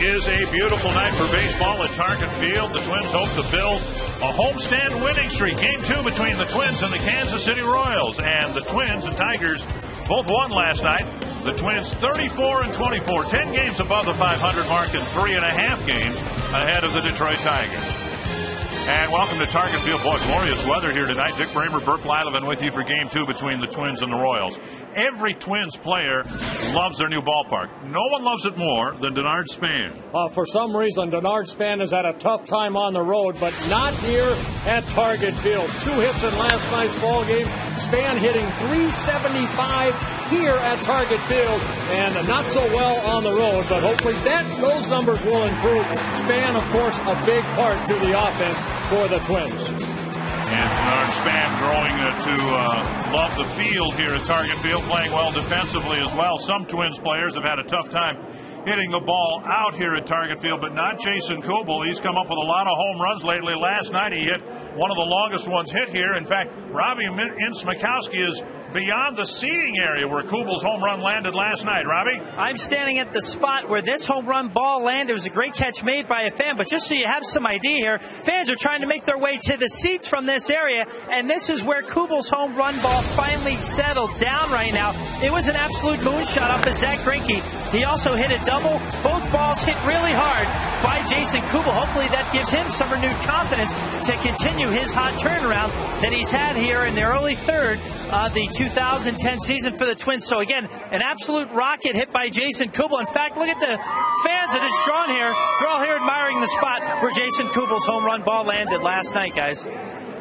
is a beautiful night for baseball at Target Field. The Twins hope to build a homestand winning streak. Game 2 between the Twins and the Kansas City Royals. And the Twins and Tigers both won last night. The Twins 34-24, 10 games above the 500 mark and 3.5 games ahead of the Detroit Tigers. And welcome to Target Field. Boy, glorious weather here tonight. Dick Bramer, Burt Blyleven with you for Game 2 between the Twins and the Royals. Every Twins player loves their new ballpark. No one loves it more than Denard Span. For some reason, Denard Span has had a tough time on the road, but not here at Target Field. 2 hits in last night's ball game. Span hitting .375 here at Target Field, and not so well on the road, but hopefully those numbers will improve. Span, of course, a big part to the offense for the Twins. And Denard Span growing to love the field here at Target Field, playing well defensively as well. Some Twins players have had a tough time hitting the ball out here at Target Field, but not Jason Kubel. He's come up with a lot of home runs lately. Last night he hit one of the longest ones hit here. In fact, Robbie Insmakowski is beyond the seating area where Kubel's home run landed last night. Robbie? I'm standing at the spot where this home run ball landed. It was a great catch made by a fan, but just so you have some idea here, fans are trying to make their way to the seats from this area, and this is where Kubel's home run ball finally settled down right now. It was an absolute moonshot up to Zach Greinke. He also hit a double. Both balls hit really hard by Jason Kubel. Hopefully that gives him some renewed confidence to continue his hot turnaround that he's had here in the early third of the 2010 season for the Twins. So again, an absolute rocket hit by Jason Kubel. In fact, look at the fans that it's drawn here. They're all here admiring the spot where Jason Kubel's home run ball landed last night, guys.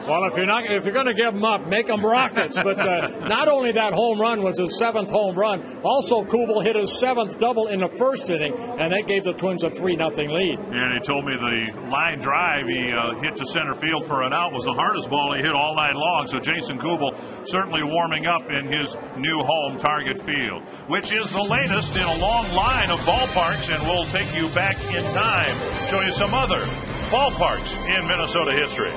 Well, if you're going to give them up, make them rockets. But not only that home run was his 7th home run, also Kubel hit his 7th double in the first inning, and that gave the Twins a 3-0 lead. And he told me the line drive he hit to center field for an out was the hardest ball he hit all night long. So Jason Kubel certainly warming up in his new home, Target Field, which is the latest in a long line of ballparks, and we'll take you back in time, show you some other ballparks in Minnesota history.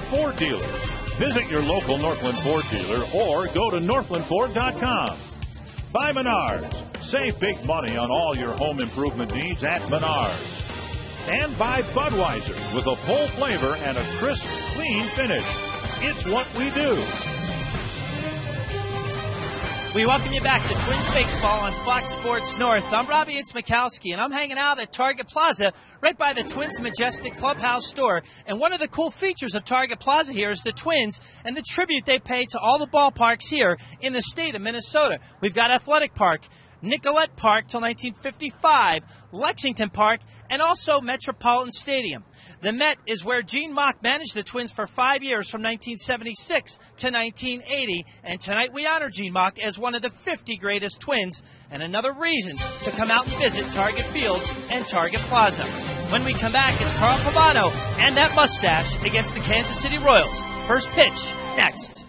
Ford dealers. Visit your local Northland Ford dealer or go to northlandford.com. Buy Menards. Save big money on all your home improvement needs at Menards. And buy Budweiser with a full flavor and a crisp, clean finish. It's what we do. We welcome you back to Twins Baseball on Fox Sports North. I'm Robbie Itzmakowski, and I'm hanging out at Target Plaza right by the Twins Majestic Clubhouse store. And one of the cool features of Target Plaza here is the Twins and the tribute they pay to all the ballparks here in the state of Minnesota. We've got Athletic Park, Nicollet Park till 1955, Lexington Park, and also Metropolitan Stadium. The Met is where Gene Mauch managed the Twins for 5 years from 1976 to 1980. And tonight we honor Gene Mauch as one of the 50 greatest Twins, and another reason to come out and visit Target Field and Target Plaza. When we come back, it's Carl Pavano and that mustache against the Kansas City Royals. First pitch next.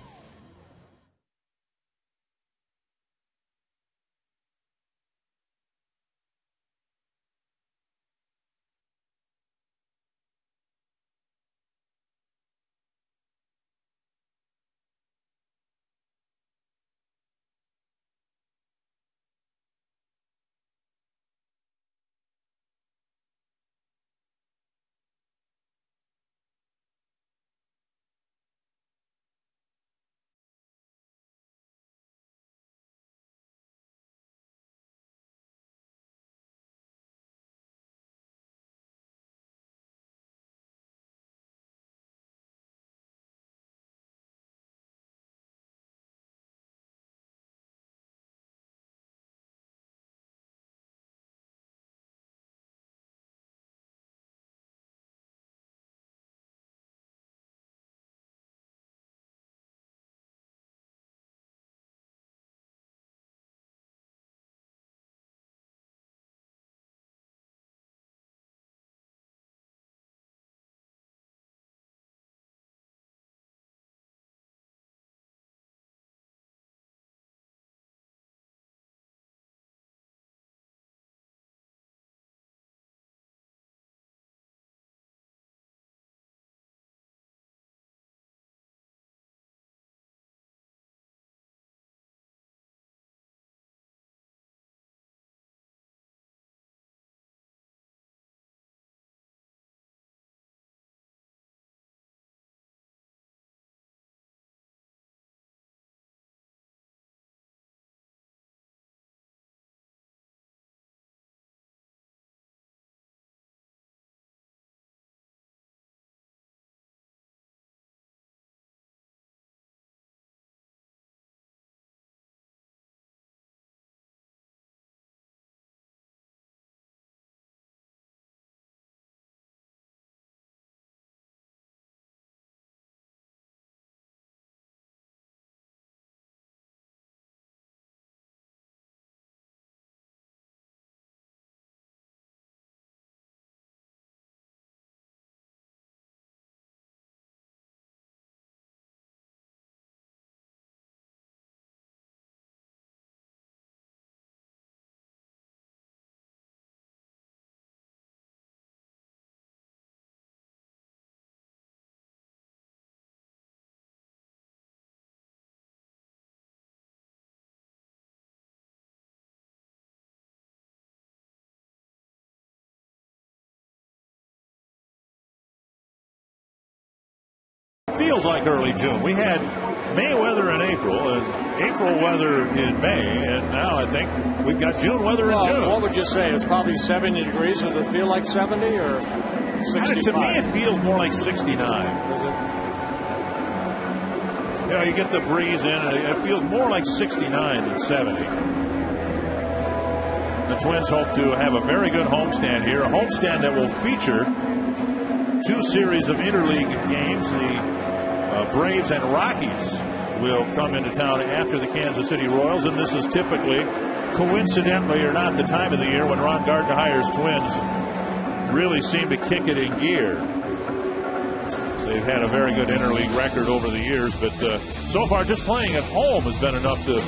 Feels like early June. We had May weather in April and April weather in May, and now I think we've got June weather in June. What would you say? It's probably 70 degrees. Does it feel like 70 or 65? To me, it feels more like 69. Does it? You know, you get the breeze in, and it feels more like 69 than 70. The Twins hope to have a very good homestand here, a homestand that will feature two series of interleague games. The Braves and Rockies will come into town after the Kansas City Royals, and this is typically, coincidentally or not, the time of the year when Ron Gardenhire's Twins really seem to kick it in gear. They've had a very good interleague record over the years, but so far just playing at home has been enough to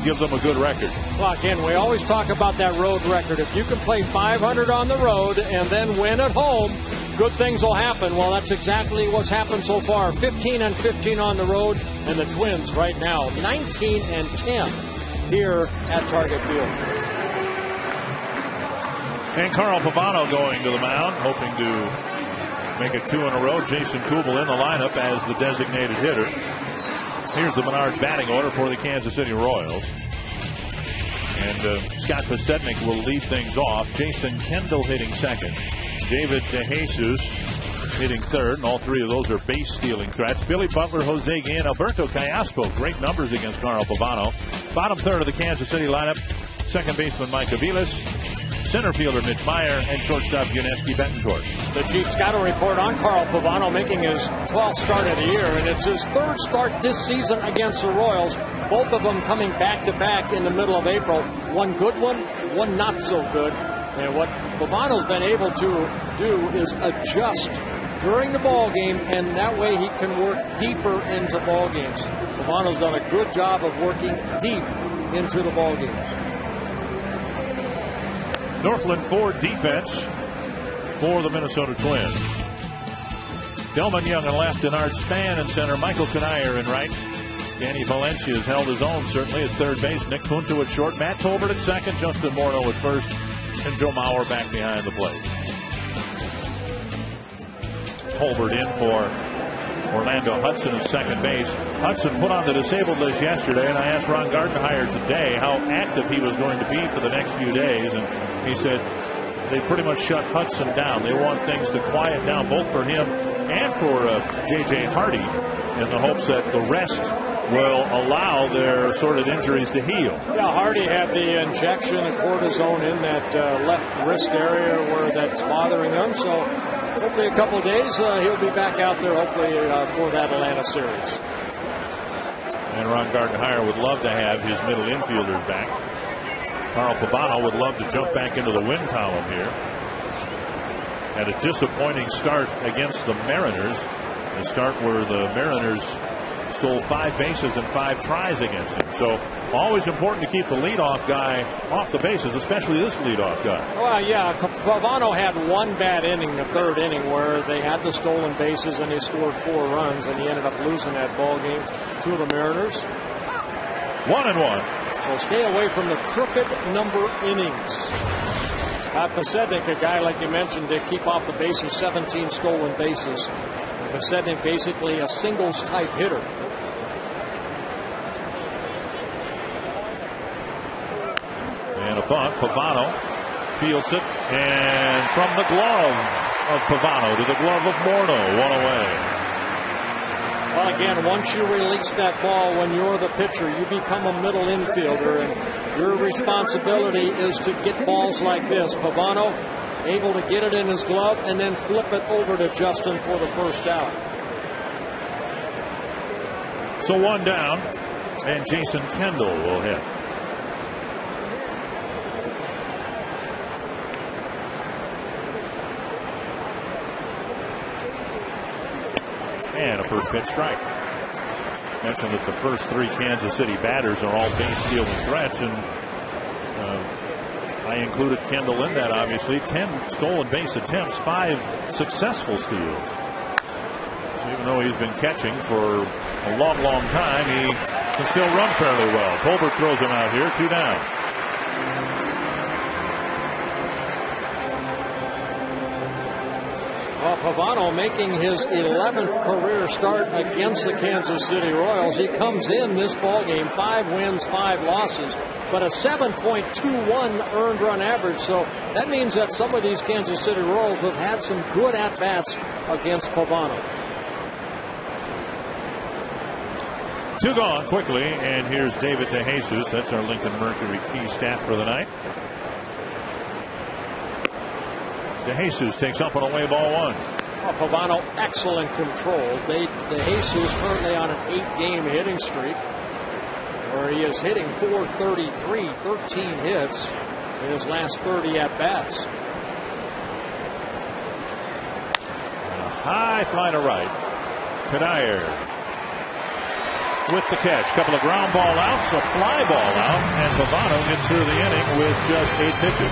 give them a good record. Well, again, we always talk about that road record. If you can play 500 on the road and then win at home, good things will happen. Well, that's exactly what's happened so far. 15-15 on the road, and the Twins right now 19-10 here at Target Field. And Carl Pavano going to the mound, hoping to make it two in a row. Jason Kubel in the lineup as the designated hitter. Here's the Menards batting order for the Kansas City Royals. And Scott Pasednik will lead things off. Jason Kendall hitting second. David DeJesus hitting third. And all three of those are base stealing threats. Billy Butler, Jose Guillen, Alberto Callaspo. Great numbers against Carl Pavano. Bottom third of the Kansas City lineup. Second baseman Mike Aviles. Center fielder Mitch Meyer, and shortstop Yuniesky Betancourt. The Chiefs got a report on Carl Pavano making his 12th start of the year, and it's his third start this season against the Royals. Both of them coming back-to-back in the middle of April. One good one not so good. And what Pavano's been able to do is adjust during the ball game, and that way he can work deeper into ball games. Pavano's done a good job of working deep into the ball games. Northland Ford defense for the Minnesota Twins. Delman Young in left, Denard Span in center, Michael Kanier in right. Danny Valencia has held his own, certainly, at third base. Nick Punto at short, Matt Tolbert at second, Justin Morneau at first, and Joe Mauer back behind the plate. Tolbert in for Orlando Hudson at second base. Hudson put on the disabled list yesterday, and I asked Ron Gardenhire today how active he was going to be for the next few days, and he said they pretty much shut Hudson down. They want things to quiet down both for him and for J.J. Hardy, in the hopes that the rest will allow their assorted injuries to heal. Yeah, Hardy had the injection of cortisone in that left wrist area where that's bothering him, so hopefully a couple of days he'll be back out there, hopefully for that Atlanta series. And Ron Gardenhire would love to have his middle infielders back. Carl Pavano would love to jump back into the win column here. Had a disappointing start against the Mariners. A start where the Mariners stole 5 bases and 5 tries against him. So always important to keep the leadoff guy off the bases, especially this leadoff guy. Well, yeah, Pavano had one bad inning, the third inning, where they had the stolen bases and they scored 4 runs, and he ended up losing that ball game to the Mariners. 1-1. So stay away from the crooked number innings. Scott Pasednik, a guy like you mentioned, to keep off the bases, 17 stolen bases. Pasednik basically a singles type hitter. And a bunt. Pavano fields it, and from the glove of Pavano to the glove of Morneau, 1 away. Well, again, once you release that ball when you're the pitcher, you become a middle infielder, and your responsibility is to get balls like this. Pavano able to get it in his glove and then flip it over to Justin for the first out. So 1 down, and Jason Kendall will hit. And a first pitch strike. Mentioned that the first 3 Kansas City batters are all base stealing threats, and I included Kendall in that, obviously. 10 stolen base attempts, 5 successful steals. So even though he's been catching for a long time, he can still run fairly well. Tolbert throws him out here, 2 down. Well, Pavano making his 11th career start against the Kansas City Royals. He comes in this ballgame 5 wins, 5 losses, but a 7.21 earned run average. So that means that some of these Kansas City Royals have had some good at-bats against Pavano. 2 gone quickly, and here's David DeJesus. That's our Lincoln Mercury key stat for the night. DeJesus takes up on away ball 1. Well, Pavano, excellent control. DeJesus currently on an 8-game hitting streak, where he is hitting .433, 13 hits in his last 30 at-bats. And a high fly to right. Kanier with the catch. Couple of ground ball outs, a fly ball out, and Pavano gets through the inning with just 8 pitches.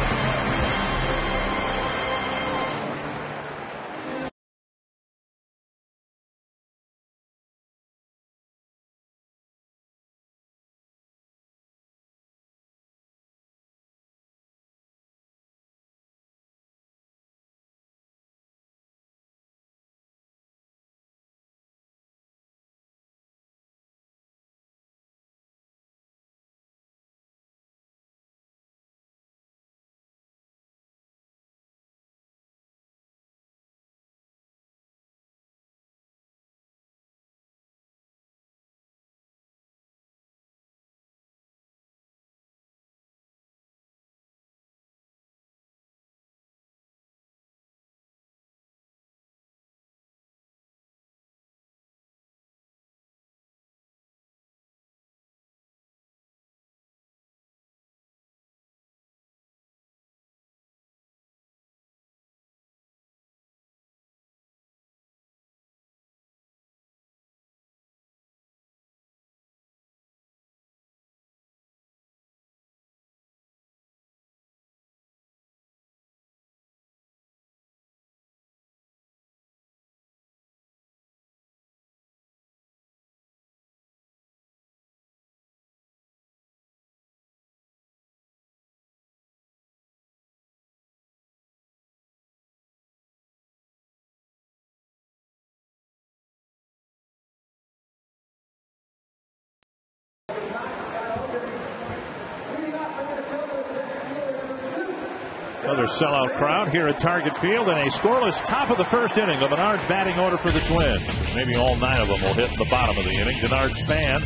Another sellout crowd here at Target Field, and a scoreless top of the first inning. The Menards batting order for the Twins. Maybe all 9 of them will hit in the bottom of the inning. Denard Span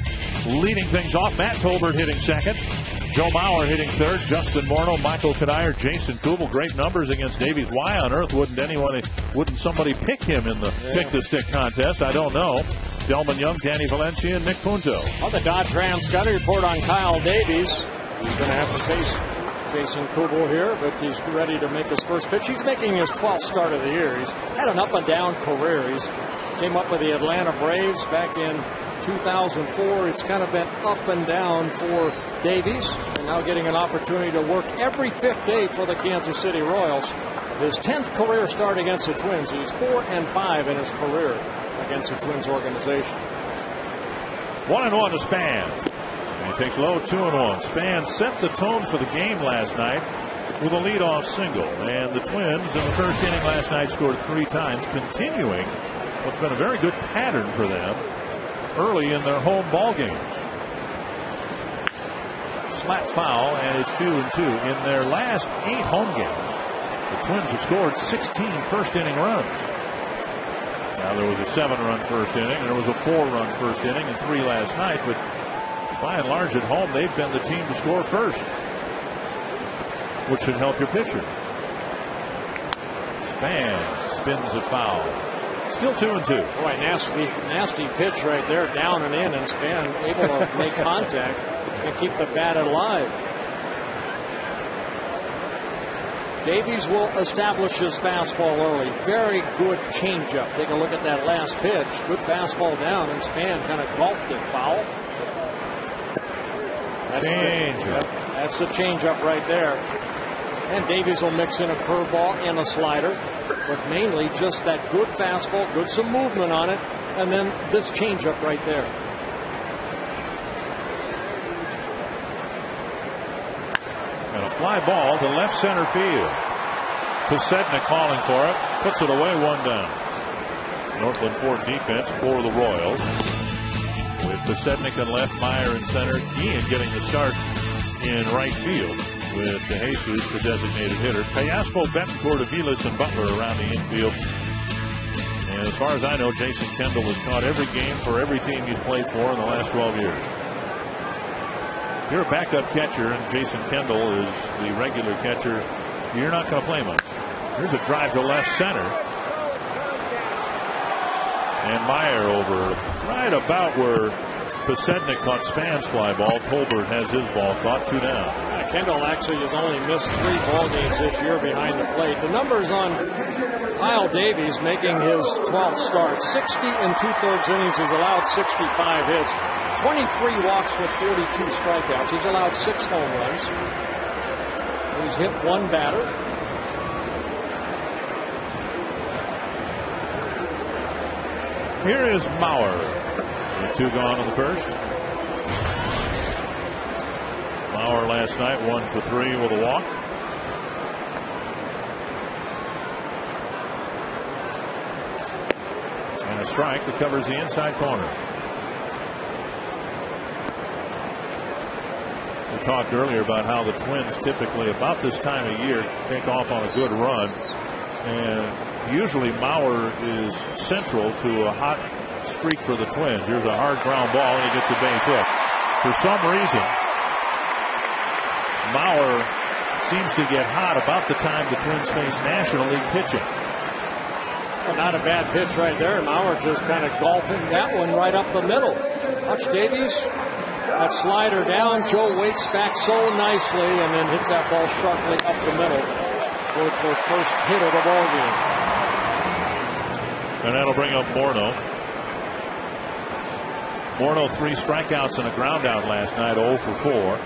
leading things off. Matt Tolbert hitting second. Joe Mauer hitting third. Justin Morneau, Michael Kadire, Jason Kubel. Great numbers against Davies. Why on earth wouldn't somebody pick him in the pick the stick contest? I don't know. Delman Young, Danny Valencia, and Nick Punto. Well, the Dodge Rams got a report on Kyle Davies. He's going to have to face Jason Kubel here, but he's ready to make his first pitch. He's making his 12th start of the year. He's had an up-and-down career. He's came up with the Atlanta Braves back in 2004. It's kind of been up and down for Davies, and now getting an opportunity to work every 5th day for the Kansas City Royals. His 10th career start against the Twins. He's 4-5 in his career against the Twins organization. 1-1 to Span. And he takes low, 2-1. Span set the tone for the game last night with a leadoff single. And the Twins in the first inning last night scored 3 times, continuing what's been a very good pattern for them early in their home ball games. Slap foul, and it's 2-2. In their last 8 home games, the Twins have scored 16 first inning runs. Now there was a 7-run first inning, and there was a 4-run first inning, and 3 last night, but by and large at home they've been the team to score first, which should help your pitcher. Span spins it foul. Still 2-2. Boy, nasty pitch right there, down and in, and Span able to make contact and keep the bat alive. Davies will establish his fastball early. Very good changeup. Take a look at that last pitch. Good fastball down, and Span kind of golfed it foul. That's the changeup right there. And Davies will mix in a curveball and a slider, but mainly just that good fastball, good some movement on it, and then this changeup right there. And a fly ball to left center field. Posednik calling for it. Puts it away, 1 down. Northland Ford defense for the Royals. With Posednik in left, Meyer in center. Ian getting the start in right field with DeJesus, the designated hitter. Teospo, Betancourt, Aviles, and Butler around the infield. And as far as I know, Jason Kendall has caught every game for every team he's played for in the last 12 years. If you're a backup catcher and Jason Kendall is the regular catcher, you're not going to play much. Here's a drive to left center. And Meyer over right about where Posednik caught Span's fly ball. Tolbert has his ball caught, 2 down. Kendall actually has only missed 3 ball games this year behind the plate. The numbers on Kyle Davies making his 12th start. 60 2/3 innings. He's allowed 65 hits. 23 walks with 42 strikeouts. He's allowed 6 home runs. He's hit 1 batter. Here is Mauer. 2 gone in the first. Mauer last night 1 for 3 with a walk. And a strike that covers the inside corner. We talked earlier about how the Twins typically about this time of year take off on a good run, and usually Mauer is central to a hot streak for the Twins. Here's a hard ground ball, and he gets a base hit. For some reason, Mauer seems to get hot about the time the Twins face National League pitching. Well, not a bad pitch right there. Mauer just kind of golfing that one right up the middle. Watch Davies. That slider down. Joe waits back so nicely and then hits that ball sharply up the middle for the first hit of the ball game. And that'll bring up Morneau. Morneau 3 strikeouts and a ground out last night, 0 for 4.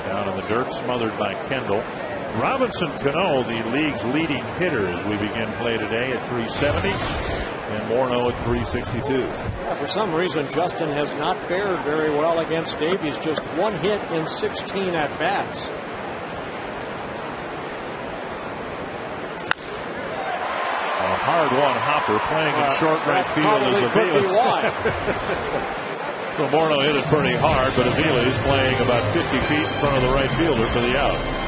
Down in the dirt, smothered by Kendall. Robinson Cano, the league's leading hitter as we begin play today at 370. And Morneau at 362. Yeah, for some reason, Justin has not fared very well against Davies. Just 1 hit in 16 at-bats. A hard one, Hopper playing in short right field as a could be why. So Morneau hit it pretty hard, but Avila is playing about 50 feet in front of the right fielder for the out.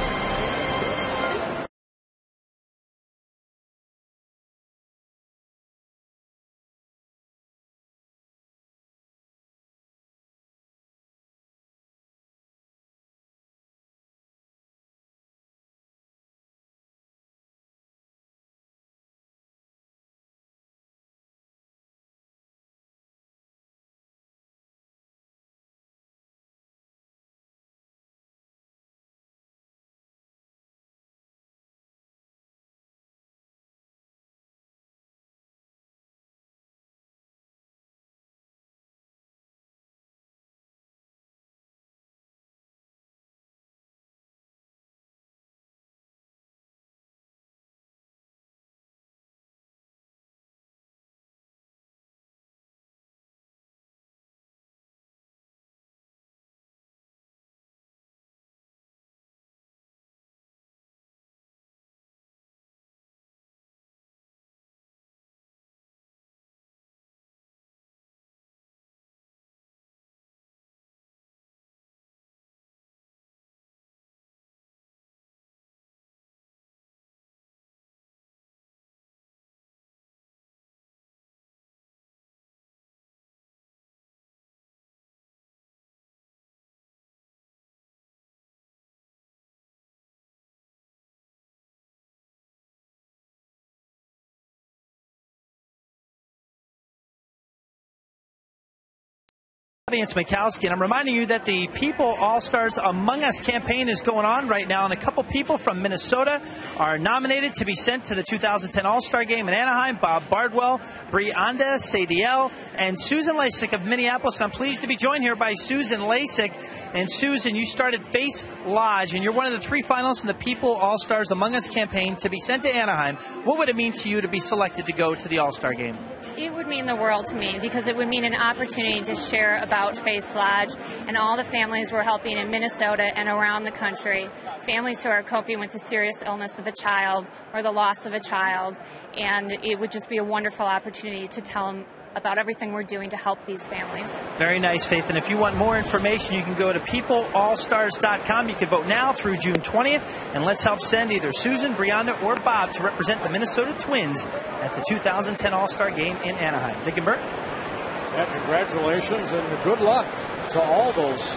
It's Mikowski, and I'm reminding you that the People All-Stars Among Us campaign is going on right now, and a couple people from Minnesota are nominated to be sent to the 2010 All-Star Game in Anaheim. Bob Bardwell, Brianda Sadiel, and Susan Lasik of Minneapolis. I'm pleased to be joined here by Susan Lasik. And Susan, you started Face Lodge, and you're one of the 3 finalists in the People All-Stars Among Us campaign to be sent to Anaheim. What would it mean to you to be selected to go to the All-Star Game? It would mean the world to me, because it would mean an opportunity to share about Face Lodge and all the families we're helping in Minnesota and around the country, families who are coping with the serious illness of a child or the loss of a child, and it would just be a wonderful opportunity to tell them about everything we're doing to help these families. Very nice, Faith. And if you want more information, you can go to peopleallstars.com. You can vote now through June 20th. And let's help send either Susan, Brianda, or Bob to represent the Minnesota Twins at the 2010 All-Star Game in Anaheim. Dick and Bert. Yeah, congratulations and good luck to all those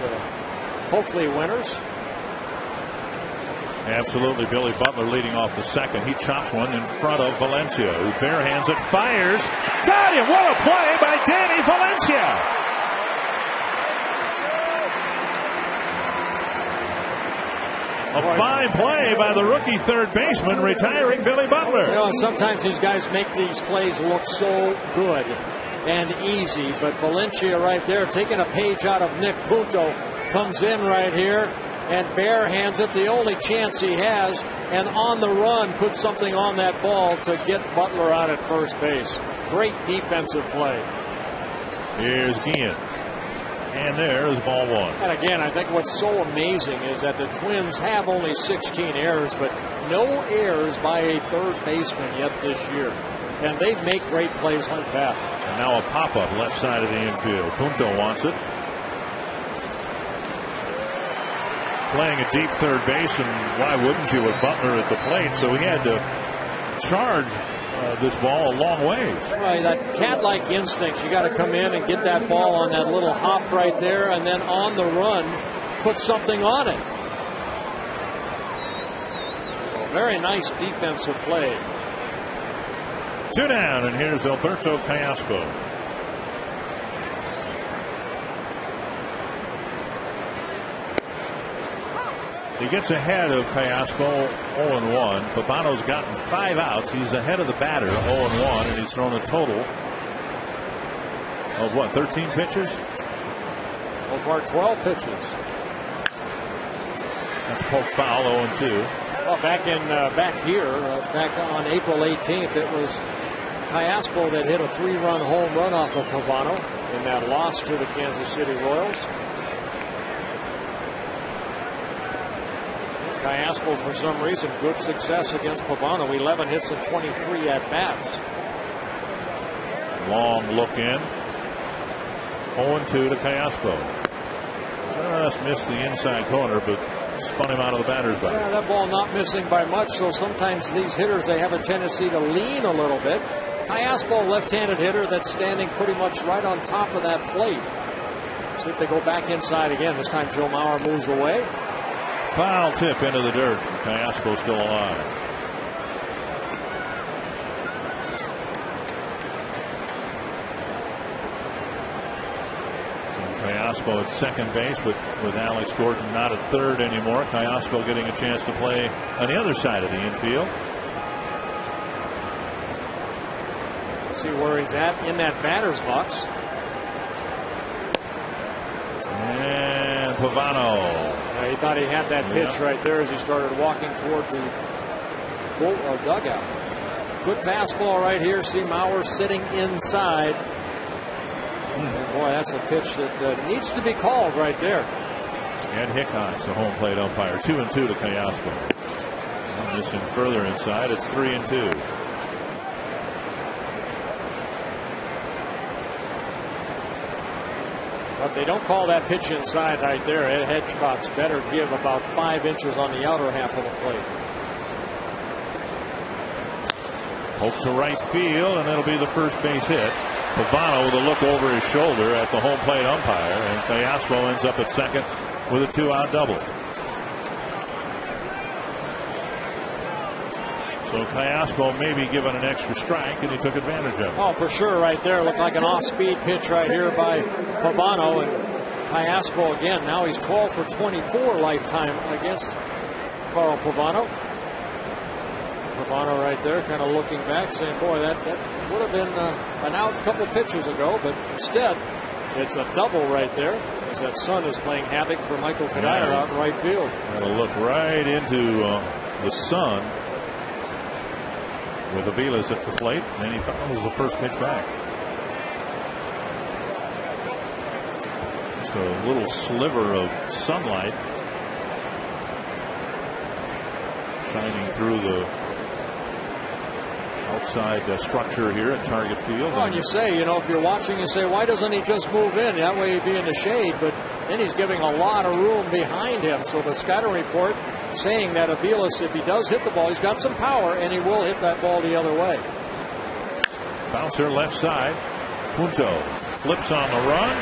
hopefully winners. Absolutely. Billy Butler leading off the second. He chops one in front of Valencia, who barehands it, fires. Got him! What a play by Danny Valencia! A fine play by the rookie third baseman, retiring Billy Butler. You know, sometimes these guys make these plays look so good and easy, but Valencia right there, taking a page out of Nick Punto, comes in right here and barehands it, the only chance he has, and on the run puts something on that ball to get Butler out at first base. Great defensive play. Here's Guillen. And there is ball 1. And again, I think what's so amazing is that the Twins have only 16 errors, but no errors by a third baseman yet this year. And they make great plays like that. And now a pop-up left side of the infield. Punto wants it. Playing a deep third base, and why wouldn't you with Butler at the plate? So he had to charge this ball a long ways. Right, that cat-like instincts. You got to come in and get that ball on that little hop right there, and then on the run, put something on it. So very nice defensive play. 2 down, and here's Alberto Callaspo. He gets ahead of Callaspo 0-1. Pavano's gotten 5 outs. He's ahead of the batter 0-1, and he's thrown a total of what, 13 pitches? So far 12 pitches. That's poked foul, 0-2. Well, back here, back on April 18th, it was Callaspo that hit a 3-run home run off of Pavano in that loss to the Kansas City Royals. Callaspo, for some reason, good success against Pavano. 11 hits and 23 at-bats. Long look in. 0-2 to Cayaspo. Just missed the inside corner, but spun him out of the batter's box. Yeah, that ball not missing by much, so sometimes these hitters, they have a tendency to lean a little bit. Cayaspo, left-handed hitter that's standing pretty much right on top of that plate. See if they go back inside again. This time Joe Mauer moves away. Foul tip into the dirt. Cayaspo still alive. Cayaspo at second base, but with Alex Gordon not at third anymore. Cayaspo getting a chance to play on the other side of the infield. Let's see where he's at in that batter's box. And Pavano. Yeah, he thought he had that pitch right there as he started walking toward the dugout. Good fastball right here. See Mauer sitting inside. Boy, that's a pitch that needs to be called right there. Ed Hickox, the home plate umpire. 2-2 to Cayaspo. Missing further inside. It's 3-2. But they don't call that pitch inside right there. Ed Hitchcock's better give about 5 inches on the outer half of the plate. Hope to right field, and it'll be the first base hit. Pavano with a look over his shoulder at the home plate umpire, and Cayaspo ends up at second with a 2-out double. So Cayaspo may be given an extra strike, and he took advantage of it. Oh, for sure, right there. Looked like an off-speed pitch right here by Pavano, and Cayaspo again. Now he's 12 for 24 lifetime against Carl Pavano. Pavano right there, kind of looking back, saying, "Boy, that would have been an out a couple pitches ago," but instead, it's a double right there. As that sun is playing havoc for Michael Kadire out in right field. Got to look right into the sun with Aviles at the plate, and then he follows the first pitch back. Just a little sliver of sunlight shining through the outside structure here at Target Field. Well, and you say, if you're watching, you say, why doesn't he just move in? That way he'd be in the shade, but then he's giving a lot of room behind him. So the scouting report saying that Aviles, if he does hit the ball, he's got some power, and he will hit that ball the other way. Bouncer left side. Punto flips on the run,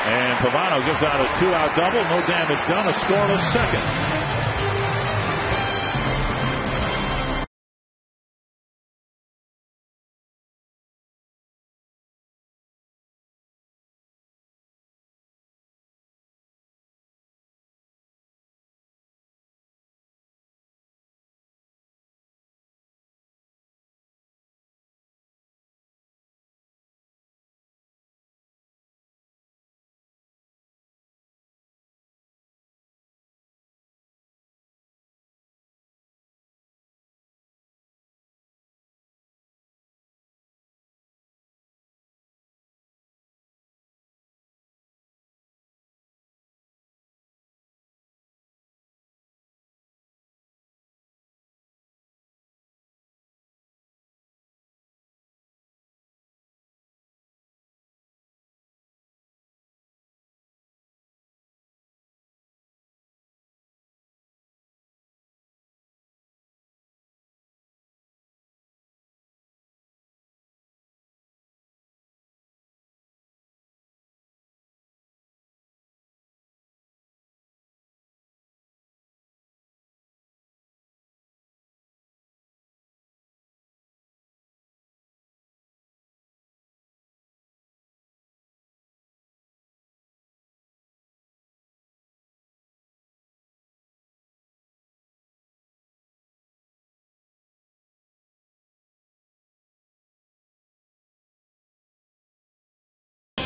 and Pavano gives out a 2-out double. No damage done. A scoreless second.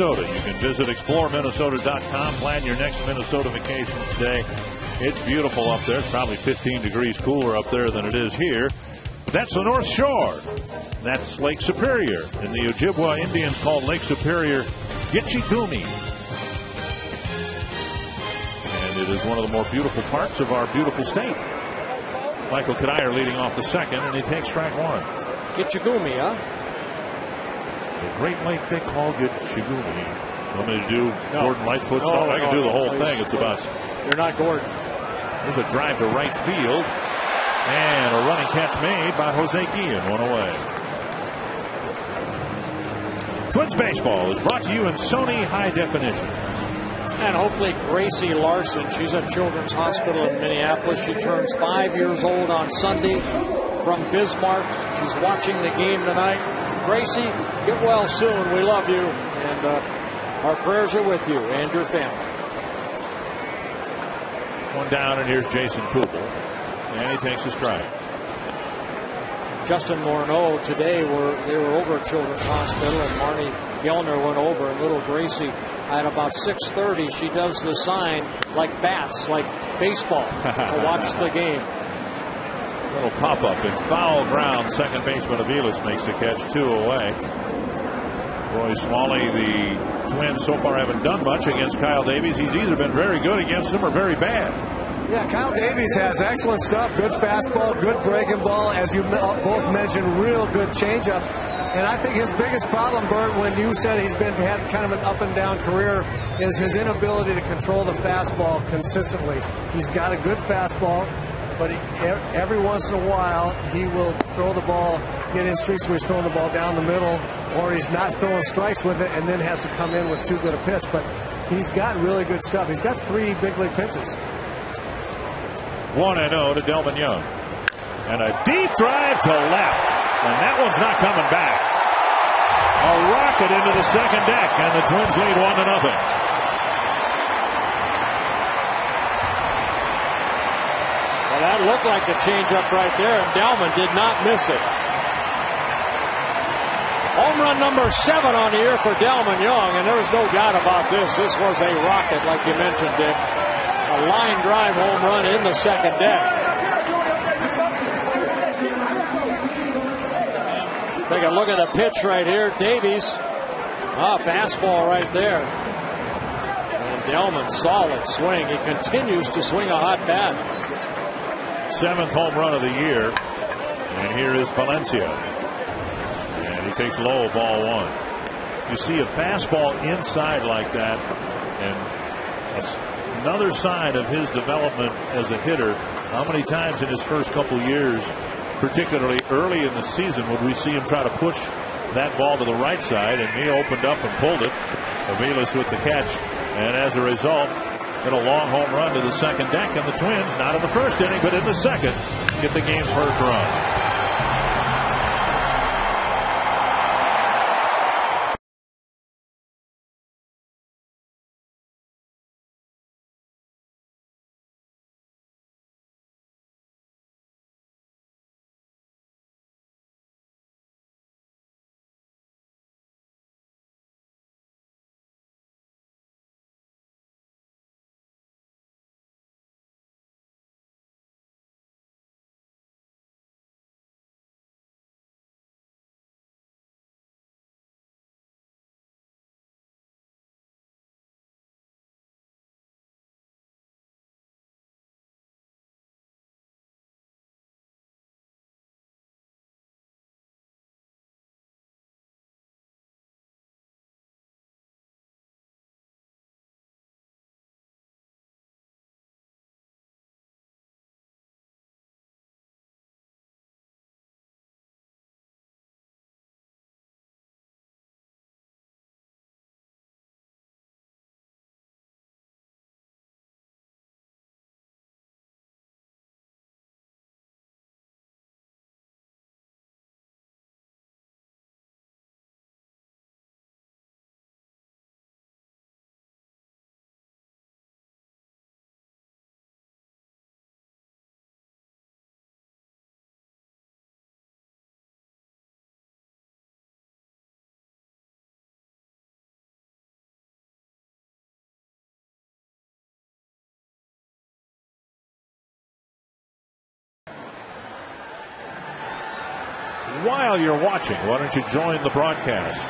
You can visit exploreminnesota.com. Plan your next Minnesota vacation today. It's beautiful up there. It's probably 15 degrees cooler up there than it is here. That's the North Shore. That's Lake Superior. And the Ojibwa Indians call Lake Superior Gitchigumi. And it is one of the more beautiful parts of our beautiful state. Michael Kadire leading off the second, and he takes strike one. Gitchigumi, huh? The Great Lake they call Gitchigumi. Want me to do Gordon Lightfoot? No, I can do the whole please, thing. It's about. You're not Gordon. There's a drive to right field. And a running catch made by Jose Guillen. One away. Twins baseball is brought to you in Sony High Definition. And hopefully Gracie Larson, she's at Children's Hospital in Minneapolis. She turns 5 years old on Sunday from Bismarck. She's watching the game tonight. Gracie, get well soon. We love you. And our prayers are with you and your family. One down, and here's Jason Kubel. And he takes a strike. Justin Morneau today they were over at Children's Hospital, and Marnie Gellner went over, and little Gracie at about 6:30 she does the sign like bats, like baseball, to watch the game. Little pop-up in foul ground. Second baseman Aviles makes the catch, 2 away. Roy Smalley, the Twins so far haven't done much against Kyle Davies. He's either been very good against them or very bad. Yeah, Kyle Davies has excellent stuff. Good fastball, good breaking ball. As you both mentioned, real good changeup. And I think his biggest problem, Bert, when you said he's had kind of an up and down career, is his inability to control the fastball consistently. He's got a good fastball, but every once in a while he will throw the ball, get in streaks where he's throwing the ball down the middle, or he's not throwing strikes with it and then has to come in with too good a pitch. But he's got really good stuff. He's got 3 big league pitches. 1-0 to Delvin Young. And a deep drive to left. And that one's not coming back. A rocket into the second deck, and the Twins lead 1-0. Well, that looked like the changeup right there, and Delvin did not miss it. Home run number 7 on the year for Delvin Young, and there's no doubt about this. This was a rocket, like you mentioned, Dick. A line drive home run in the second deck. Take a look at the pitch right here. Davies. Fastball right there. And Delvin, solid swing. He continues to swing a hot bat. 7th home run of the year. And here is Valencia. And he takes low, ball 1. You see a fastball inside like that, and another sign of his development as a hitter. How many times in his first couple years, particularly early in the season, would we see him try to push that ball to the right side, and he opened up and pulled it. Aviles with the catch, and as a result, hit a long home run to the second deck, and the Twins, not in the first inning, but in the second, get the game's first run. While you're watching, why don't you join the broadcast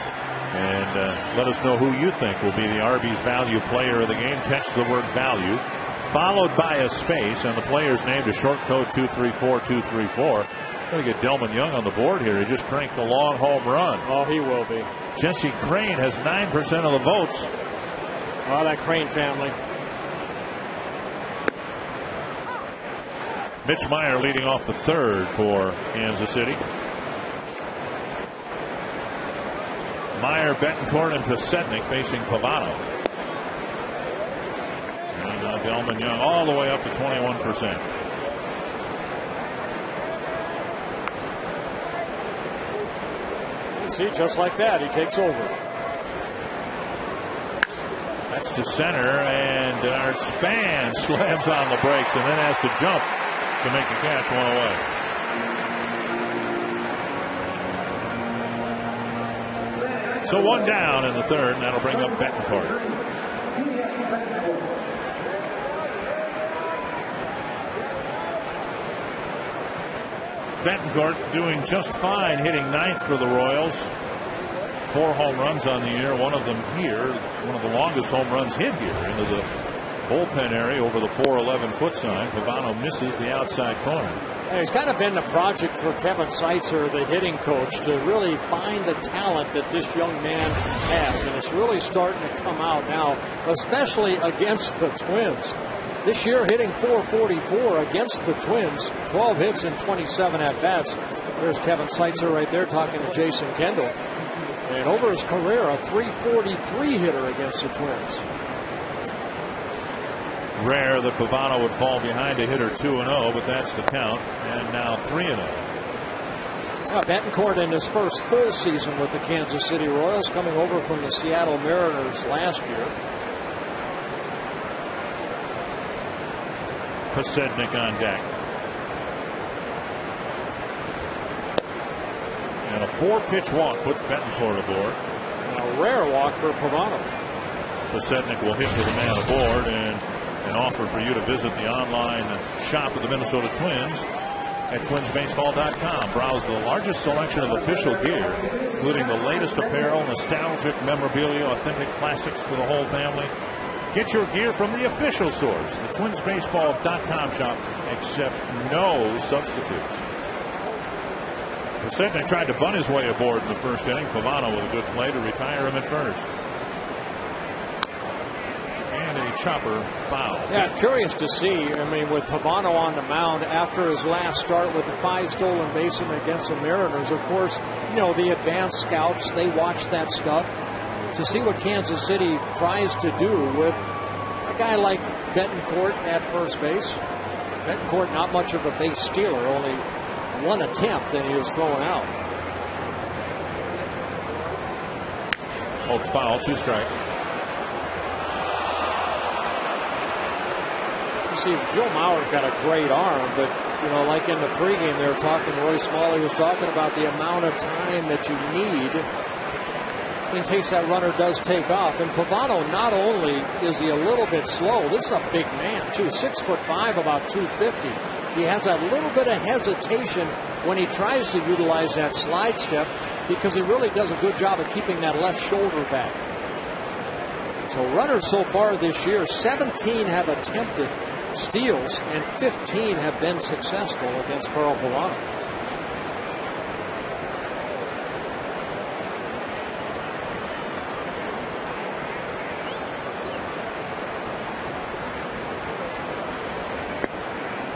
and let us know who you think will be the Arby's value player of the game. Text the word value followed by a space and the player's name to short code 234234. Going to get Delvin Young on the board here. He just cranked a long home run. Oh, he will be. Jesse Crain has 9% of the votes. Oh, that Crane family. Mitch Meyer leading off the third for Kansas City. Meyer, Betancourt, and Pasetnik facing Pavano. And now Delman Young all the way up to 21%. See, just like that, he takes over. That's to center, and Denard Span slams on the brakes and then has to jump to make the catch one away. So one down in the third, and that'll bring up Betancourt. Betancourt doing just fine, hitting ninth for the Royals. 4 home runs on the year, one of them here, one of the longest home runs hit here into the bullpen area over the 411-foot sign. Pavano misses the outside corner. And it's kind of been the project for Kevin Seitzer, the hitting coach, to really find the talent that this young man has. And it's really starting to come out now, especially against the Twins. This year hitting .444 against the Twins, 12 hits and 27 at-bats. There's Kevin Seitzer right there talking to Jason Kendall. And over his career, a .343 hitter against the Twins. Rare that Pavano would fall behind a hitter 2-0, but that's the count. And now 3-0. Betancourt in his first full season with the Kansas City Royals, coming over from the Seattle Mariners last year. Pasetnik on deck. And a 4-pitch walk puts Betancourt aboard. And a rare walk for Pavano. Pasetnik will hit to the man aboard, and an offer for you to visit the online shop of the Minnesota Twins at twinsbaseball.com. Browse the largest selection of official gear, including the latest apparel, nostalgic memorabilia, authentic classics for the whole family. Get your gear from the official source, the twinsbaseball.com shop, except no substitutes. Pasetnik tried to bunt his way aboard in the first inning. Pavano with a good play to retire him at first. And a chopper foul. Yeah, curious to see. I mean, with Pavano on the mound after his last start with the 5 stolen bases against the Mariners, of course, you know, the advanced scouts, they watch that stuff. To see what Kansas City tries to do with a guy like Betancourt at first base. Betancourt not much of a base stealer, only one attempt and he was thrown out. Oh, foul, 2 strikes. You see, Joe Mauer's got a great arm, but, you know, like in the pregame, they were talking, Roy Smalley was talking about the amount of time that you need in case that runner does take off. And Pavano, not only is he a little bit slow, this is a big man, too. 6'5", about 250. He has a little bit of hesitation when he tries to utilize that slide step because he really does a good job of keeping that left shoulder back. So runners so far this year, 17 have attempted steals and 15 have been successful against Carl Pavano.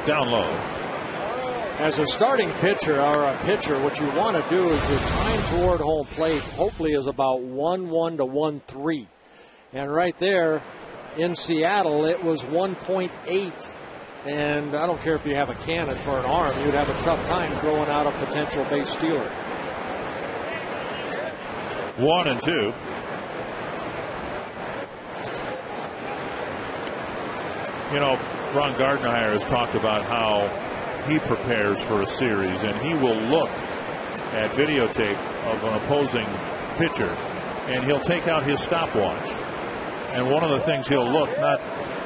Down low. As a starting pitcher or a pitcher, what you want to do is your time toward home plate hopefully is about 1-1 to 1-3. And right there in Seattle, it was 1.8. And I don't care if you have a cannon for an arm, you'd have a tough time throwing out a potential base stealer. 1-2. You know, Ron Gardenhire has talked about how he prepares for a series, and he will look at videotape of an opposing pitcher, and he'll take out his stopwatch. And one of the things he'll look, not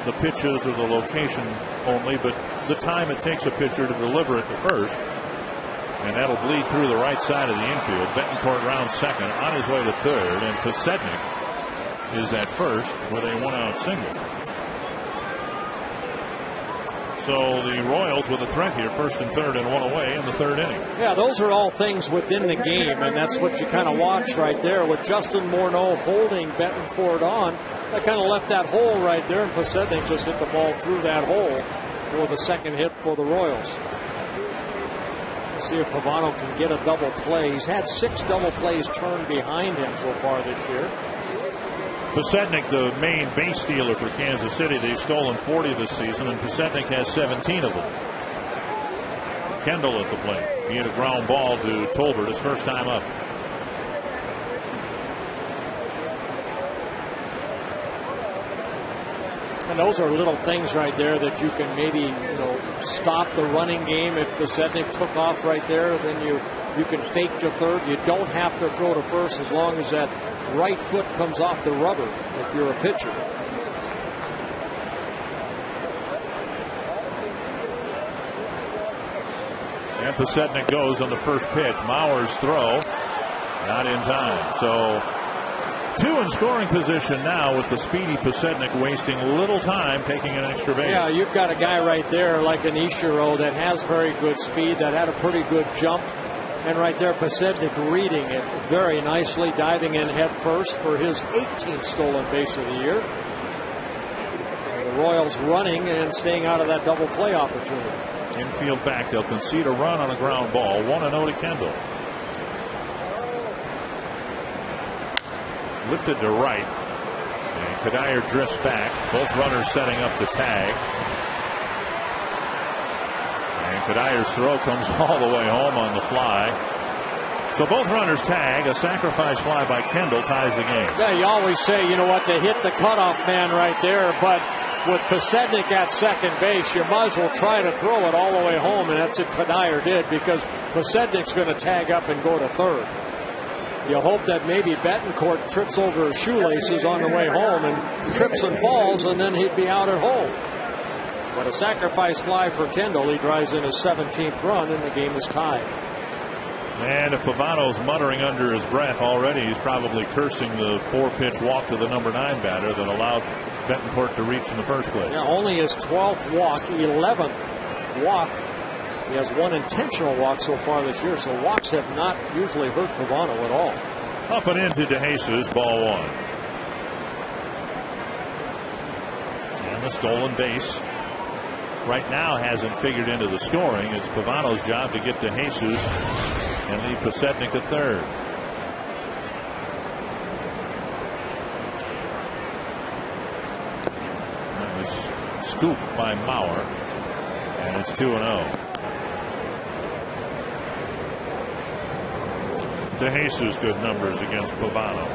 the pitches or the location only, but the time it takes a pitcher to deliver it to first. And that'll bleed through the right side of the infield. Betancourt rounds second, on his way to third, and Pasetnik is at first with a 1-out single. So the Royals with a threat here, 1st and 3rd and 1 away in the 3rd inning. Yeah, those are all things within the game, and that's what you kind of watch right there with Justin Morneau holding Betancourt on. That kind of left that hole right there, and Pasetnik just hit the ball through that hole for the second hit for the Royals. Let's see if Pavano can get a double play. He's had 6 double plays turned behind him so far this year. Pasetnik, the main base stealer for Kansas City. They've stolen 40 this season, and Pasetnik has 17 of them. Kendall at the plate. He hit a ground ball to Tolbert his first time up. And those are little things right there that you can maybe, stop the running game. If Pasetnik took off right there, then you can fake to third. You don't have to throw to first as long as that right foot comes off the rubber if you're a pitcher. And Pasetnik goes on the first pitch. Mauer's throw, not in time. So 2 in scoring position now with the speedy Pasetnik wasting little time taking an extra base. Yeah, you've got a guy right there like an Ichiro that has very good speed, that had a pretty good jump. And right there, Pasetnik reading it very nicely, diving in head first for his 18th stolen base of the year. So the Royals running and staying out of that double play opportunity. Infield back, they'll concede a run on a ground ball. 1-0 to Kendall. Lifted to right, and Kadire drifts back. Both runners setting up the tag. And Kadire's throw comes all the way home on the fly. So both runners tag. A sacrifice fly by Kendall ties the game. Yeah, you always say, to hit the cutoff man right there, but with Pasetnik at second base, you might as well try to throw it all the way home, and that's what Kadire did, because Pasetnik's going to tag up and go to third. You hope that maybe Betancourt trips over his shoelaces on the way home and trips and falls, and then he'd be out at home. But a sacrifice fly for Kendall. He drives in his 17th run, and the game is tied. And if Pavano's muttering under his breath already, he's probably cursing the 4-pitch walk to the number 9 batter that allowed Betancourt to reach in the first place. Yeah, only his 12th walk, 11th walk. He has 1 intentional walk so far this year, so walks have not usually hurt Pavano at all. Up and into DeJesus, ball 1. And the stolen base right now hasn't figured into the scoring. It's Pavano's job to get DeJesus and leave Pasetnik at third. That was scooped by Mauer, and it's 2-0. DeJesus good numbers against Pavano.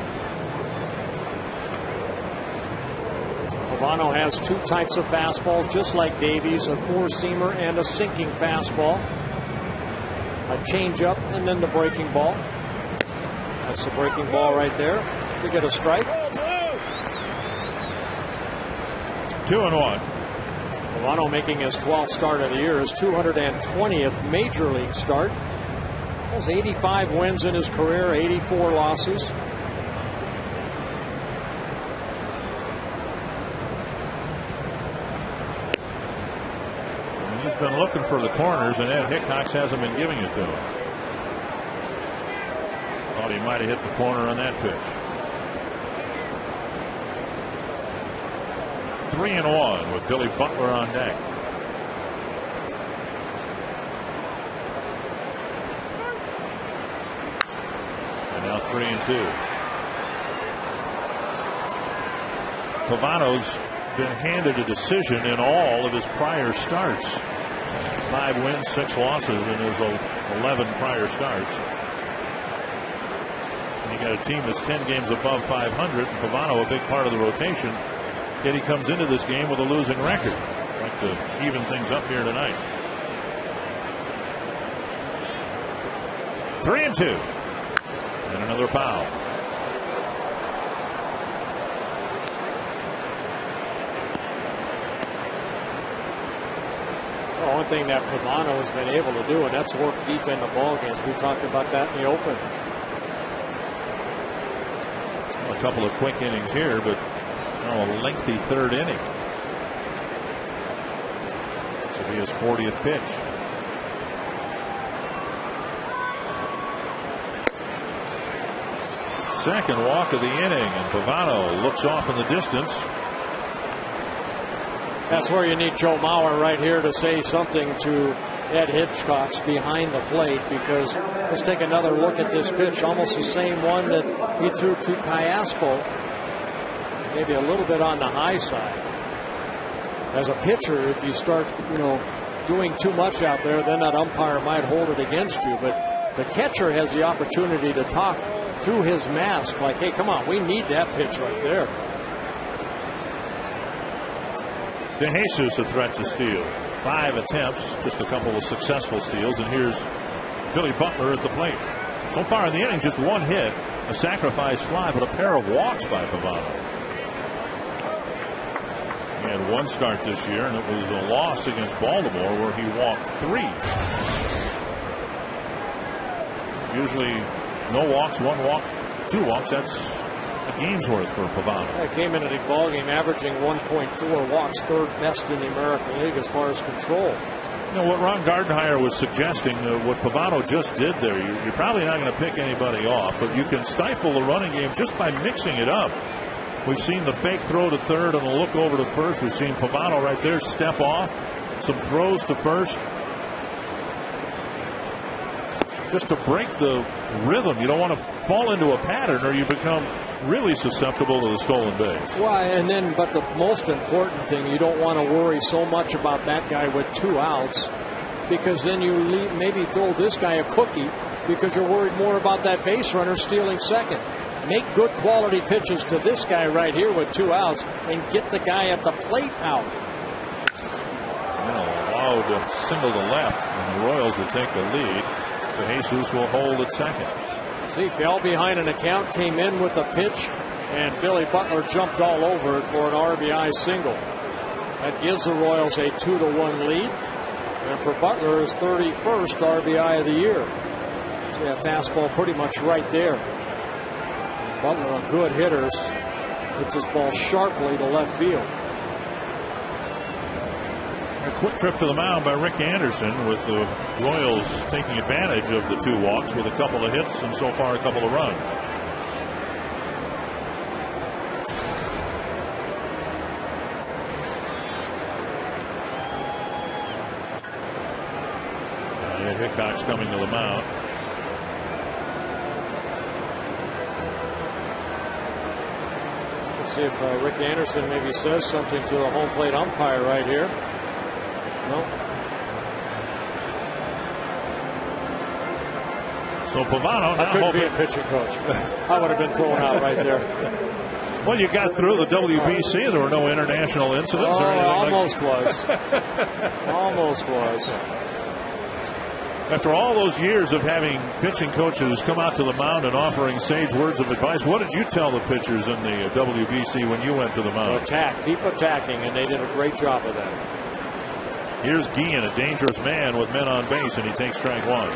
Pavano has 2 types of fastballs, just like Davies, a 4-seamer and a sinking fastball. A changeup and then the breaking ball. That's the breaking ball right there to get a strike. 2-1. Pavano making his 12th start of the year, his 220th major league start. Has 85 wins in his career, 84 losses. And he's been looking for the corners, and Ed Hickox hasn't been giving it to him. Thought he might have hit the corner on that pitch. 3-1 with Billy Butler on deck. Now 3-2. Pavano's been handed a decision in all of his prior starts. 5 wins, 6 losses in his 11 prior starts. And you got a team that's 10 games above 500. And Pavano a big part of the rotation. Yet he comes into this game with a losing record. Like to even things up here tonight. 3-2. And another foul. Well, one thing that Pavano has been able to do, and that's work deep in the ball games. We talked about that in the open. A couple of quick innings here, but a lengthy third inning. So be his 40th pitch. Second walk of the inning, and Pavano looks off in the distance. That's where you need Joe Mauer right here to say something to Ed Hitchcock's behind the plate, because let's take another look at this pitch. Almost the same one that he threw to Cayaspo. Maybe a little bit on the high side. As a pitcher, if you start, doing too much out there, then that umpire might hold it against you. But the catcher has the opportunity to talk through his mask like, hey, come on, we need that pitch right there. DeJesus a threat to steal. 5 attempts, just a couple of successful steals, and here's Billy Butler at the plate. So far in the inning, just one hit, a sacrifice fly, but a pair of walks by Pavano. He had one start this year, and it was a loss against Baltimore where he walked 3. Usually no walks, 1 walk, 2 walks. That's a game's worth for Pavano. He came into the ball game averaging 1.4 walks, 3rd best in the American League as far as control. What Ron Gardenhire was suggesting, what Pavano just did there, you're probably not going to pick anybody off, but you can stifle the running game just by mixing it up. We've seen the fake throw to third and the look over to first. We've seen Pavano right there step off, some throws to first. Just to break the rhythm. You don't want to fall into a pattern or you become really susceptible to the stolen base. Well, but the most important thing, you don't want to worry so much about that guy with 2 outs, because then you maybe throw this guy a cookie because you're worried more about that base runner stealing second. Make good quality pitches to this guy right here with 2 outs and get the guy at the plate out. Allowed a single to left, and the Royals will take the lead. DeJesus will hold at second. See, fell behind an account, came in with a pitch, and Billy Butler jumped all over it for an RBI single. That gives the Royals a 2-1 lead, and for Butler, his 31st RBI of the year. So that fastball pretty much right there. Butler, a good hitter, hits his ball sharply to left field. A quick trip to the mound by Rick Anderson, with the Royals taking advantage of the 2 walks with a couple of hits and so far a couple of runs. Hickok's coming to the mound. Let's see if Rick Anderson maybe says something to the home plate umpire right here. No. So Pavano now couldn't be a pitching coach. I would have been thrown out right there. Well, you got through the WBC. There were no international incidents or anything. Almost was. Almost was. After all those years of having pitching coaches come out to the mound and offering sage words of advice, what did you tell the pitchers in the WBC when you went to the mound? Attack, keep attacking, and they did a great job of that. Here's Guillen, a dangerous man with men on base, and he takes strike 1.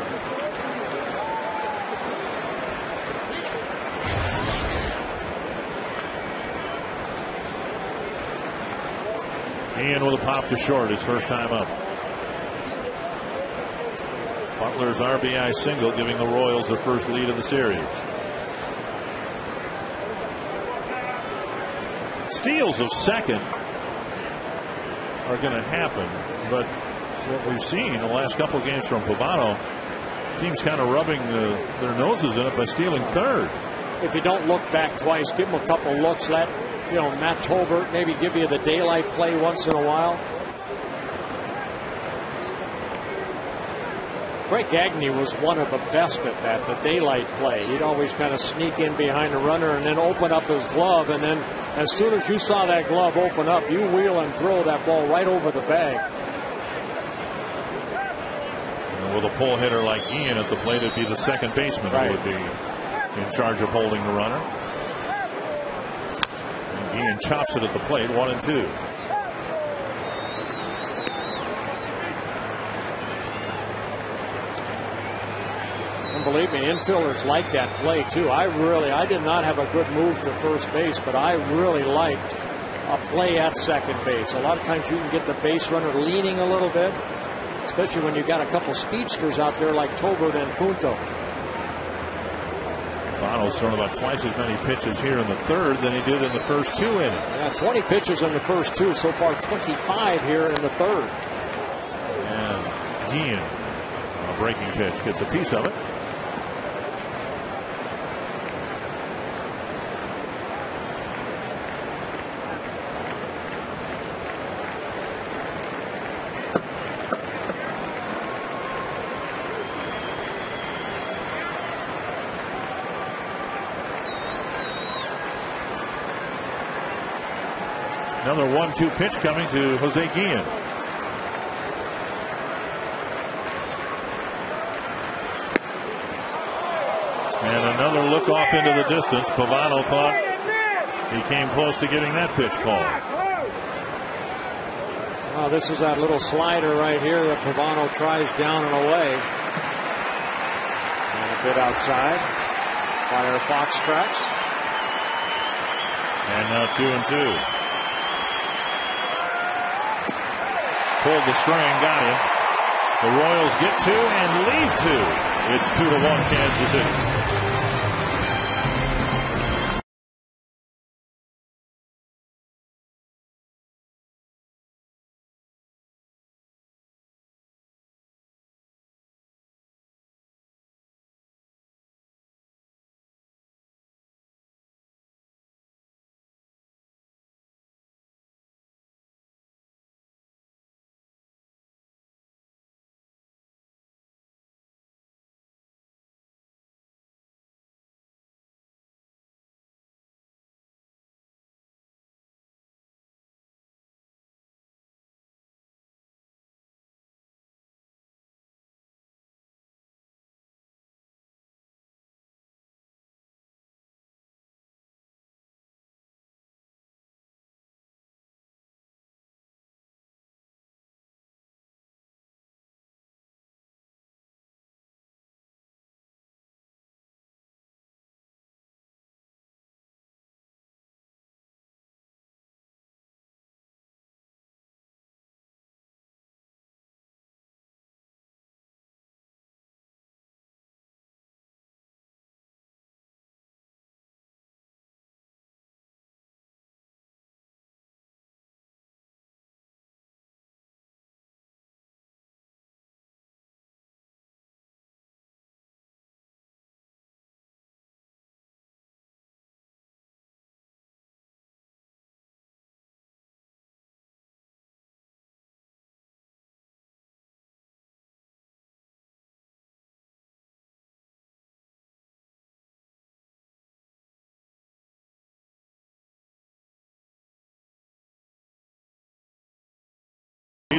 Guillen with a pop to short, his first time up. Butler's RBI single giving the Royals their first lead of the series. Steals of second are going to happen, but what we've seen in the last couple of games from Pavano, teams kind of rubbing their noses in it by stealing third. If you don't look back twice, give them a couple looks. Let Matt Tolbert maybe give you the daylight play once in a while. Greg Gagne was one of the best at that, the daylight play. He'd always kind of sneak in behind the runner and then open up his glove, and then as soon as you saw that glove open up, you wheel and throw that ball right over the bag. And with a pull hitter like Guillen at the plate, it'd be the second baseman who would be in charge of holding the runner. And Guillen chops it at the plate, 1-2. Believe me, infielders like that play too. I did not have a good move to first base, but I really liked a play at second base. A lot of times you can get the base runner leaning a little bit, especially when you've got a couple speedsters out there like Tolbert and Punto. Pavano's thrown about twice as many pitches here in the third than he did in the first 2 innings. Yeah, 20 pitches in the first 2. So far 25 here in the third. And Guillen, a breaking pitch, gets a piece of it. Another 1-2 pitch coming to Jose Guillen. And another look off into the distance. Pavano thought he came close to getting that pitch called. Oh, this is that little slider right here that Pavano tries down and away. And a bit outside. Fire Fox tracks. And now 2-2. Pulled the string, got him. The Royals get 2 and leave 2. It's 2-1 Kansas City.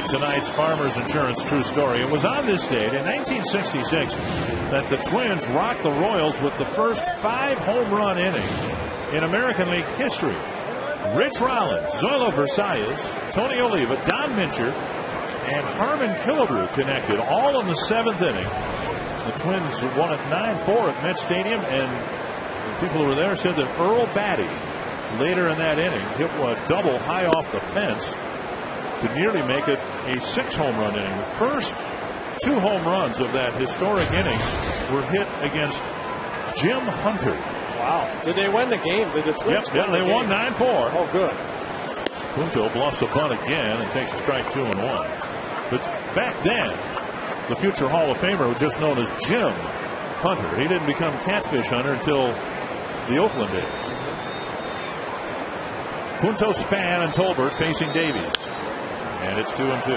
Tonight's Farmers Insurance True Story. It was on this date in 1966 that the Twins rocked the Royals with the first 5 home run inning in American League history. Rich Rollins, Zoilo Versalles, Tony Oliva, Don Mincher, and Harmon Killebrew connected all in the 7th inning. The Twins won it 9-4 at Met Stadium, and people who were there said that Earl Batty later in that inning hit a double high off the fence to nearly make it a 6 home run inning. The first 2 home runs of that historic inning were hit against Jim Hunter. Wow. Did they win the game? Did the Twins win the game? They won 9-4. Oh, good. Punto bluffs a bunt again and takes a strike 2-1. But back then, the future Hall of Famer was just known as Jim Hunter. He didn't become Catfish Hunter until the Oakland days. Punto, Span, and Tolbert facing Davies. And it's 2-2.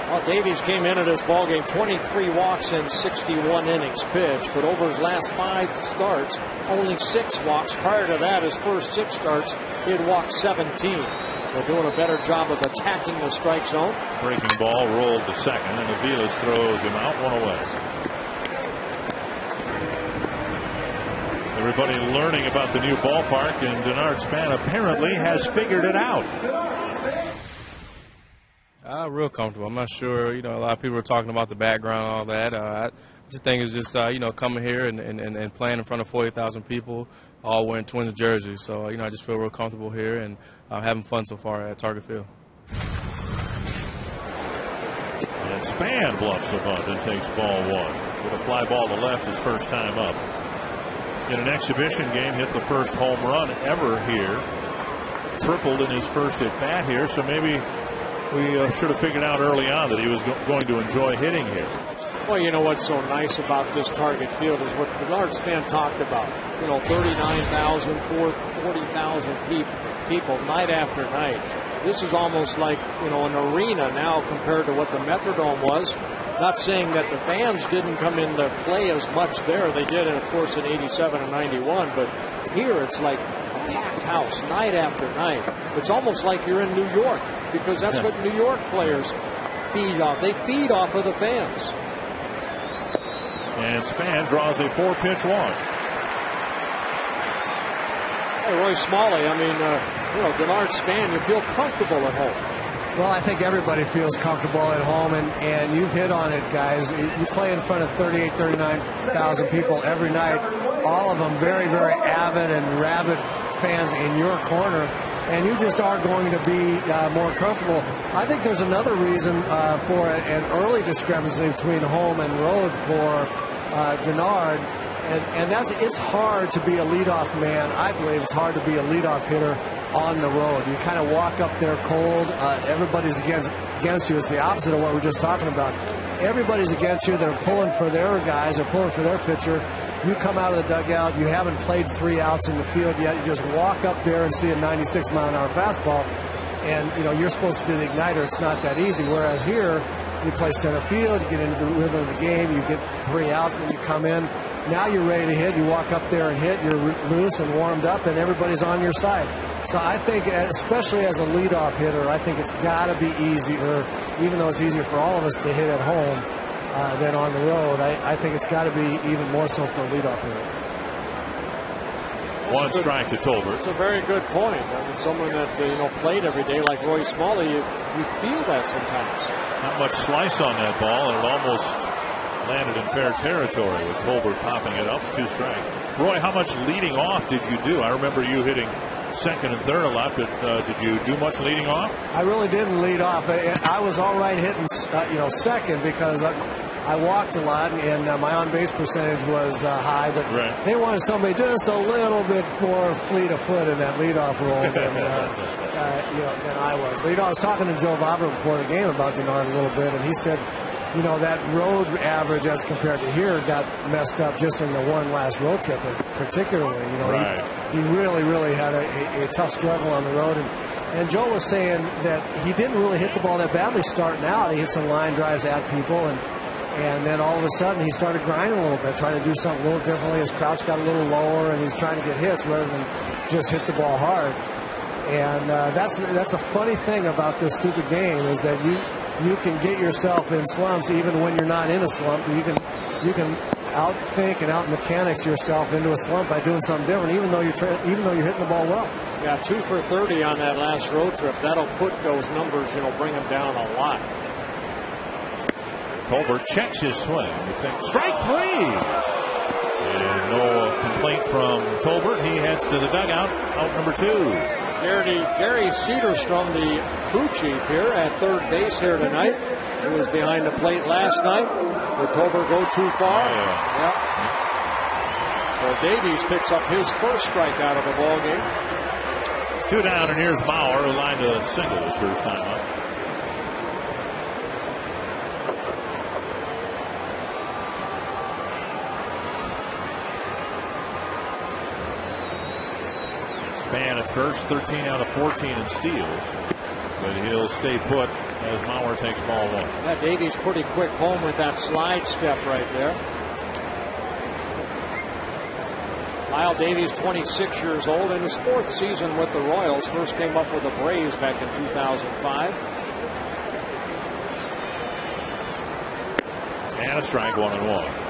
Well, Davies came into this ballgame 23 walks in 61 innings pitched, but over his last 5 starts, only 6 walks. Prior to that, his first 6 starts, he had walked 17. So doing a better job of attacking the strike zone. Breaking ball rolled to second, and Aviles throws him out, 1 away. Everybody learning about the new ballpark, and Denard Span apparently has figured it out. Real comfortable. I'm not sure. A lot of people are talking about the background and all that. This thing is just, coming here and playing in front of 40,000 people, all wearing Twins jerseys. So, I just feel real comfortable here and having fun so far at Target Field. And Span bluffs the bunt and takes ball one. With a fly ball to left his first time up. In an exhibition game, hit the first home run ever here. Tripled in his first at bat here, so maybe we should have figured out early on that he was going to enjoy hitting here. Well, you know what's so nice about this Target Field is what Bernard Span talked about. 39,000, 40,000 people night after night. This is almost like, an arena now compared to what the Metrodome was. Not saying that the fans didn't come into play as much there. They did, and of course, in 87 and 91. But here it's like a packed house night after night. It's almost like you're in New York, because that's what New York players feed off. They feed off of the fans. And Span draws a 4-pitch walk. Hey, Roy Smalley, Bernard Span, you feel comfortable at home. Well, I think everybody feels comfortable at home, and you've hit on it, guys. You play in front of 38, 39,000 people every night, all of them very, very avid and rabid fans in your corner, and you just are going to be more comfortable. I think there's another reason for an early discrepancy between home and road for Denard, and it's hard to be a leadoff man. I believe it's hard to be a leadoff hitter on the road. You kind of walk up there cold. Everybody's against you. It's the opposite of what we're just talking about. Everybody's against you. They're pulling for their guys. They're pulling for their pitcher. You come out of the dugout. You haven't played 3 outs in the field yet. You just walk up there and see a 96-mile-an-hour fastball, and you're supposed to be the igniter. It's not that easy. Whereas here, you play center field. You get into the rhythm of the game. You get 3 outs, and you come in. Now you're ready to hit. You walk up there and hit. You're loose and warmed up, and everybody's on your side. So I think, especially as a leadoff hitter, I think it's got to be easier, even though it's easier for all of us to hit at home than on the road. I think it's got to be even more so for a leadoff hitter. One strike to Tolbert. It's a very good point. Someone that played every day like Roy Smalley, you feel that sometimes. Not much slice on that ball, and it almost landed in fair territory with Tolbert popping it up. 2 strikes. Roy, how much leading off did you do? I remember you hitting second and third a lot, but did you do much leading off? I really didn't lead off. I was all right hitting, second, because I walked a lot, and my on-base percentage was high, but they wanted somebody just a little bit more fleet of foot in that leadoff role than I was. But I was talking to Joe Vavra before the game about Denard a little bit, and he said, that road average as compared to here got messed up just in the one last road trip, particularly. He really, really had a tough struggle on the road. And Joe was saying that he didn't really hit the ball that badly starting out. He hit some line drives at people, and then all of a sudden he started grinding a little bit, trying to do something a little differently. His crouch got a little lower, and he's trying to get hits rather than just hit the ball hard. And that's the funny thing about this stupid game, is that you can get yourself in slumps even when you're not in a slump. You can outthink and out-mechanics yourself into a slump by doing something different, even though you're hitting the ball well. Yeah, 2 for 30 on that last road trip. That'll put those numbers, bring them down a lot. Tolbert checks his swing. Strike 3. And no complaint from Tolbert. He heads to the dugout, out number 2. Gary Cedarstrom, the crew chief here at third base here tonight. He was behind the plate last night. Did Tolbert go too far? Yep. So Davies picks up his first strikeout of the ball game. 2 down, and here's Mauer, who lined a single his first time up. Span at first, 13 out of 14 in steals, but he'll stay put as Mauer takes ball 1. Yeah, Davies pretty quick home with that slide step right there. Lyle Davies, 26 years old, in his 4th season with the Royals. First came up with the Braves back in 2005. And a strike, 1-1.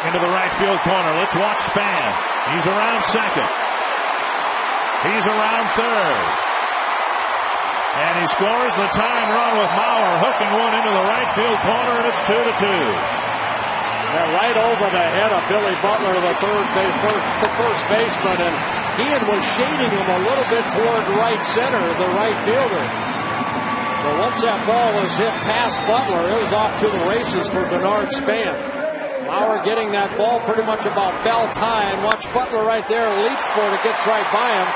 into the right field corner. Let's watch Span. He's around second. He's around third. And he scores the tying run with Mauer hooking one into the right field corner, and it's 2-2. Yeah, right over the head of Billy Butler, the first baseman, and Ian was shading him a little bit toward right center, the right fielder. So once that ball was hit past Butler, it was off to the races for Bernard Span. Mauer getting that ball pretty much about bell tie, and watch Butler right there, leaps for it, gets right by him.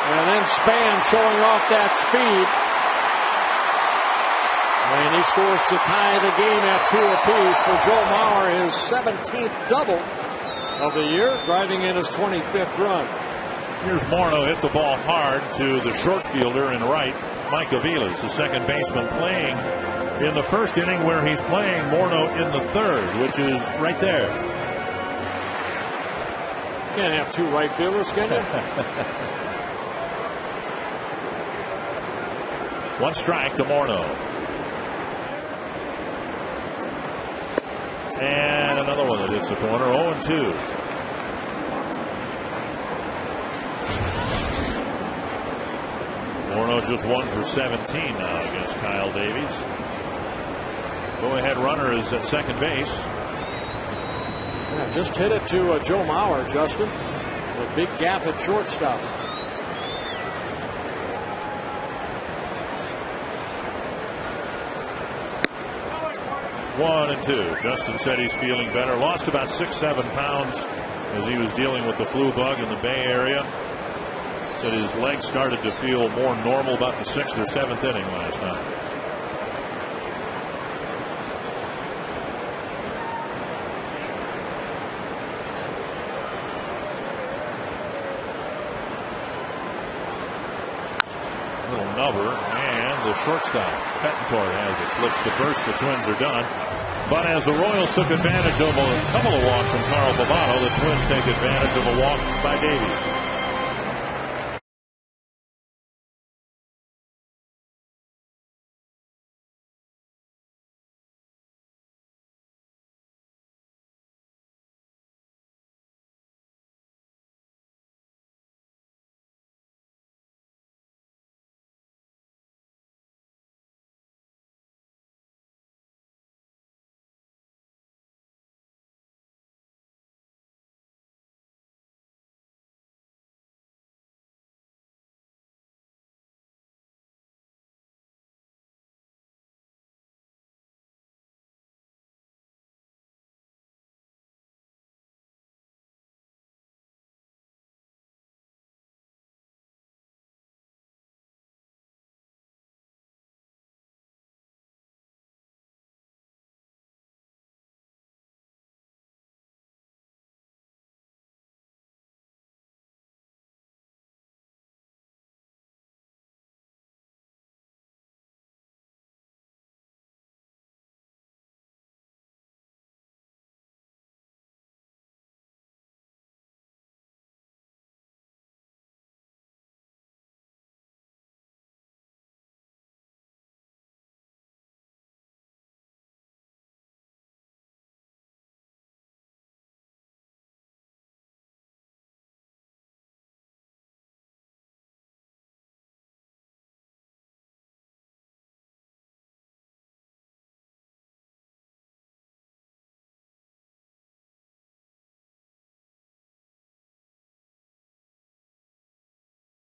And then Span showing off that speed. And he scores to tie the game at 2 apiece for Joe Mauer, his 17th double of the year, driving in his 25th run. Here's Morneau, hit the ball hard to the short fielder in right, Mike Aviles, the second baseman, playing in the first inning where he's playing Morneau in the third, which is right there. You can't have two right fielders, can you? One strike to Morneau. And another one that hits the corner, 0-2. Morneau just 1 for 17 now against Kyle Davies. Go-ahead runner is at second base. Yeah, just hit it to Joe Mauer, Justin. A big gap at shortstop. 1-2. Justin said he's feeling better. Lost about 6-7 pounds as he was dealing with the flu bug in the Bay Area. Said his legs started to feel more normal about the 6th or 7th inning last night. Little nubber, and the shortstop Betancourt has it. Flips to first. The Twins are done. But as the Royals took advantage of a couple of walks from Carl Pavano, the Twins take advantage of a walk by Davies.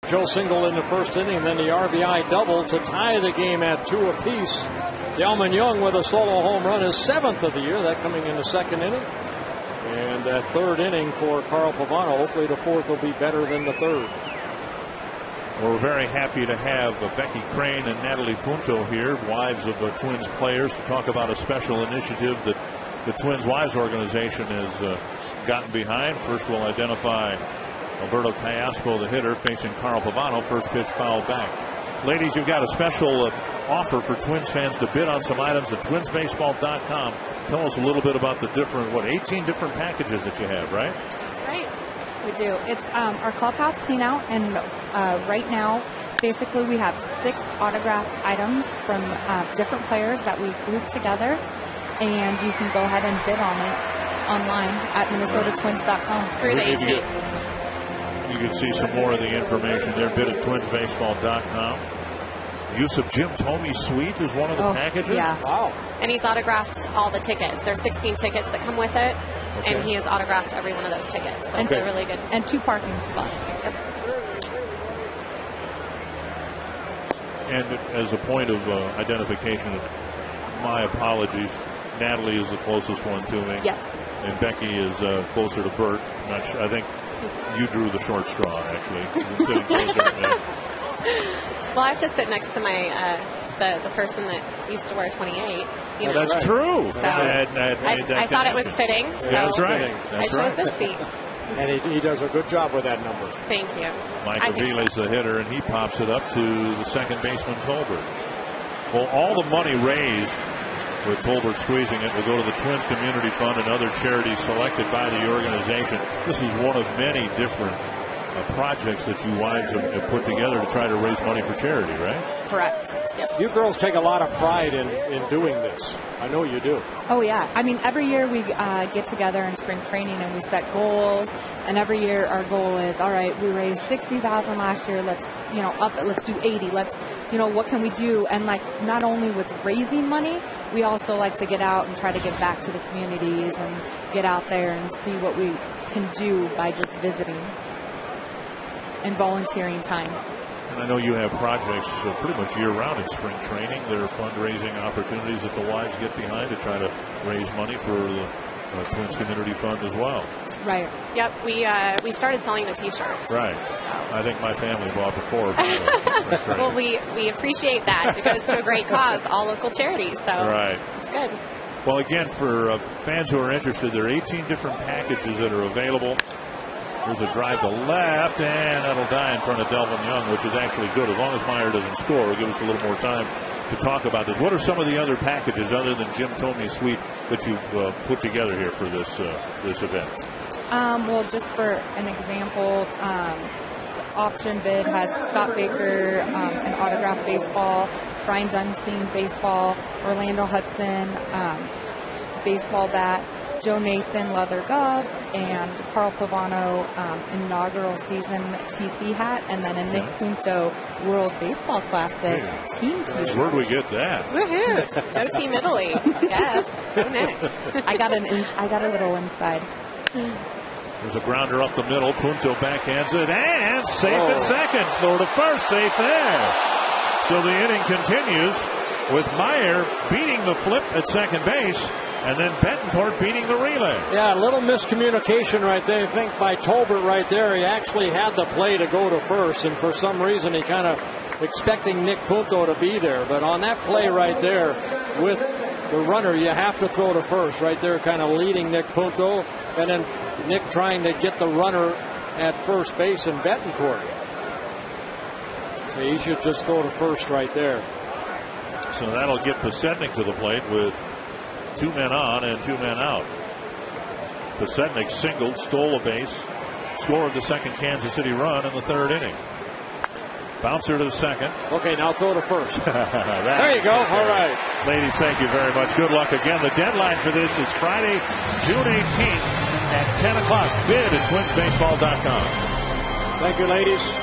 Joe single in the first inning, then the RBI double to tie the game at 2 apiece. Delman Young with a solo home run, his 7th of the year, that coming in the second inning. And that third inning for Carl Pavano. Hopefully the fourth will be better than the third. We're very happy to have Becky Crane and Natalie Punto here, wives of Twins players, to talk about a special initiative that the Twins Wives Organization has gotten behind. First we'll identify Alberto Callaspo, the hitter, facing Carl Pavano. First pitch fouled back. Ladies, you've got a special offer for Twins fans to bid on some items at twinsbaseball.com. Tell us a little bit about the different, 18 different packages that you have, right? That's right. We do. It's our clubhouse clean out, and right now, basically, we have 6 autographed items from different players that we've grouped together, and you can go ahead and bid on it. online at minnesotatwins.com. Through the 18th. You can see some more of the information there, bit at twinsbaseball.com. Use of Jim Thome suite is one of the packages? Yeah. Wow. And he's autographed all the tickets. There's 16 tickets that come with it, and he has autographed every one of those tickets. So it's really good. And 2 parking spots. Yep. And as a point of identification, my apologies. Natalie is the closest one to me. Yes. And Becky is closer to Bert. Not sure, I think you drew the short straw, actually. Sitting closer to me. Well, I have to sit next to my the person that used to wear 28. You know. That's true. So I thought it was fitting. So that's right. I chose this seat. And he does a good job with that number. Thank you. Mike Avila's the hitter, and he pops it up to the second baseman, Tolbert. Well, all the money raised with Tolbert squeezing it will go to the Twins Community Fund and other charities selected by the organization. This is one of many different projects that you wives have put together to try to raise money for charity, right? Correct. Yes. You girls take a lot of pride in doing this. I know you do. Oh, yeah. I mean, every year we get together in spring training and we set goals. And every year our goal is, all right, we raised $60,000 last year. Let's, let's do 80. Let's, what can we do? And not only with raising money, we also like to get out and try to give back to the communities and get out there and see what we can do by just visiting and volunteering time. And I know you have projects pretty much year-round in spring training. There are fundraising opportunities that the wives get behind to try to raise money for the Twins Community Fund as well. Right. Yep. We started selling the T-shirts. Right. So. I think my family bought before. Well, we appreciate that. It goes to a great cause, all local charities. So right. It's good. Well, again, for fans who are interested, there are 18 different packages that are available. There's a drive to left, and that'll die in front of Delvin Young, which is actually good. As long as Meyer doesn't score, it'll give us a little more time to talk about this. What are some of the other packages other than Jim Thome's suite that you've put together here for this event? Well, just for an example, the option bid has Scott Baker, an autographed baseball, Brian Dunsing baseball, Orlando Hudson baseball bat, Joe Nathan leather glove, and Carl Pavano inaugural season TC hat, and then a Nick Punto World Baseball Classic team T-shirt. Where'd we get that? Woohoo! Go Team Italy. Yes. Go Nick. I got a little inside. There's a grounder up the middle. Punto backhands it, and safe at second. Throw to first, safe there. So the inning continues with Meyer beating the flip at second base. And then Betancourt beating the relay. Yeah, a little miscommunication right there. I think by Tolbert right there. He actually had the play to go to first, and for some reason he kind of expecting Nick Punto to be there. But on that play right there with the runner, you have to throw to first right there, kind of leading Nick Punto. And then Nick trying to get the runner at first base in Betancourt. So he should just throw to first right there. So that'll get Pasetnik to the plate with 2 men on and 2 men out. Pasetnik singled, stole a base, scored the second Kansas City run in the third inning. Bouncer to the second. Okay, now throw to first. There you go. All right. Ladies, thank you very much. Good luck again. The deadline for this is Friday, June 18th at 10 o'clock. Bid at twinsbaseball.com. Thank you, ladies.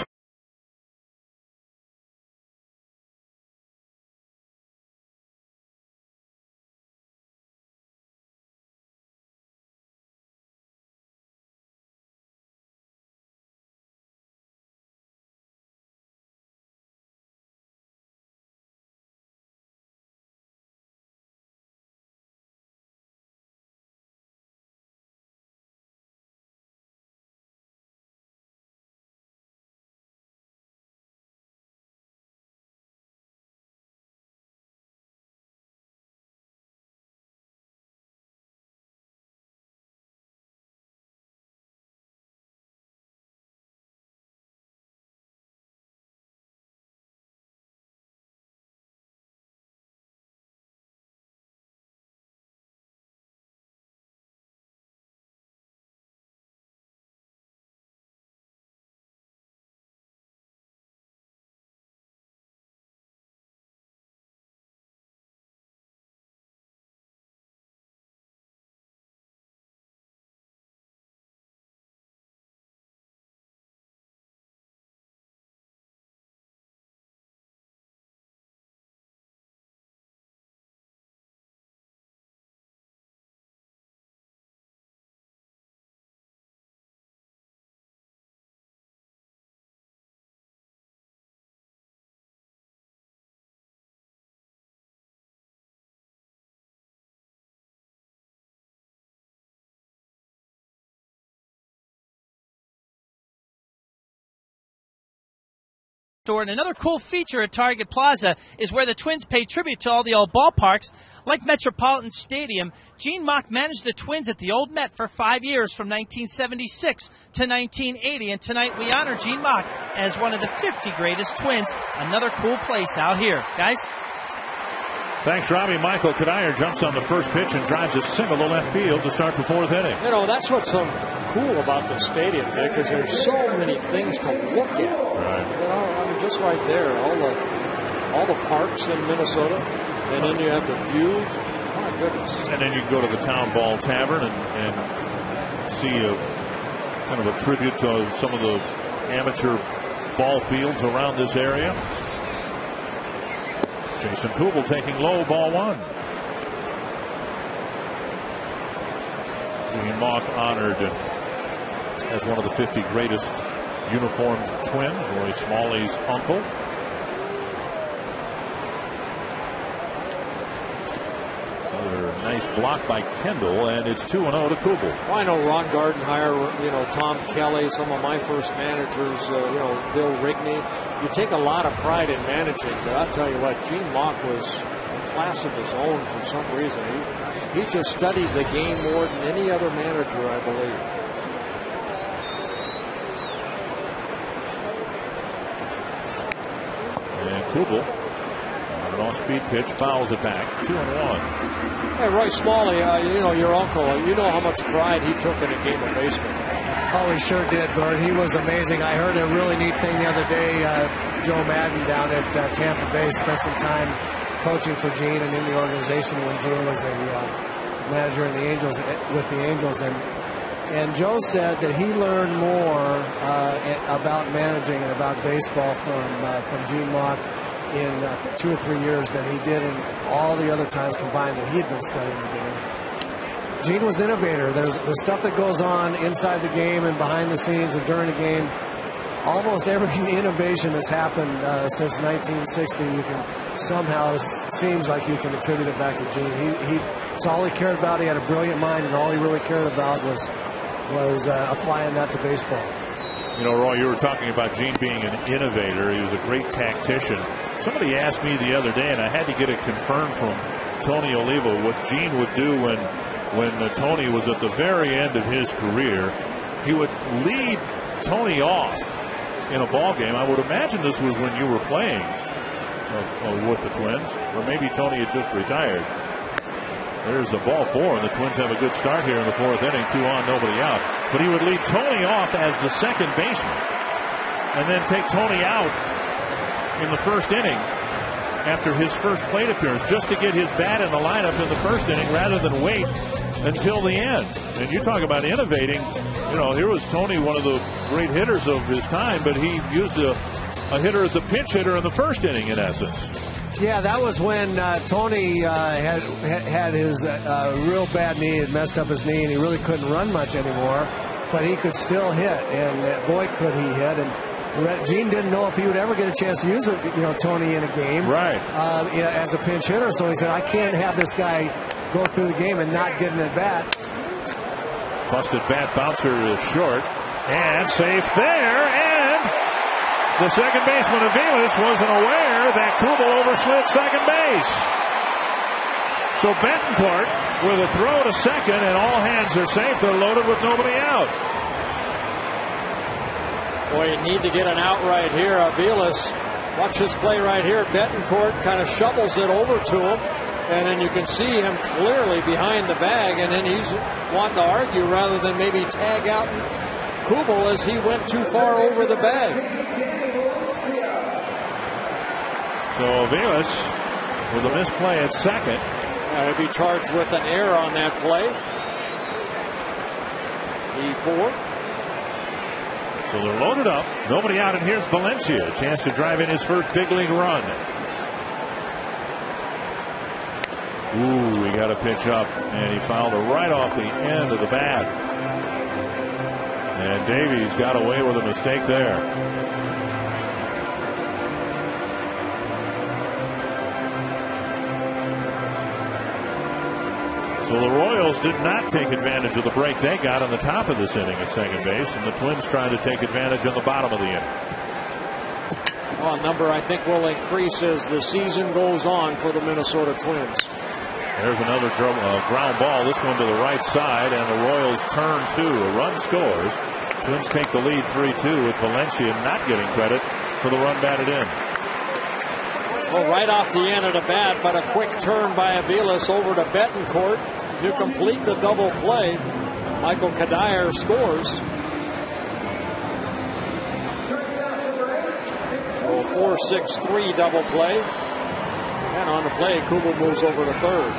And another cool feature at Target Plaza is where the Twins pay tribute to all the old ballparks. Like Metropolitan Stadium, Gene Mauch managed the Twins at the old Met for 5 years from 1976 to 1980. And tonight we honor Gene Mauch as one of the 50 greatest Twins. Another cool place out here. Guys? Thanks, Robbie. Michael Kadire jumps on the first pitch and drives a single to left field to start the fourth inning. You know, that's what's so cool about the stadium, because there's so many things to look at. Right. You know, I mean, just right there, all the parks in Minnesota, and then you have the view. My goodness. And then you can go to the Town Ball Tavern and see a kind of a tribute to some of the amateur ball fields around this area. Jason Kubel taking low, ball one. Gene Mauch honored as one of the 50 greatest uniformed Twins, Roy Smalley's uncle. Another nice block by Kendall, and it's 2-0 to Kubel. Well, I know Ron Gardenhire, Tom Kelly, some of my first managers, Bill Rigney. You take a lot of pride in managing, but I'll tell you what, Gene Mauch was a class of his own for some reason. He just studied the game more than any other manager, I believe. And Kubel, on an off-speed pitch, fouls it back. 2-1. Hey, Roy Smalley, your uncle, you know how much pride he took in a game of baseball. Oh, he sure did, Bert. He was amazing. I heard a really neat thing the other day. Joe Madden down at Tampa Bay spent some time coaching for Gene and in the organization when Gene was a manager in the Angels, with the Angels. And Joe said that he learned more about managing and about baseball from Gene Mauch in 2 or 3 years than he did in all the other times combined that he had been studying the game. Gene was innovator. There's the stuff that goes on inside the game and behind the scenes and during the game. Almost every innovation that's happened since 1960, you can somehow, seems like you can attribute it back to Gene. It's all he cared about. He had a brilliant mind, and all he really cared about was applying that to baseball. You know, Roy, you were talking about Gene being an innovator. He was a great tactician. Somebody asked me the other day, and I had to get it confirmed from Tony Oliva, what Gene would do when Tony was at the very end of his career. He would lead Tony off in a ball game. I would imagine this was when you were playing with the Twins, or maybe Tony had just retired. There's a ball four, and the Twins have a good start here in the fourth inning. 2 on, nobody out. But he would lead Tony off as the second baseman, and then take Tony out in the first inning after his first plate appearance, just to get his bat in the lineup in the first inning rather than wait until the end. And you talk about innovating. Here was Tony, one of the great hitters of his time, but he used a hitter as a pinch hitter in the first inning, in essence. Yeah, that was when Tony had his real bad knee, had messed up his knee, and he really couldn't run much anymore, but he could still hit, and boy, could he hit. And Gene didn't know if he would ever get a chance to use Tony in a game, right? As a pinch hitter. So he said, I can't have this guy go through the game and not get an at bat. Busted bat bouncer is short, and safe there. And the second baseman, Aviles, wasn't aware that Kubel overslid second base. So Betancourt with a throw to second, and all hands are safe. They're loaded with nobody out. Boy, you need to get an out right here. Aviles, watch this play right here. Betancourt kind of shovels it over to him, and then you can see him clearly behind the bag, and then he's wanting to argue rather than maybe tag out Kubel as he went too far over the bag. So Aviles with a misplay at second. He'll be charged with an error on that play. E4. So they're loaded up. Nobody out, and here's Valencia. A chance to drive in his first big league run. Ooh, he got a pitch up, and he fouled it right off the end of the bat. And Davies got away with a mistake there. So the Royals did not take advantage of the break they got on the top of this inning at second base, and the Twins trying to take advantage on the bottom of the inning. Well, number I think will increase as the season goes on for the Minnesota Twins. There's another ground ball, this one to the right side, and the Royals turn 2. A run scores. Twins take the lead 3-2 with Valencia not getting credit for the run batted in. Well, right off the end of the bat, but a quick turn by Aviles over to Betancourt to complete the double play. Michael Kadire scores. So 4-6-3 double play. And on the play, Kubel moves over to third.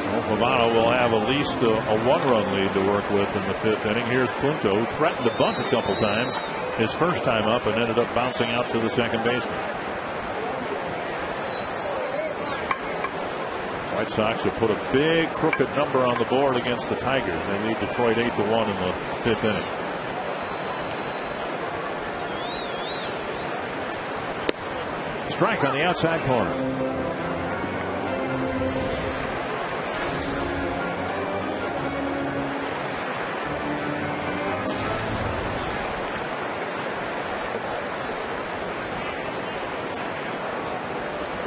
Well, Pavano will have at least a 1-run lead to work with in the 5th inning. Here's Punto, who threatened to bunt a couple times his first time up and ended up bouncing out to the second baseman. White Sox have put a big crooked number on the board against the Tigers. They lead Detroit 8-1 in the 5th inning. Strike on the outside corner.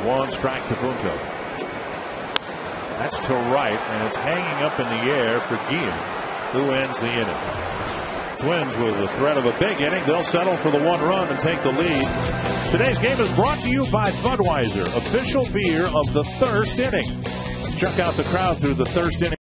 One strike to Punto. That's to right, and it's hanging up in the air for Guillen, who ends the inning. Twins with the threat of a big inning. They'll settle for the 1 run and take the lead. Today's game is brought to you by Budweiser, official beer of the Thirst Inning. Let's check out the crowd through the Thirst Inning.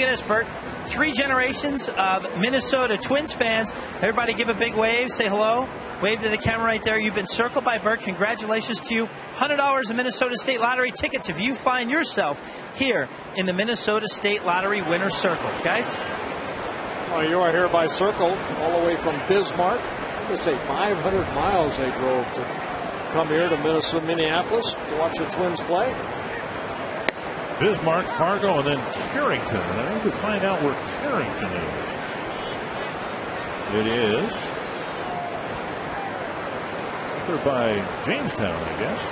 Look at this, Bert. 3 generations of Minnesota Twins fans. Everybody give a big wave. Say hello. Wave to the camera right there. You've been circled by Bert. Congratulations to you. $100 in Minnesota State Lottery tickets if you find yourself here in the Minnesota State Lottery winner's circle. Guys? Well, you are hereby circled all the way from Bismarck. I'm going to say 500 miles they drove to come here to Minneapolis to watch the Twins play. Bismarck, Fargo, and then Carrington. And I need to find out where Carrington is. It is over by Jamestown, I guess.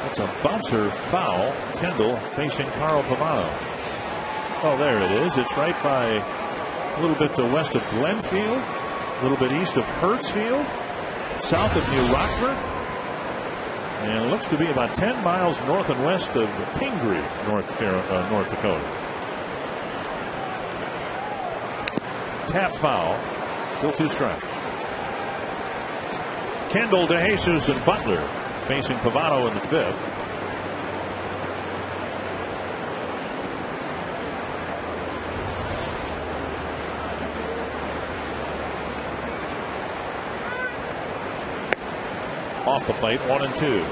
That's a bouncer foul. Kendall facing Carl Pavano. Oh, there it is. It's right by a little bit to west of Glenfield, a little bit east of Hertzfield, south of New Rockford. And it looks to be about 10 miles north and west of Pingree, North Dakota. Tap foul. Still 2 strikes. Kendall, DeJesus, and Butler facing Pavano in the 5th. Off the plate, 1-2.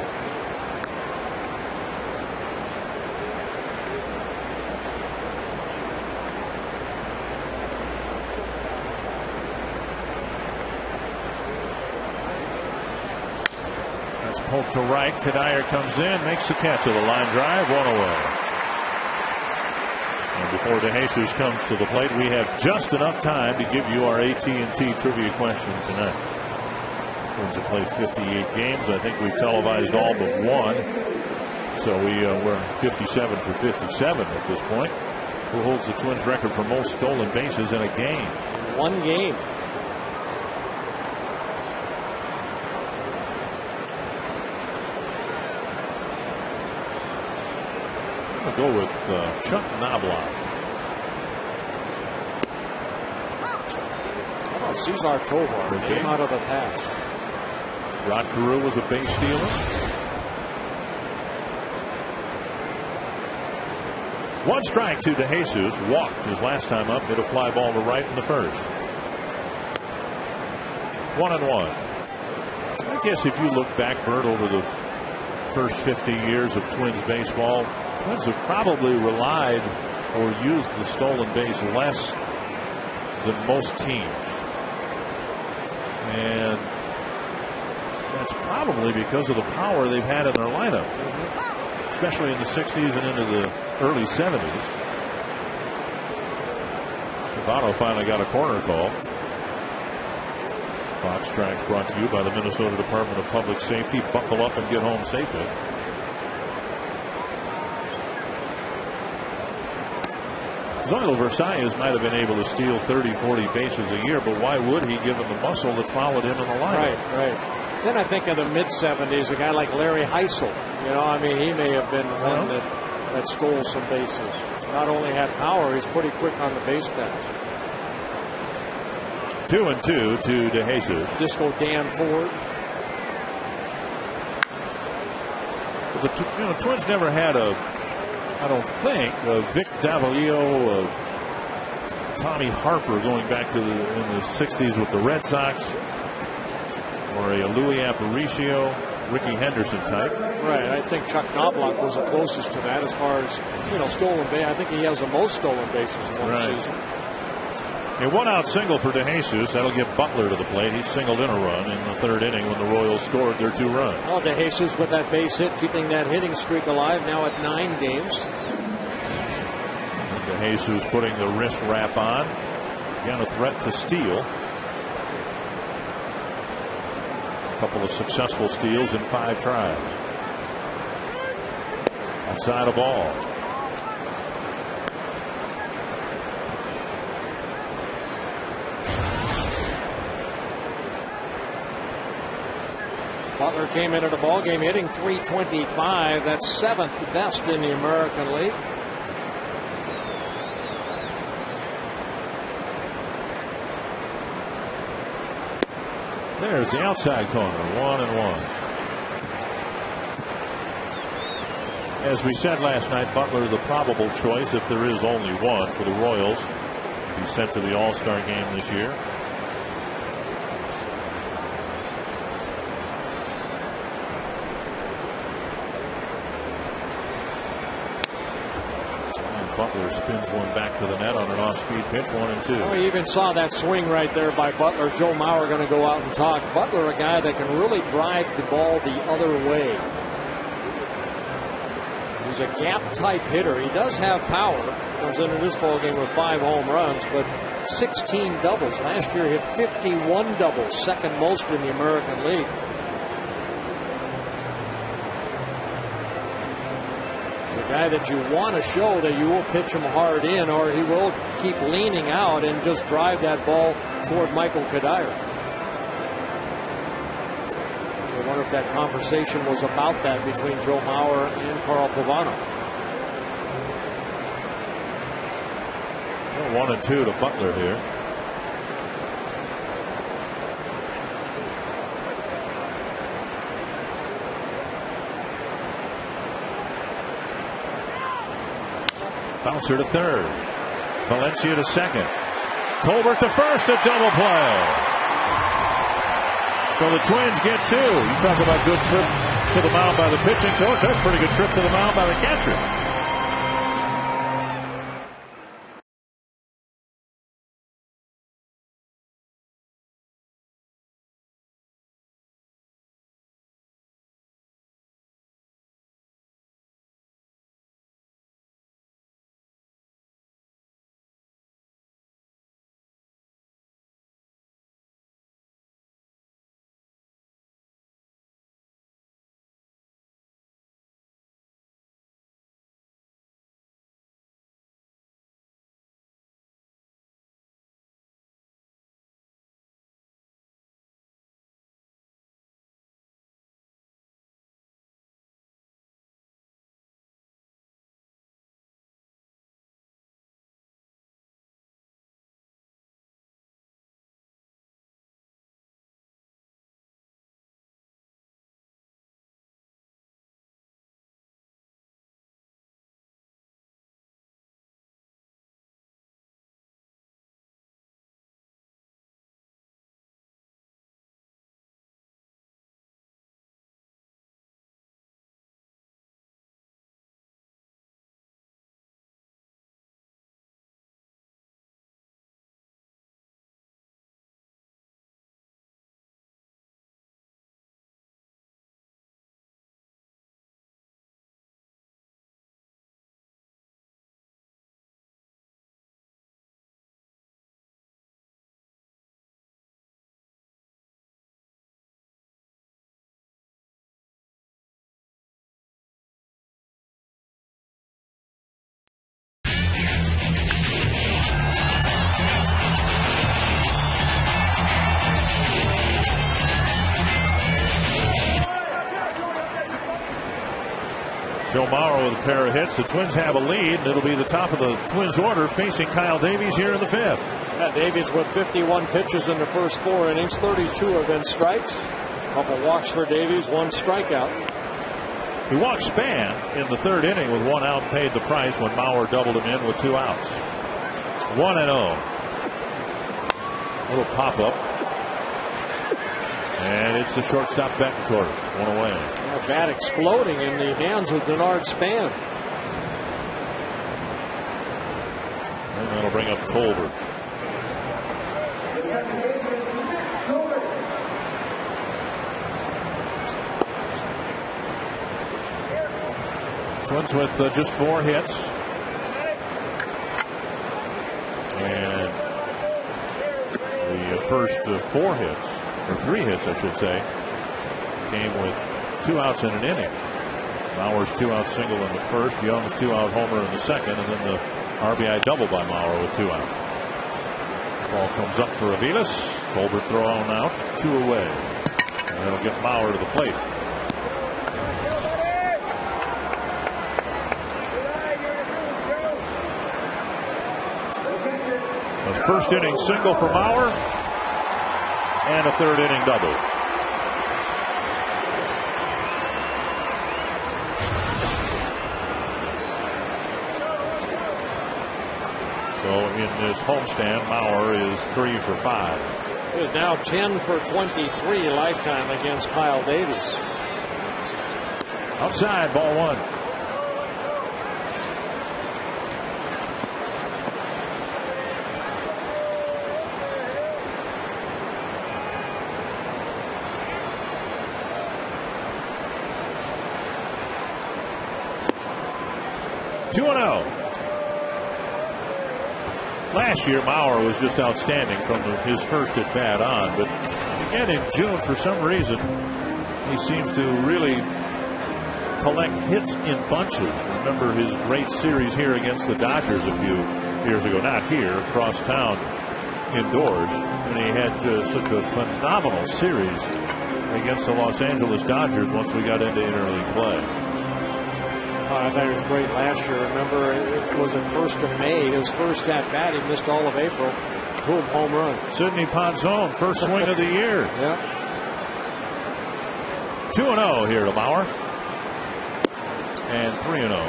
Hope to right. Kadire comes in, makes the catch of the line drive, one away. And before DeJesus comes to the plate, we have just enough time to give you our AT&T trivia question tonight. Twins have played 58 games. I think we've televised all but one. So we're 57 for 57 at this point. Who holds the Twins record for most stolen bases in a game? One game. I'll go with Chuck Knobloch. How about Cesar Tovar? Came out of the past. Rod Carew was a base stealer. One strike to DeJesus. Walked his last time up. Hit a fly ball to right in the first. 1-1. I guess if you look back, Bert, over the first 50 years of Twins baseball, Twins have probably relied or used the stolen base less than most teams. And that's probably because of the power they've had in their lineup, especially in the 60s and into the early 70s. Pavano finally got a corner call. Fox Tracks brought to you by the Minnesota Department of Public Safety. Buckle up and get home safely. Zoilo Versalles might have been able to steal 30, 40 bases a year, but why would he, given the muscle that followed him in the lineup? Right. Then I think of the mid-70s, a guy like Larry Heisel. You know, I mean, he may have been one that stole some bases. Not only had power, he's pretty quick on the base paths. 2-2 to DeJesus. Disco Dan Ford. The Twins never had I don't think, Vic Davalillo, Tommy Harper going back to in the 60s with the Red Sox, or a Louis Aparicio, Ricky Henderson type. Right. I think Chuck Knobloch was the closest to that as far as, stolen base. I think he has the most stolen bases in one season. A one-out single for DeJesus. That'll get Butler to the plate. He singled in a run in the third inning when the Royals scored their 2 runs. Oh, DeJesus with that base hit, keeping that hitting streak alive now at 9 games. DeJesus putting the wrist wrap on. Again, a threat to steal. A couple of successful steals in 5 tries. Outside a ball. Butler came into the ballgame hitting .325. That's 7th best in the American League. There's the outside corner, 1-1. As we said last night, Butler the probable choice, if there is only one, for the Royals. He's sent to the All-Star game this year. Butler spins one back to the net on an off-speed pitch, 1-2. Oh, you even saw that swing right there by Butler. Joe Mauer going to go out and talk. Butler, a guy that can really drive the ball the other way. He's a gap-type hitter. He does have power. Comes into this ballgame with 5 home runs, but 16 doubles. Last year hit 51 doubles, second most in the American League. Guy that you want to show that you will pitch him hard in, or he will keep leaning out and just drive that ball toward Michael Kadire. I wonder if that conversation was about that between Joe Mauer and Carl Pavano. 1-2 to Butler here. Bouncer to third. Valencia to second. Tolbert to first, a double play. So the Twins get 2. You talk about good trip to the mound by the pitching coach. That's a pretty good trip to the mound by the catcher. with a pair of hits. The Twins have a lead, and it'll be the top of the Twins order facing Kyle Davies here in the 5th. Yeah, Davies with 51 pitches in the first 4 innings. 32 have been strikes. A couple walks for Davies, 1 strikeout. He walked Span in the 3rd inning with 1 out and paid the price when Mauer doubled him in with 2 outs. 1-0. Little pop-up. And it's the shortstop Betancourt. 1 away. A bat exploding in the hands of Denard Span. And that'll bring up Tolbert. Twins with just 4 hits. And the first 4 hits, or 3 hits I should say, came with 2 outs in an inning. Mauer's 2-out single in the first, Young's 2-out homer in the second, and then the RBI double by Mauer with 2 outs. Ball comes up for Aviles. Tolbert thrown out, 2 away. And that'll get Mauer to the plate. A first inning single for Mauer and a 3rd inning double. So in this homestand, Mauer is 3 for 5. He is now 10 for 23 lifetime against Kyle Davies. Outside, ball 1. Last year, Mauer was just outstanding from his first at bat on, but again in June, for some reason, he seems to really collect hits in bunches. Remember his great series here against the Dodgers a few years ago, not here, across town, indoors, and he had such a phenomenal series against the Los Angeles Dodgers once we got into interleague play. I thought he was great last year. Remember, it was at 1st of May, his first at bat. He missed all of April. Boom, home run. Sidney Ponzone, first swing of the year. Yeah. 2-0 here to Mauer. And 3-0.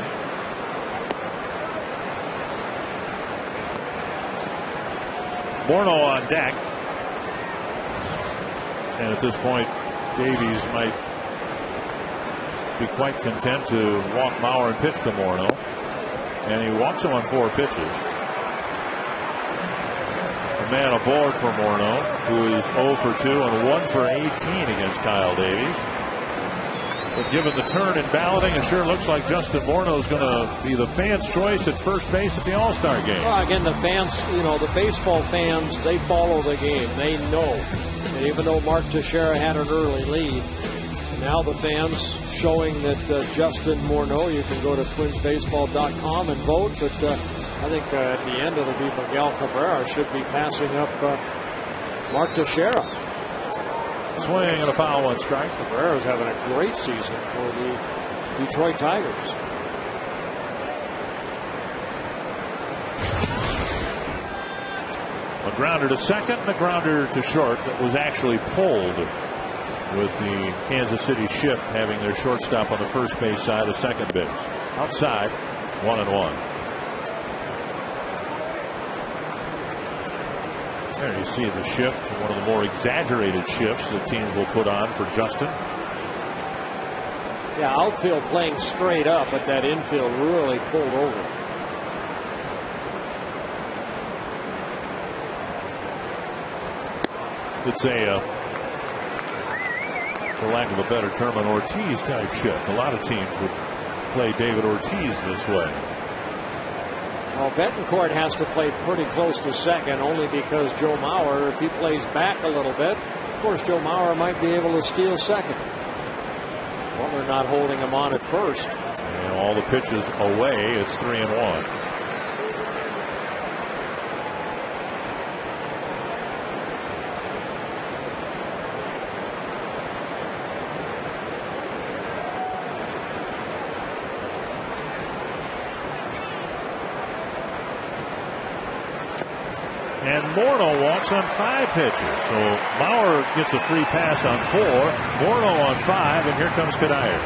Morneau on deck. And at this point, Davies might be quite content to walk Mauer and pitch to Morneau. And he walks him on 4 pitches. A man aboard for Morneau, who is 0 for 2 and 1 for 18 against Kyle Davies. But given the turn in balloting, it sure looks like Justin Morneau is going to be the fans' choice at first base at the All-Star game. Well, again, the fans, the baseball fans, they follow the game. They know. And even though Mark Teixeira had an early lead, now the fans showing that Justin Morneau, you can go to twinsbaseball.com and vote, but I think at the end it'll be Miguel Cabrera should be passing up Mark Teixeira. Swing and a foul, 1 strike. Cabrera's having a great season for the Detroit Tigers. A grounder to second and a grounder to short that was actually pulled, with the Kansas City Shift having their shortstop on the first base side of second base. Outside, 1-1. There you see the shift, one of the more exaggerated shifts that teams will put on for Justin. Yeah, outfield playing straight up, but that infield really pulled over. It's for lack of a better term, an Ortiz type shift. A lot of teams would play David Ortiz this way. Well, Betancourt has to play pretty close to second, only because Joe Mauer, if he plays back a little bit, of course Joe Mauer might be able to steal second. Well, they're not holding him on at first. And all the pitches away, it's 3-1. And Morneau walks on 5 pitches. So Maurer gets a free pass on 4. Morneau on 5, and here comes Kadire.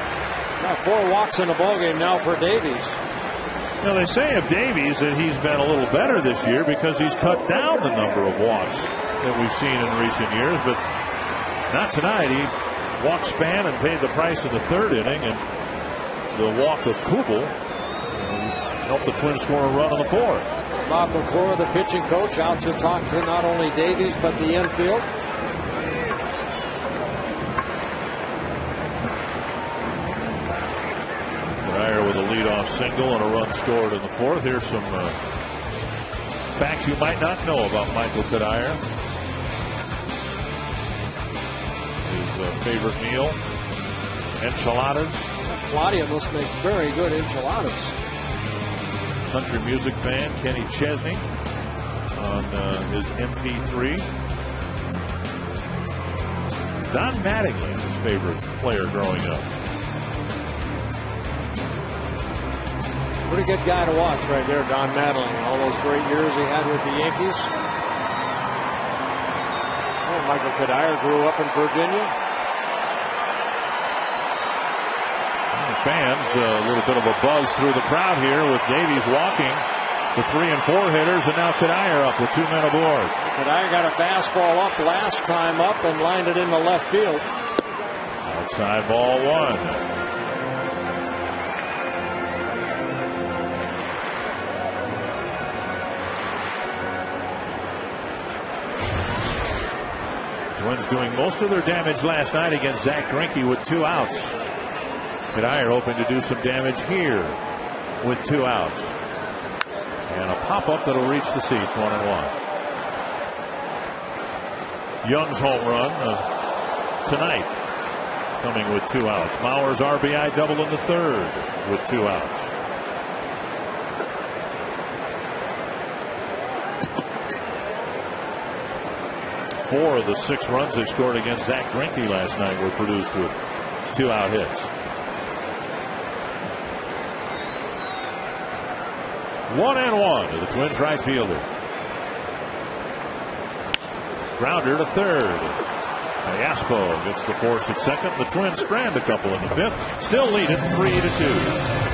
Got 4 walks in the ballgame now for Davies. Now, they say of Davies that he's been a little better this year because he's cut down the number of walks that we've seen in recent years, but not tonight. He walked Span and paid the price in the 3rd inning, and the walk of Kubel helped the Twins score a run on the 4th. Bob McClure, the pitching coach, out to talk to not only Davies but the infield. Kadire with a leadoff single and a run scored in the 4th. Here's some facts you might not know about Michael Kadire. His favorite meal, enchiladas. Claudia must make very good enchiladas. Country music fan Kenny Chesney on his MP3. Don Mattingly, his favorite player growing up. Pretty good guy to watch right there, Don Mattingly. All those great years he had with the Yankees. Oh, Michael Kadire grew up in Virginia. Fans, a little bit of a buzz through the crowd here with Davies walking the 3 and 4 hitters, and now Kadire up with 2 men aboard. Kadire got a fastball up last time up and lined it in the left field. Outside ball 1. Twins doing most of their damage last night against Zach Greinke with 2 outs. Kadire hoping to do some damage here with 2 outs. And a pop-up that'll reach the seats, 1-1. Young's home run tonight coming with 2 outs. Maurer's RBI double in the 3rd with 2 outs. Four of the 6 runs they scored against Zach Greinke last night were produced with 2-out hits. 1-1 to the Twins right fielder. Grounder to 3rd. Ayaspo gets the force at 2nd. The Twins strand a couple in the 5th. Still lead it 3-2.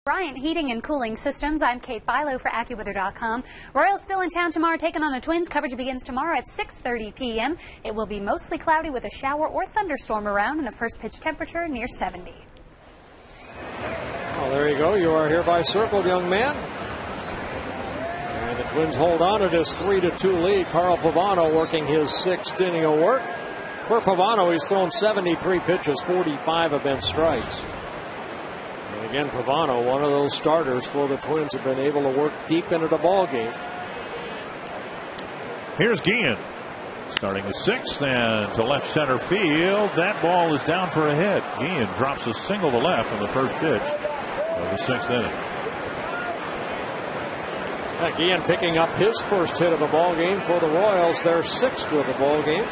Bryant Heating and Cooling Systems. I'm Kate Bilo for AccuWeather.com. Royals still in town tomorrow, taking on the Twins. Coverage begins tomorrow at 6:30 p.m. It will be mostly cloudy with a shower or thunderstorm around, and a first pitch temperature near 70. Well, there you go. You are hereby circled, young man. And the Twins hold on to this 3-2 lead. Carl Pavano working his 6th inning of work. For Pavano, he's thrown 73 pitches, 45 have been strikes. And again, Pavano, one of those starters for the Twins, have been able to work deep into the ball game. Here's Guillen. Starting the 6th and to left center field. That ball is down for a hit. Guillen drops a single to left on the first pitch of the 6th inning. Guillen picking up his first hit of the ball game for the Royals, their 6th of the ball game.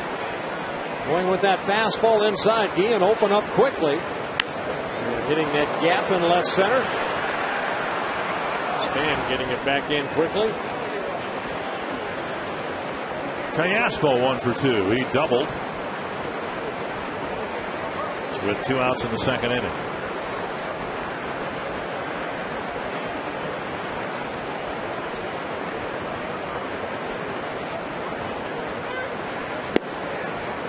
Going with that fastball inside. Guillen open up quickly. And hitting that gap in left center. Span getting it back in quickly. Callaspo 1 for 2. He doubled with 2 outs in the 2nd inning.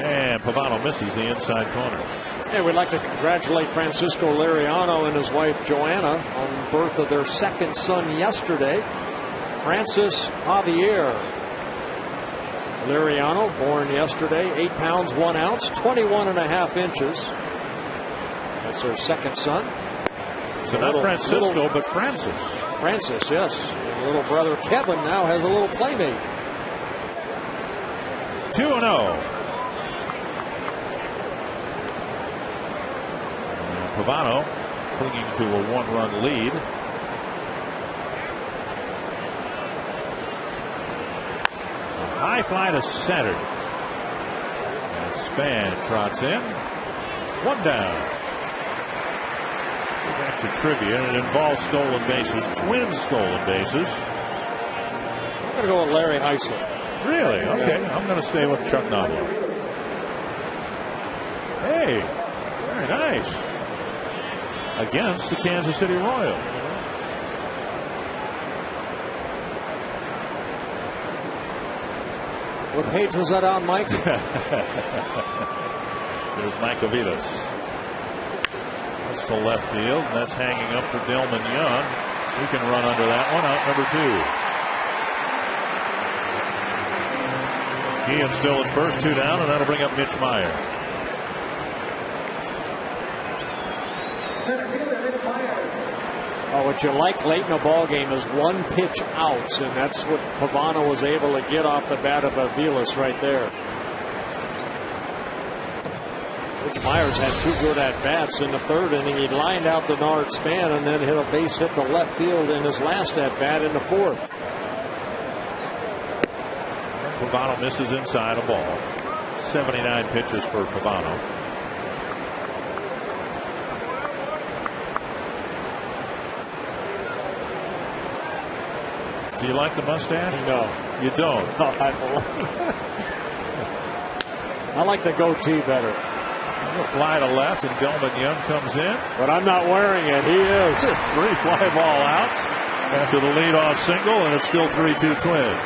And Pavano misses the inside corner. And we'd like to congratulate Francisco Liriano and his wife Joanna on birth of their 2nd son yesterday. Francis Javier Liriano, born yesterday, 8 pounds 1 ounce, 21.5 inches. That's their 2nd son. So not Francisco, but Francis. Francis, yes. And little brother Kevin now has a little playmate. 2-0. Pavano clinging to a 1-run lead. High fly to center. And Span trots in. 1 down. Back to trivia, and it involves stolen bases. Twins stolen bases. I'm going to go with Larry Heisler. Really? Okay. I'm going to stay with Chuck Noble. Hey, very nice. Against the Kansas City Royals. What page was that on, Mike? There's Mike Aviles. That's to left field. And that's hanging up for Delman Young. He can run under that one. Out number 2. Guillen still at first, 2 down, and that'll bring up Mitch Meyer. What you like late in a ball game is 1 pitch outs, and that's what Pavano was able to get off the bat of Aviles right there. Mitch Myers had 2 good at-bats in the 3rd inning. He lined out the Nard Span and then hit a base hit to left field in his last at-bat in the 4th. Pavano misses inside a ball. 79 pitches for Pavano. Do you like the mustache? No. You don't? No, I like the goatee better. A fly to left, and Delman Young comes in. But I'm not wearing it. He is. 3 fly ball outs after the leadoff single, and it's still 3-2 Twins.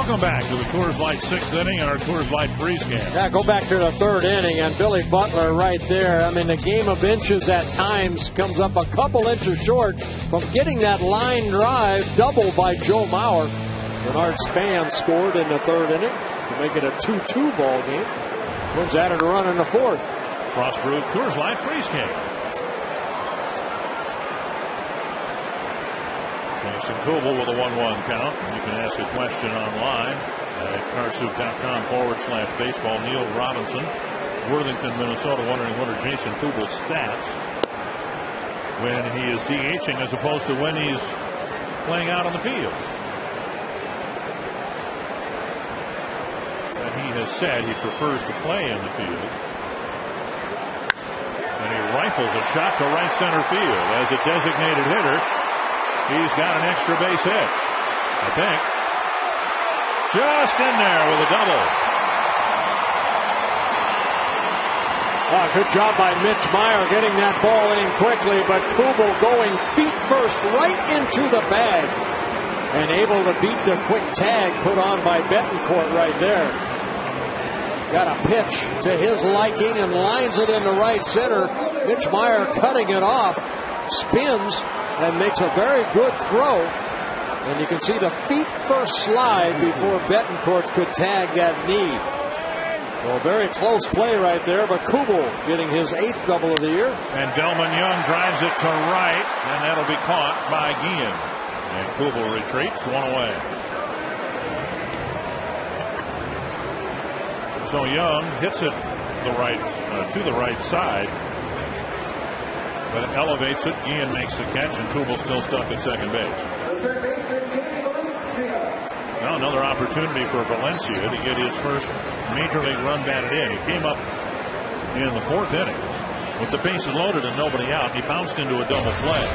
Welcome back to the Coors Light 6th inning and our Coors Light freeze game. Yeah, go back to the 3rd inning, and Billy Butler right there. I mean, the game of inches at times comes up a couple inches short from getting that line drive double by Joe Mauer. Bernard Span scored in the 3rd inning to make it a 2-2 ball game. Twins added a run in the 4th. Cross-brewed Coors Light freeze game. Jason Kubel with a 1-1 count. You can ask a question online at carsoup.com/baseball. Neil Robinson, Worthington, Minnesota, wondering what are Jason Kubel's stats when he is DHing as opposed to when he's playing out on the field. And he has said he prefers to play in the field. And he rifles a shot to right center field as a designated hitter. He's got an extra base hit, I think. Just in there with a double. Good job by Mitch Meyer getting that ball in quickly, but Kubel going feet first right into the bag and able to beat the quick tag put on by Betancourt right there. Got a pitch to his liking and lines it into right center. Mitch Meyer cutting it off, spins, and makes a very good throw. And you can see the feet first slide before Betancourt could tag that knee. Well, very close play right there, but Kubel getting his 8th double of the year. And Delman Young drives it to right, and that'll be caught by Guillen. And Kubel retreats, 1 away. So Young hits it to the right side. But it elevates it. Guillen makes the catch, and Kubel still stuck at second base. Now another opportunity for Valencia to get his first major league run batted in. He came up in the 4th inning with the bases loaded and nobody out. He bounced into a double play.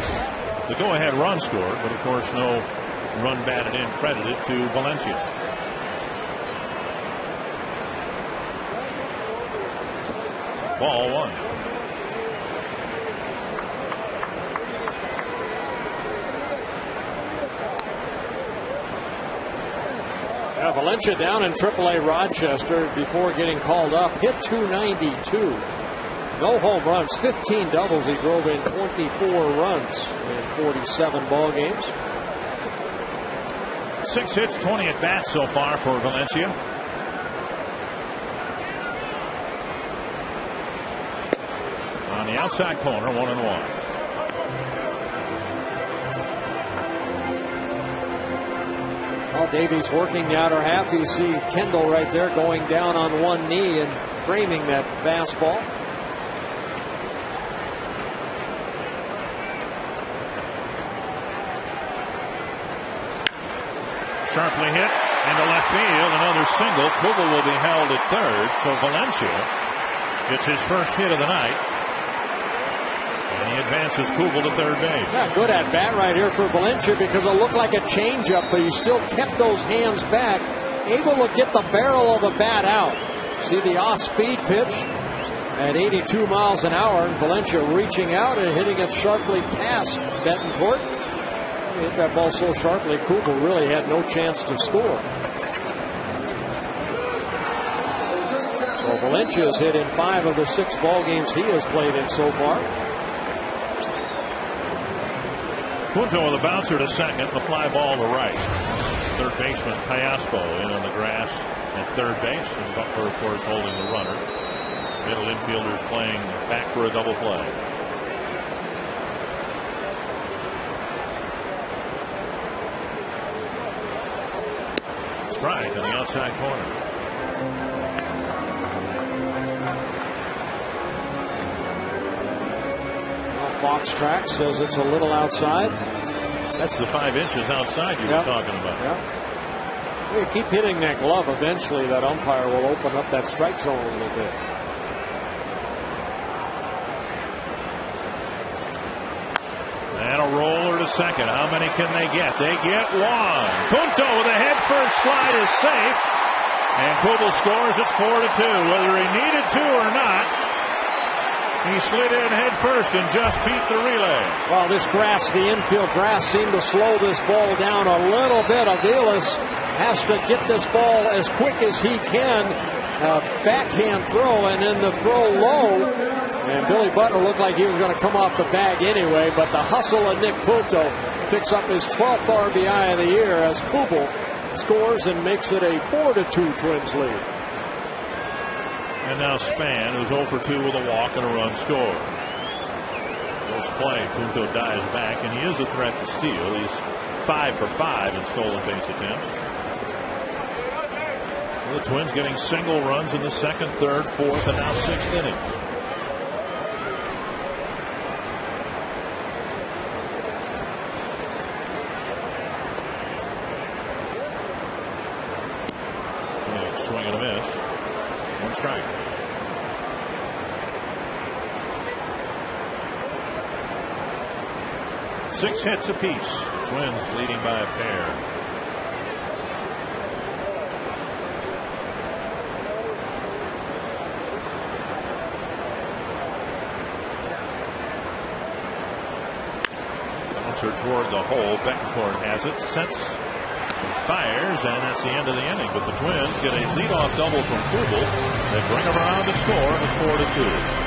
The go-ahead run scored, but of course no run batted in credited to Valencia. Ball 1. Valencia down in AAA Rochester before getting called up. Hit .292. No home runs, 15 doubles. He drove in 24 runs in 47 ball games. 6 hits, 20 at bats so far for Valencia. On the outside corner, 1-1. Davies working the outer half. You see Kendall right there going down on one knee and framing that fastball. Sharply hit into left field. Another single. Kubel will be held at third. So Valencia gets his first hit of the night. And he advances Kubel to third base. Yeah, good at bat right here for Valencia because it looked like a changeup, but he still kept those hands back, able to get the barrel of the bat out. See the off-speed pitch at 82 miles an hour, and Valencia reaching out and hitting it sharply past Betancourt. He hit that ball so sharply, Kubel really had no chance to score. So Valencia has hit in 5 of the 6 ball games he has played in so far. Punto with a bouncer to second, the fly ball to right. Third baseman Callaspo in on the grass at third base, and Butler, of course, holding the runner. Middle infielders playing back for a double play. Strike on the outside corner. Box track says it's a little outside. That's the 5 inches outside you were talking about. Yeah. You keep hitting that glove, eventually that umpire will open up that strike zone a little bit. And a roller to second. How many can they get? They get 1. Punto with a head first slide is safe. And Kubel scores at 4-2. Whether he needed to or not, he slid in head first and just beat the relay. Well, this grass, the infield grass, seemed to slow this ball down a little bit. Aviles has to get this ball as quick as he can. Backhand throw, and then the throw low. And Billy Butler looked like he was going to come off the bag anyway, but the hustle of Nick Punto picks up his 12th RBI of the year as Kubel scores and makes it a 4-2 Twins lead. And now Span, who's 0 for 2 with a walk and a run scored. Close play. Punto dives back, and he is a threat to steal. He's 5 for 5 in stolen base attempts. The Twins getting single runs in the 2nd, 3rd, 4th, and now 6th innings. Swing and a miss. 1 strike. Six hits apiece. Twins leading by a pair. Bouncer toward the hole. Betancourt has it. Sets. Fires, and that's the end of the inning. But the Twins get a leadoff double from Kubel. They bring him around to score, and it's 4-2.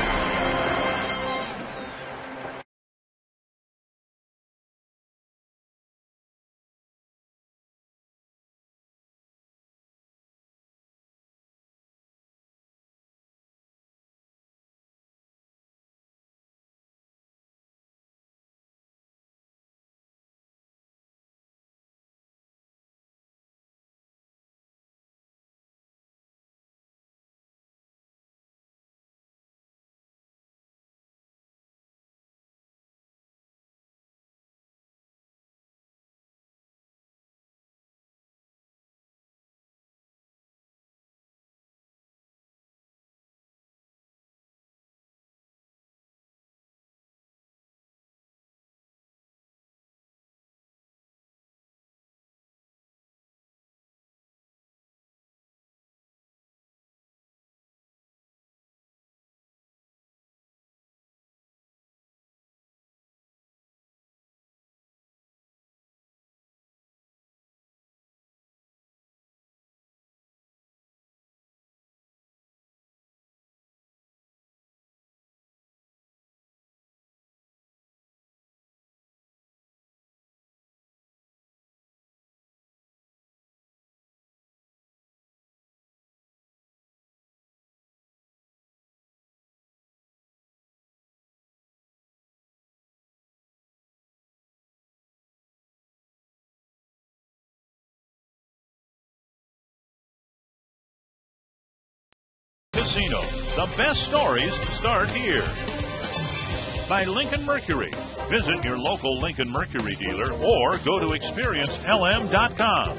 Casino. The best stories start here. By Lincoln Mercury. Visit your local Lincoln Mercury dealer or go to experiencelm.com.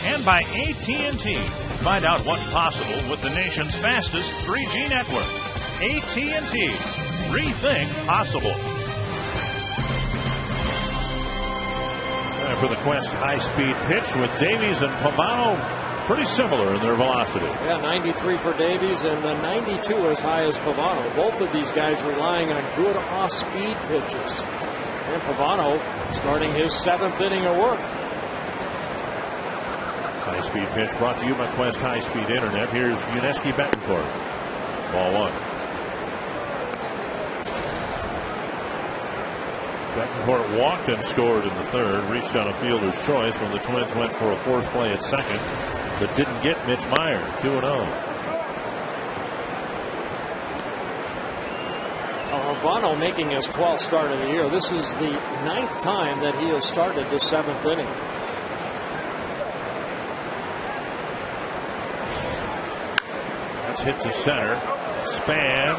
And by AT&T. Find out what's possible with the nation's fastest 3G network. AT&T. Rethink possible. Time for the Quest high-speed pitch with Davies and Pavano. Pretty similar in their velocity. Yeah, 93 for Davies and 92 as high as Pavano. Both of these guys relying on good off-speed pitches. And Pavano starting his 7th inning of work. High-speed pitch brought to you by Quest High-Speed Internet. Here's Yuniesky Betancourt. Ball 1. Betancourt walked and scored in the 3rd. Reached on a fielder's choice when the Twins went for a force play at 2nd. But didn't get Mitch Meyer. 2-0. Pavano making his 12th start of the year. This is the 9th time that he has started the 7th inning. That's hit to center. Span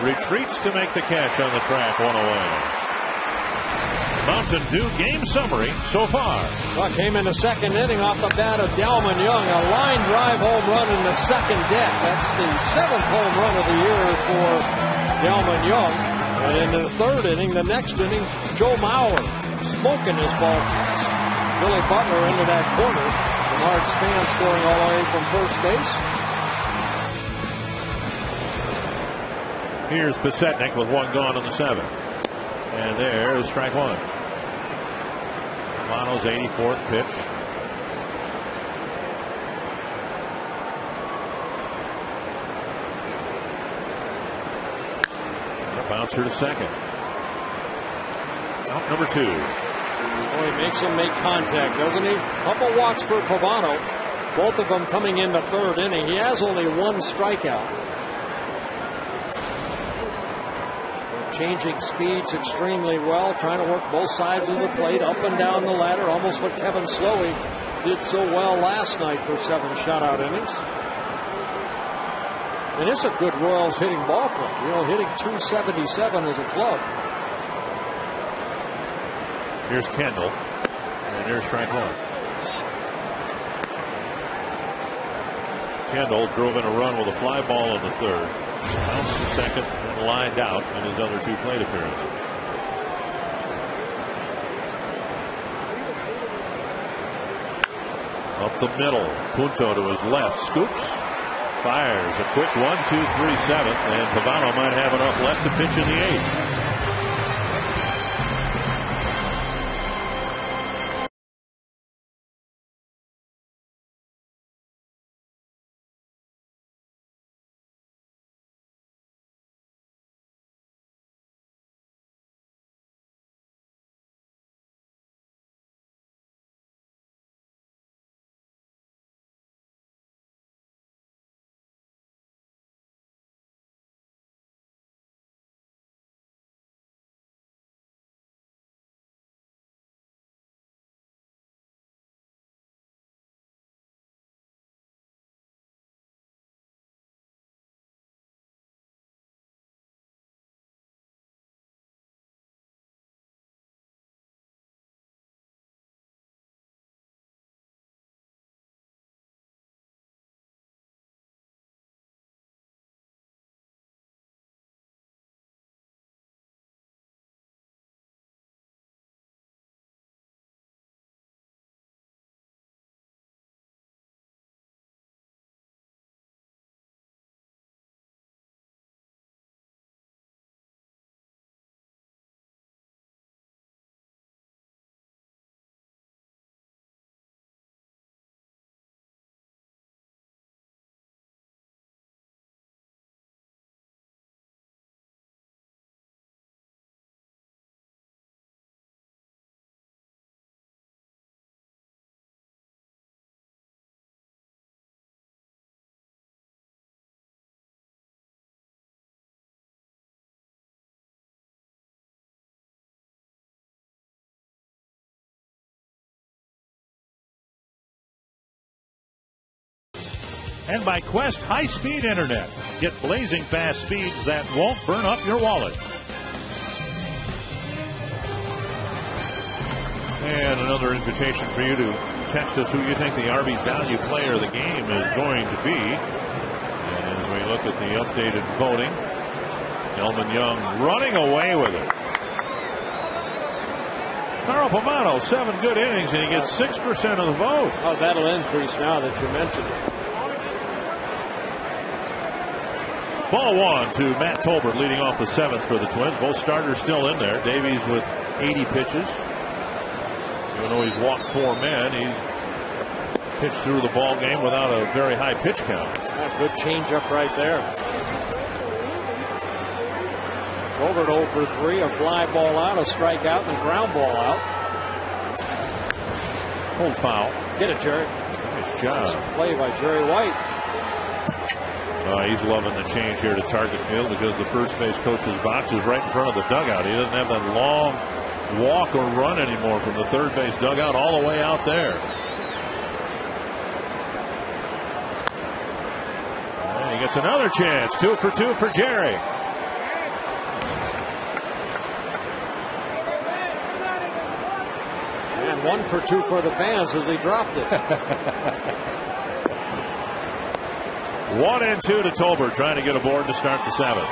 retreats to make the catch on the track. 1 away. Mountain Dew game summary so far. Well, came in the 2nd inning off the bat of Delman Young. A line drive home run in the 2nd deck. That's the 7th home run of the year for Delman Young. And in the 3rd inning, the next inning, Joe Mauer smoking his ball past Billy Butler into that corner. Bernard Span scoring all the way from first base. Here's Pasetnik with 1 gone in the 7th. And there is strike 1. Pavano's 84th pitch. Bouncer to second. Out number 2. Boy, he makes him make contact, doesn't he? Couple walks for Pavano. Both of them coming in the third inning. He has only 1 strikeout. Changing speeds extremely well, trying to work both sides of the plate, up and down the ladder, almost what Kevin Slowey did so well last night for 7 shutout innings. And it's a good Royals hitting ball club, you know, hitting .277 as a club. Here's Kendall, and here's strike 1. Kendall drove in a run with a fly ball in the third. Bounced to second and lined out in his other 2 plate appearances. Up the middle, Punto to his left, scoops, fires a quick 1-2-3 seventh, and Pavano might have enough left to pitch in the 8th. And by Quest high-speed internet. Get blazing fast speeds that won't burn up your wallet. And another invitation for you to text us who you think the Arby's value player of the game is going to be. And as we look at the updated voting, Delman Young running away with it. Carl Pavano, 7 good innings, and he gets 6% of the vote. Oh, that'll increase now that you mentioned it. Ball 1 to Matt Tolbert, leading off the 7th for the Twins. Both starters still in there. Davies with 80 pitches. Even though he's walked 4 men, he's pitched through the ball game without a very high pitch count. Good changeup right there. Tolbert 0 for 3, a fly ball out, a strikeout, and a ground ball out. Hold foul. Get it, Jerry. Nice job. Nice play by Jerry White. He's loving the change here to target field because the first base coach's box is right in front of the dugout. He doesn't have that long walk or run anymore from the third base dugout all the way out there. And he gets another chance. 2 for 2 for Jerry. And 1 for 2 for the fans as he dropped it. 1-2 to Tolbert, trying to get aboard to start the 7th.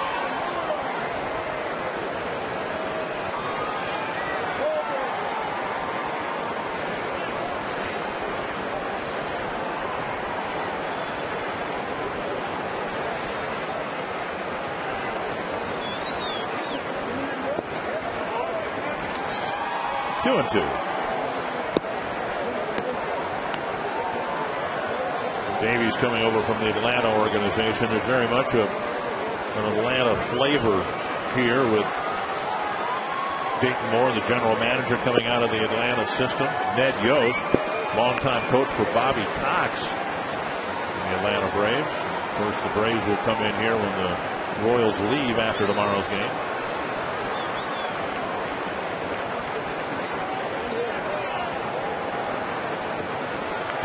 Two and 2. Davies coming over from the Atlanta organization. There's very much an Atlanta flavor here with Dayton Moore, the general manager, coming out of the Atlanta system. Ned Yost, longtime coach for Bobby Cox in the Atlanta Braves. Of course, the Braves will come in here when the Royals leave after tomorrow's game.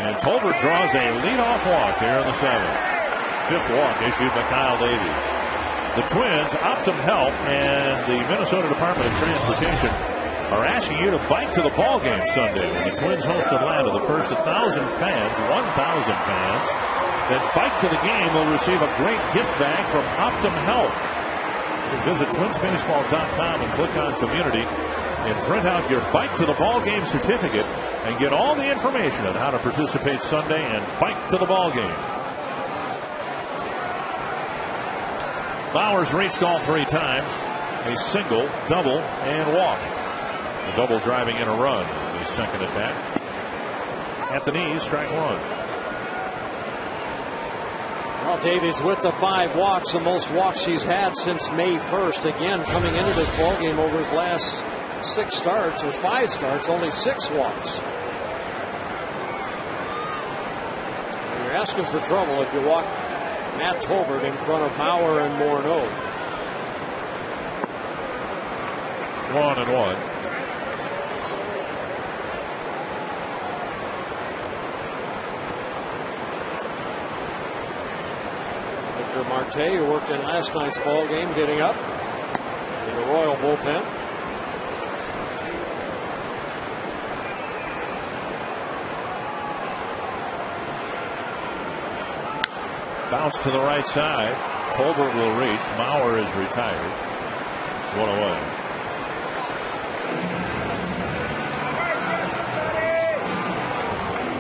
And Tolbert draws a leadoff walk here in the 7th. 5th walk issued by Kyle Davies. The Twins, Optum Health, and the Minnesota Department of Transportation are asking you to bike to the ball game Sunday when the Twins host Atlanta. The first 1,000 fans that bike to the game will receive a great gift bag from Optum Health. So visit twinsbaseball.com and click on Community and print out your Bike to the Ball Game certificate and get all the information on how to participate Sunday and bike to the ball game. Bowers reached all 3 times. A single, double, and walk. The double driving in a run. The second at bat. At the knees, strike 1. Well, Davies with the 5 walks, the most walks he's had since May 1st. Again, coming into this ball game over his last 6 starts, or 5 starts, only 6 walks. You're asking for trouble if you walk Matt Tolbert in front of Bauer and Morneau. 1-1. Victor Marte, who worked in last night's ball game, getting up in the Royal bullpen. Bounce to the right side. Tolbert will reach. Mauer is retired. 1 away.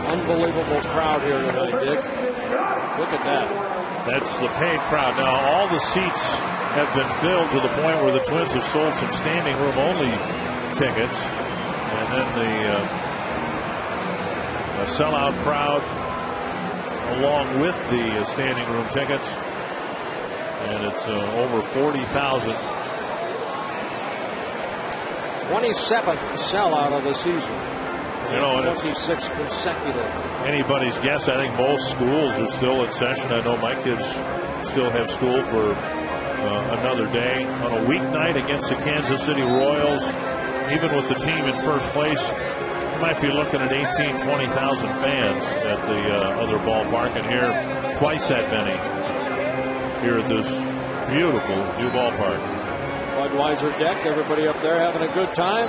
Unbelievable crowd here tonight, Dick. Look at that. That's the paid crowd. Now, all the seats have been filled to the point where the Twins have sold some standing room only tickets. And then the sellout crowd along with the standing room tickets, and it's over 40,000. 27th sellout of the season. You know, and 26 consecutive. Anybody's guess. I think most schools are still in session. I know my kids still have school for another day. On a weeknight against the Kansas City Royals, even with the team in first place, might be looking at 18,000, 20,000 fans at the other ballpark, and here twice that many here at this beautiful new ballpark. Budweiser deck, everybody up there having a good time.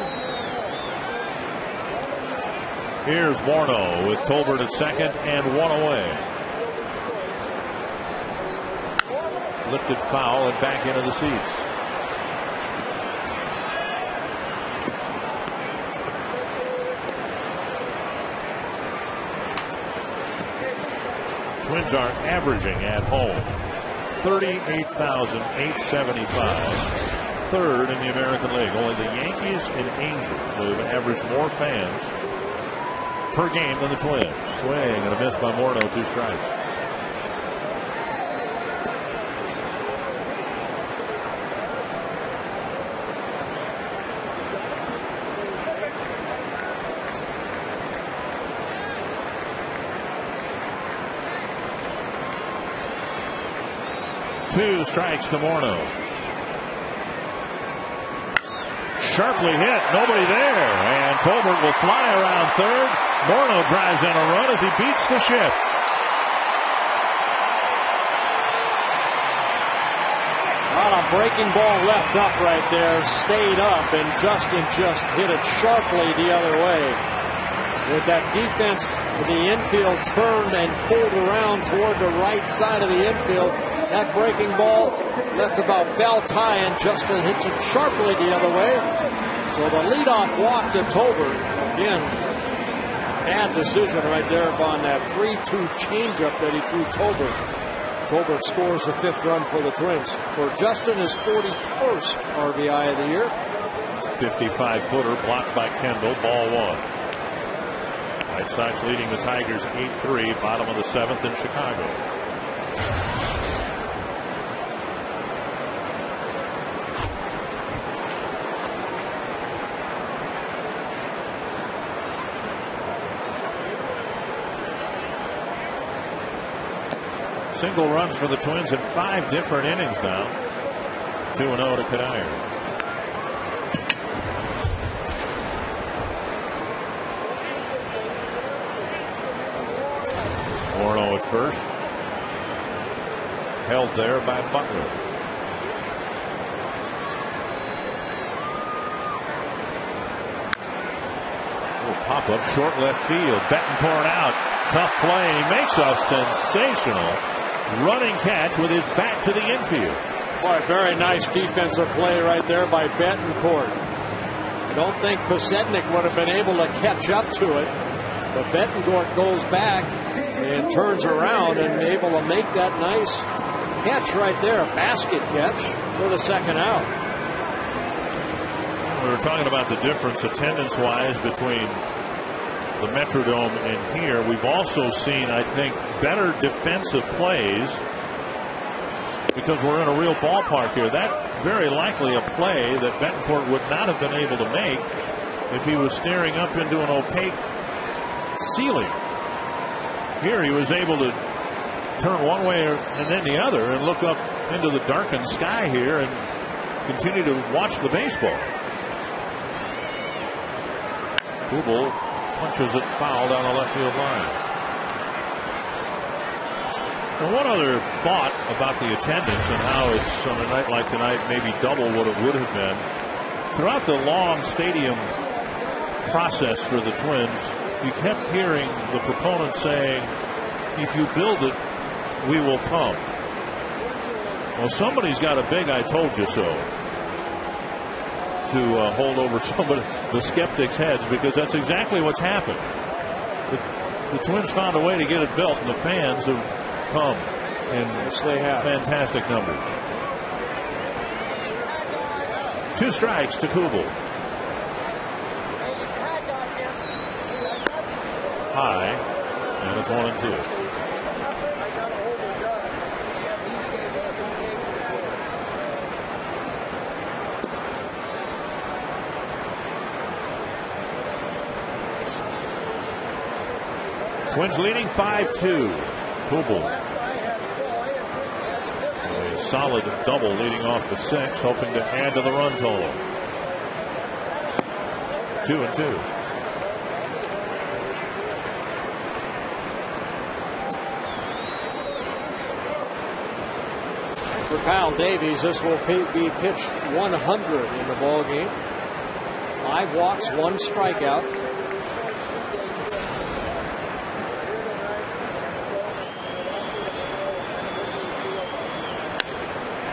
Here's Morneau with Tolbert at second and 1 away. Lifted foul and back into the seats. Twins are averaging at home 38,875. Third in the American League. Only the Yankees and Angels have averaged more fans per game than the Twins. Swing and a miss by Morneau, 2 strikes. Two strikes to Morneau. Sharply hit, nobody there, and Tolbert will fly around third. Morneau drives in a run as he beats the shift. Well, a breaking ball left up right there, stayed up, and Justin just hit it sharply the other way. With that defense, the infield turned and pulled around toward the right side of the infield. That breaking ball left about belt high, and Justin hits it sharply the other way. So the leadoff walk to Tolbert. Again, bad decision right there upon that 3-2 changeup that he threw Tolbert. Tolbert scores the 5th run for the Twins. For Justin, his 41st RBI of the year. 55-footer blocked by Kendall. Ball 1. White Sox leading the Tigers 8-3. Bottom of the 7th in Chicago. single runs for the Twins in 5 different innings now. 2-0 to Kadire. At first, held there by Butler. Pop up short left field. Betancourt out. Tough play. He makes a sensational running catch with his back to the infield. Boy, very nice defensive play right there by Betancourt. I don't think Pasetnik would have been able to catch up to it, but Betancourt goes back and turns around and able to make that nice catch right there, a basket catch for the second out. We were talking about the difference attendance-wise between the Metrodome and here. We've also seen, I think, better defensive plays because we're in a real ballpark here. That very likely a play that Betancourt would not have been able to make if he was staring up into an opaque ceiling. Here he was able to turn one way and then the other and look up into the darkened sky here and continue to watch the baseball. Kubel punches it foul down the left field line. And one other thought about the attendance and how it's on a night like tonight maybe double what it would have been. Throughout the long stadium process for the Twins, you kept hearing the proponents saying, if you build it, we will come. Well, somebody's got a big I told you so to hold over some of the skeptics' heads, because that's exactly what's happened. The Twins found a way to get it built, and the fans have come in fantastic numbers. 2 strikes to Kubel. High, and it's 1-2. Twins leading 5-2. Kubel. A solid double leading off the 6th, hoping to add to the run total. 2-2. For Kyle Davies, this will be pitched 100 in the ball game. 5 walks, 1 strikeout.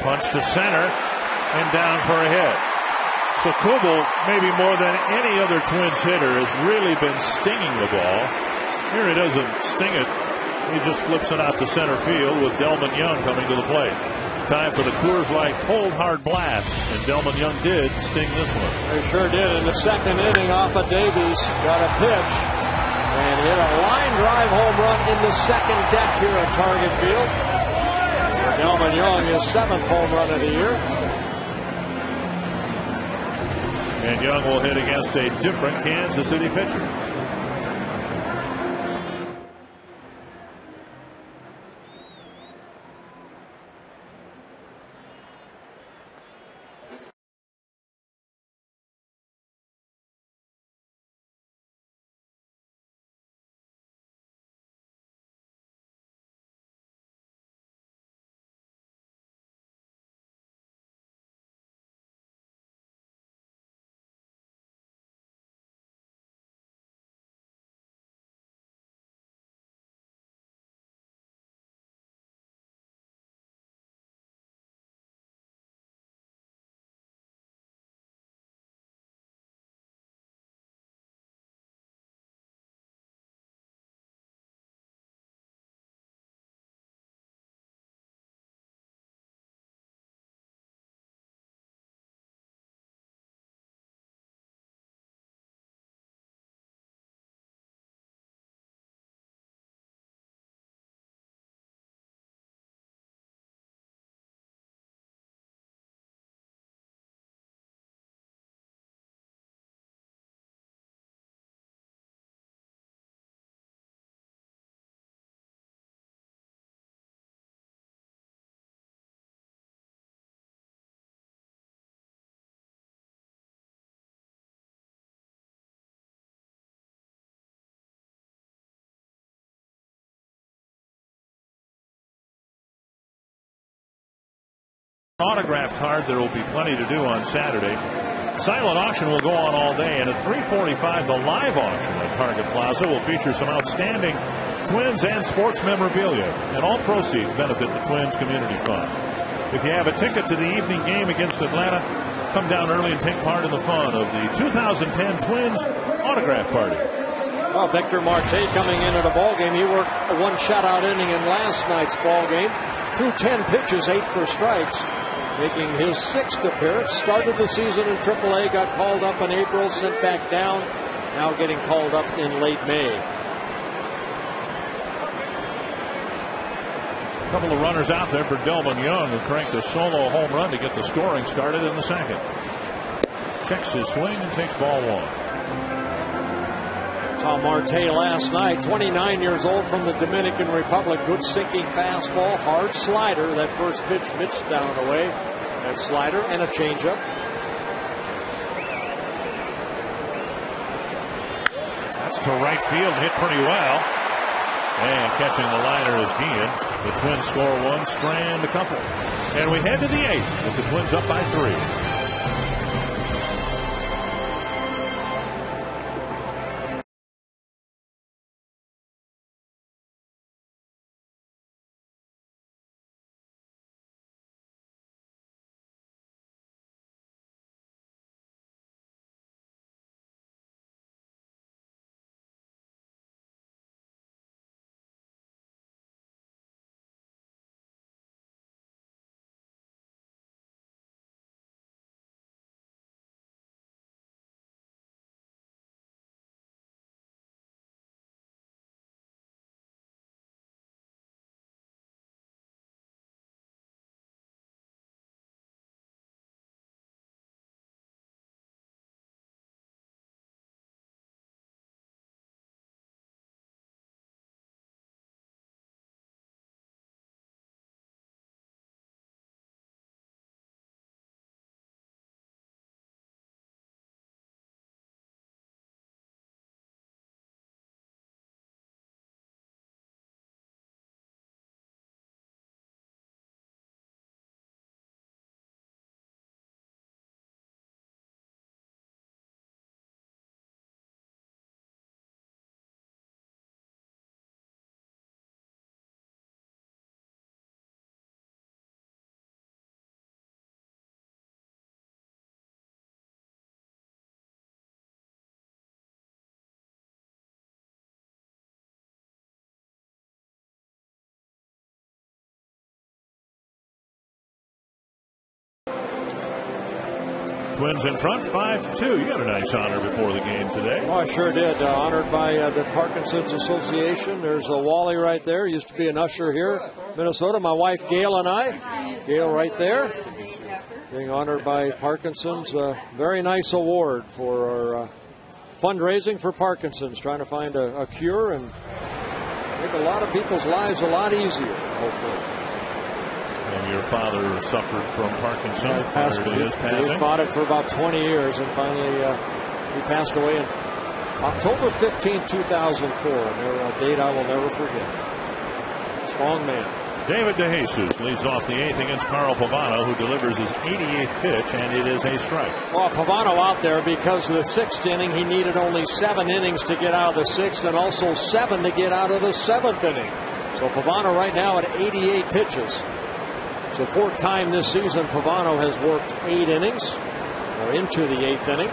Punch to center and down for a hit. So Kubel, maybe more than any other Twins hitter, has really been stinging the ball. Here he doesn't sting it. He just flips it out to center field with Delman Young coming to the plate. Time for the Coors Light Cold Hard Blast, and Delman Young did sting this one. They sure did. In the second inning, off of Davies, got a pitch and hit a line drive home run in the second deck here at Target Field. Delman Young, his 7th home run of the year. And Young will hit against a different Kansas City pitcher. Autograph card. There will be plenty to do on Saturday. Silent auction will go on all day, and at 3:45, the live auction at Target Plaza will feature some outstanding Twins and sports memorabilia, and all proceeds benefit the Twins Community Fund. If you have a ticket to the evening game against Atlanta, come down early and take part in the fun of the 2010 Twins Autograph Party. Well, Victor Marte coming into the ball game. He worked a one shutout inning in last night's ball game. Threw 10 pitches, 8 for strikes. Making his 6th appearance. Started the season in AAA, got called up in April, sent back down. Now getting called up in late May. A couple of runners out there for Delvin Young, who cranked a solo home run to get the scoring started in the second. Checks his swing and takes ball 1. Tom Marte last night, 29 years old, from the Dominican Republic. Good sinking fastball, hard slider. That first pitch, Mitch down away. That slider and a changeup. That's to right field, hit pretty well. And catching the liner is Guillen. The Twins score 1, Strand a couple. And we head to the 8th with the Twins up by 3. Twins in front, 5-2. You got a nice honor before the game today. Oh, I sure did. Honored by the Parkinson's Association. There's a Wally right there. Used to be an usher here, Minnesota. My wife Gail and I. Gail right there. Being honored by Parkinson's. Very nice award for our fundraising for Parkinson's. Trying to find a cure and make a lot of people's lives a lot easier, hopefully. And your father suffered from Parkinson's prior to his passing. He fought it for about 20 years, and finally he passed away in October 15, 2004. A date I will never forget. Strong man. David DeJesus leads off the 8th against Carl Pavano, who delivers his 88th pitch, and it is a strike. Well, Pavano out there because of the 6th inning. He needed only 7 innings to get out of the 6th, and also 7 to get out of the 7th inning. So Pavano right now at 88 pitches. So 4th time this season, Pavano has worked 8 innings, or into the 8th inning.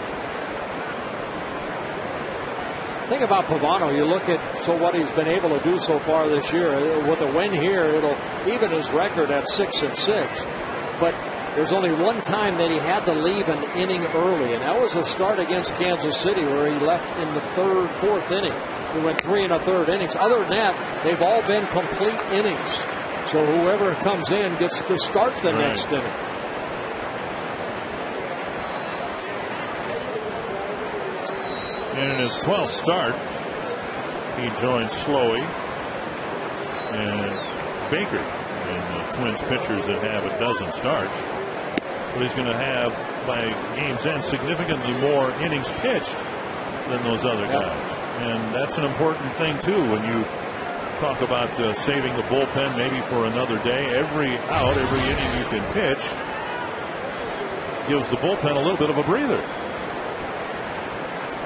Thing about Pavano, you look at what he's been able to do so far this year. With a win here, it'll even his record at 6-6. But there's only one time that he had to leave an inning early, and that was a start against Kansas City where he left in the 4th inning. He went 3 1/3 innings. Other than that, they've all been complete innings. So whoever comes in gets to start the next inning. And in his 12th start, he joins Slowey and Baker in the Twins pitchers that have a dozen starts. But he's going to have, by game's end, significantly more innings pitched than those other guys. And that's an important thing, too, when you talk about saving the bullpen maybe for another day. Every out, every inning you can pitch gives the bullpen a little bit of a breather.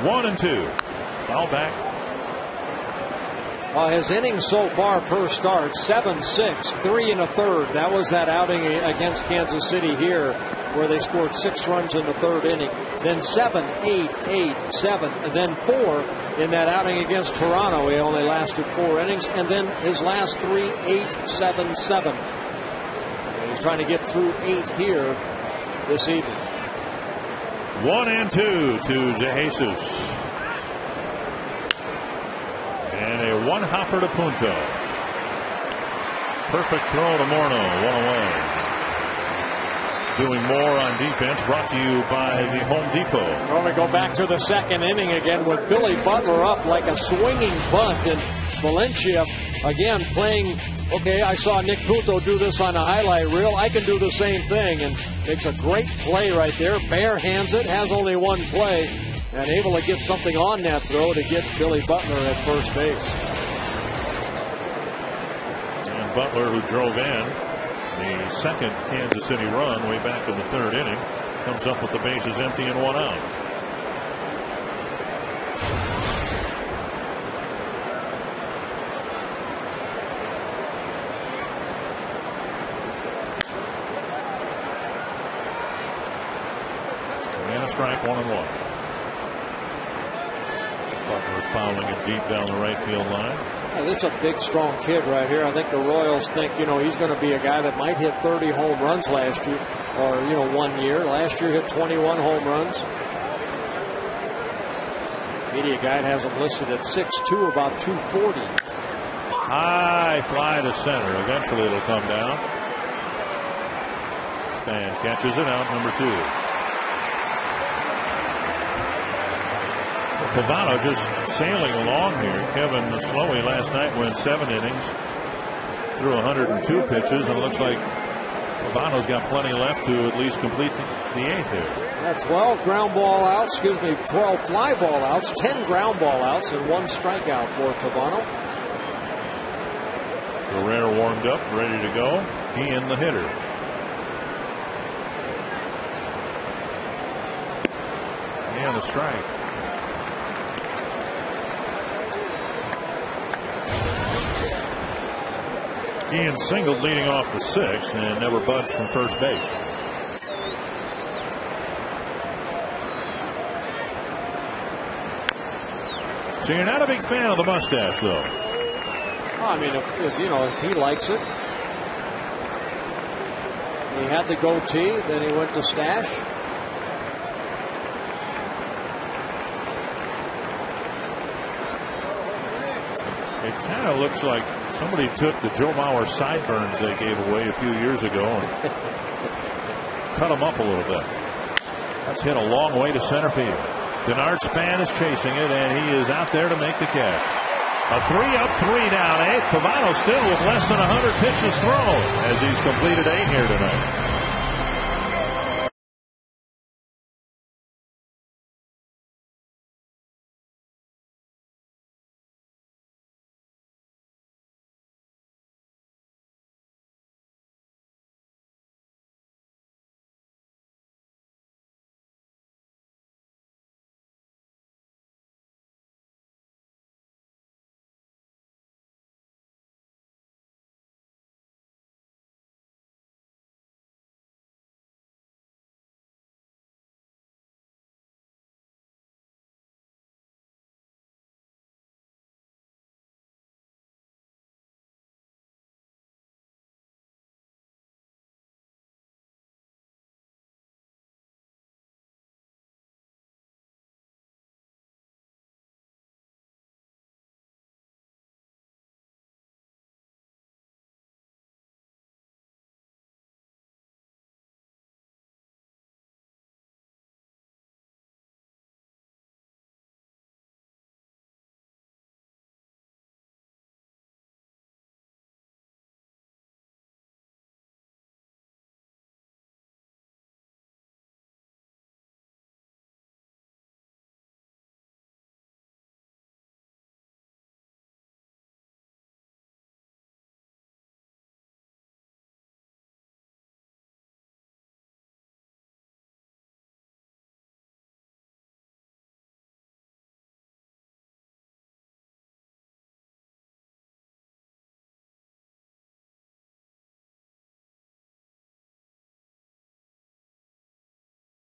1-2. Foul back. His innings so far per start, 7-6, 3 1/3. That was that outing against Kansas City here, where they scored 6 runs in the 3rd inning. Then 7, 8, 8, 7, and then 4 in that outing against Toronto. He only lasted 4 innings, and then his last 3, 8, 7, 7. He's trying to get through 8 here this evening. 1-2 to DeJesus. And a one-hopper to Punto. Perfect throw to Morneau. 1 away. Doing more on defense, brought to you by the Home Depot. Well, we go back to the 2nd inning again with Billy Butler up like a swinging bunt, and Valencia again playing. Okay, I saw Nick Punto do this on a highlight reel. I can do the same thing, and makes a great play right there. Bare hands it, has only 1 play, and able to get something on that throw to get Billy Butler at first base. And Butler, who drove in the 2nd Kansas City run way back in the 3rd inning, comes up with the bases empty and 1 out. And a strike, 1-1. Butler fouling it deep down the right field line. Yeah, this is a big, strong kid right here. I think the Royals think, he's going to be a guy that might hit 30 home runs last year, or, 1 year. Last year hit 21 home runs. Media guide has him listed at 6'2", about 240. High fly to center. Eventually it'll come down. Stan catches it out, number 2. Pavano just sailing along here. Kevin Slowey last night went 7 innings, threw 102 pitches, and it looks like Pavano's got plenty left to at least complete the 8th here. 12 ground ball outs, 12 fly ball outs, 10 ground ball outs, and 1 strikeout for Pavano. Guerrero warmed up, ready to go. He and the hitter. And a strike. Ian singled leading off the 6th and never budged from first base. So you're not a big fan of the mustache, though. I mean, if he likes it. He had the goatee, then he went to stash. It kind of looks like somebody took the Joe Mauer sideburns they gave away a few years ago and cut them up a little bit. That's hit a long way to center field. Denard Span is chasing it, and he is out there to make the catch. A 3-up, 3-down 8th. Pavano still with less than 100 pitches thrown as he's completed 8 here tonight.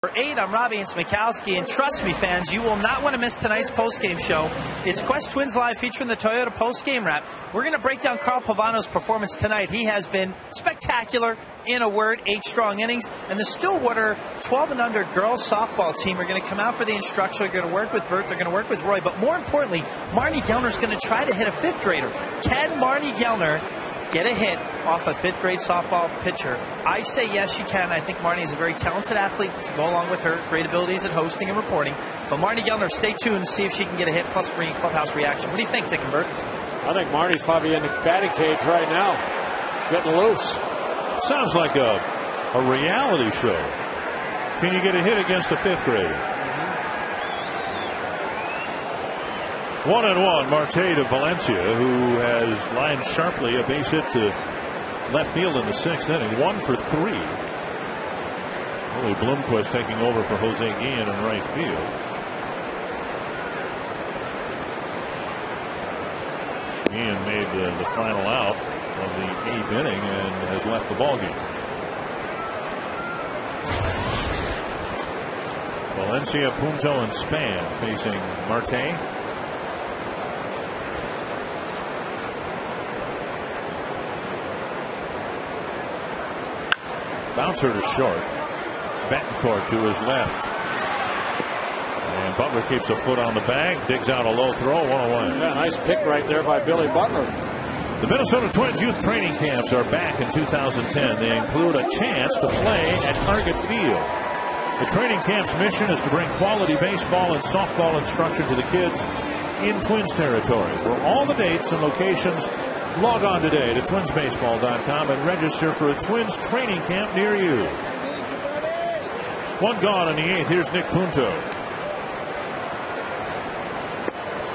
For 8, I'm Robbie Smikowski, and trust me, fans, you will not want to miss tonight's postgame show. It's Quest Twins Live featuring the Toyota postgame wrap. We're going to break down Carl Pavano's performance tonight. He has been spectacular, in a word, 8 strong innings. And the Stillwater 12 and under girls softball team are going to come out for the instruction. They're going to work with Bert. They're going to work with Roy. But more importantly, Marnie Gellner's going to try to hit a 5th grader. Can Marnie Gellner get a hit off a 5th grade softball pitcher? I say yes, she can. I think Marnie is a very talented athlete to go along with her great abilities at hosting and reporting. But Marnie Gellner, stay tuned and see if she can get a hit, plus bring clubhouse reaction. What do you think, Dick and Bert? I think Marnie's probably in the batting cage right now, getting loose. Sounds like a reality show. Can you get a hit against a 5th grader? 1-1, Marte to Valencia, who has lined sharply a base hit to left field in the 6th inning. 1 for 3. Willie Bloomquist taking over for Jose Guillen in right field. Guillen made the final out of the 8th inning and has left the ballgame. Valencia, Punto, and Span facing Marte. Bouncer to short. Betancourt to his left. And Butler keeps a foot on the bag. Digs out a low throw. 1-1. Yeah, nice pick right there by Billy Butler. The Minnesota Twins youth training camps are back in 2010. They include a chance to play at Target Field. The training camp's mission is to bring quality baseball and softball instruction to the kids in Twins territory. For all the dates and locations, log on today to twinsbaseball.com and register for a Twins training camp near you. 1 gone in the 8th. Here's Nick Punto.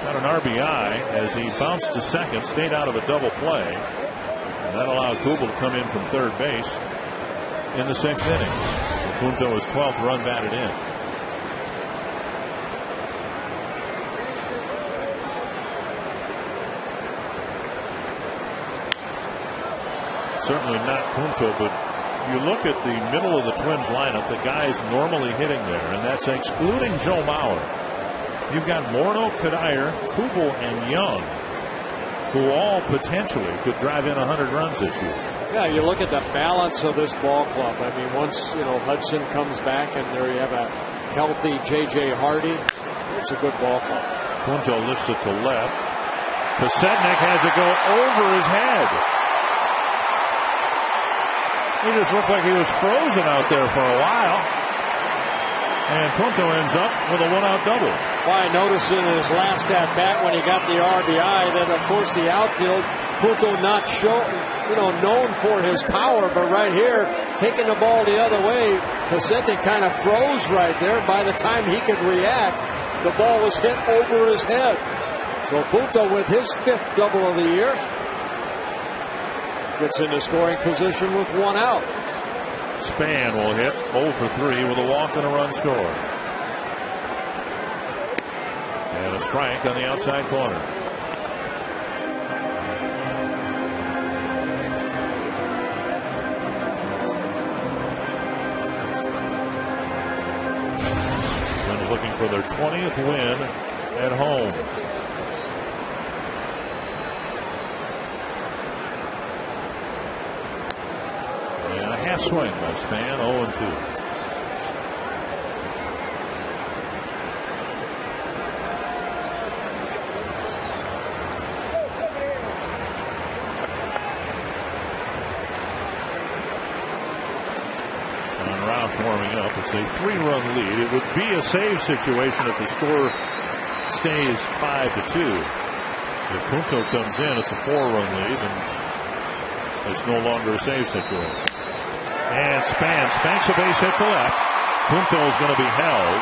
Got an RBI as he bounced to second, stayed out of a double play. And that allowed Kubel to come in from third base in the 6th inning. Punto is 12th run batted in. Certainly not Punto, but you look at the middle of the Twins lineup, the guys normally hitting there, and that's excluding Joe Mauer. You've got Morneau, Kadire, Kubel, and Young, who all potentially could drive in 100 runs this year. Yeah, you look at the balance of this ball club. I mean, once, Hudson comes back and there you have a healthy J.J. Hardy, it's a good ball club. Punto lifts it to left. Pasetnik has it go over his head. He just looked like he was frozen out there for a while. And Punto ends up with a 1-out double. Well, I noticed in his last at-bat when he got the RBI that, of course, the outfield, Punto not known for his power, but right here, taking the ball the other way, Pasetnik kind of froze right there. By the time he could react, the ball was hit over his head. So Punto with his 5th double of the year gets into scoring position with 1 out. Span will hit 0 for 3 with a walk and a run scored. And a strike on the outside corner. Twins looking for their 20th win at home. Half swing by Span, 0-2. Warming up. It's a 3-run lead. It would be a save situation if the score stays 5-2. If Punto comes in, it's a 4-run lead, and it's no longer a save situation. And Span spanks a base hit to left. Punto is going to be held.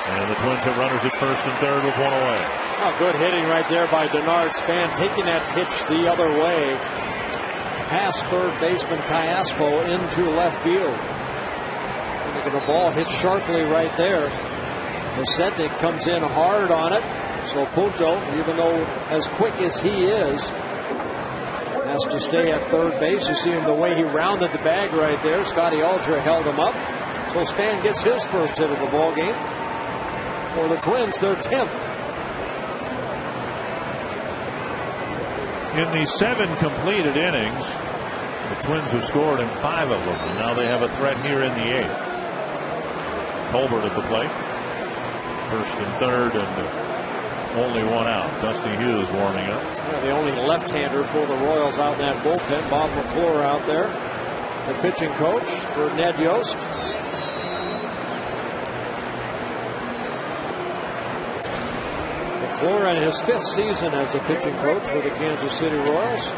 And the Twins have runners at first and third with 1 away. Oh, good hitting right there by Denard Span, taking that pitch the other way. Past third baseman Cayaspo into left field. And look at the ball hit sharply right there. Pasetnik comes in hard on it. So Punto, even though as quick as he is, has chance to stay at third base. You see him the way he rounded the bag right there. Scotty Aldra held him up. So Span gets his first hit of the ball game. For the Twins, their 10th. In the 7 completed innings, the Twins have scored in 5 of them, and now they have a threat here in the 8th. Colbert at the plate. First and third, and only one out. Dusty Hughes warming up. Yeah, the only left-hander for the Royals out in that bullpen. Bob McClure out there, the pitching coach for Ned Yost. McClure in his 5th season as a pitching coach for the Kansas City Royals.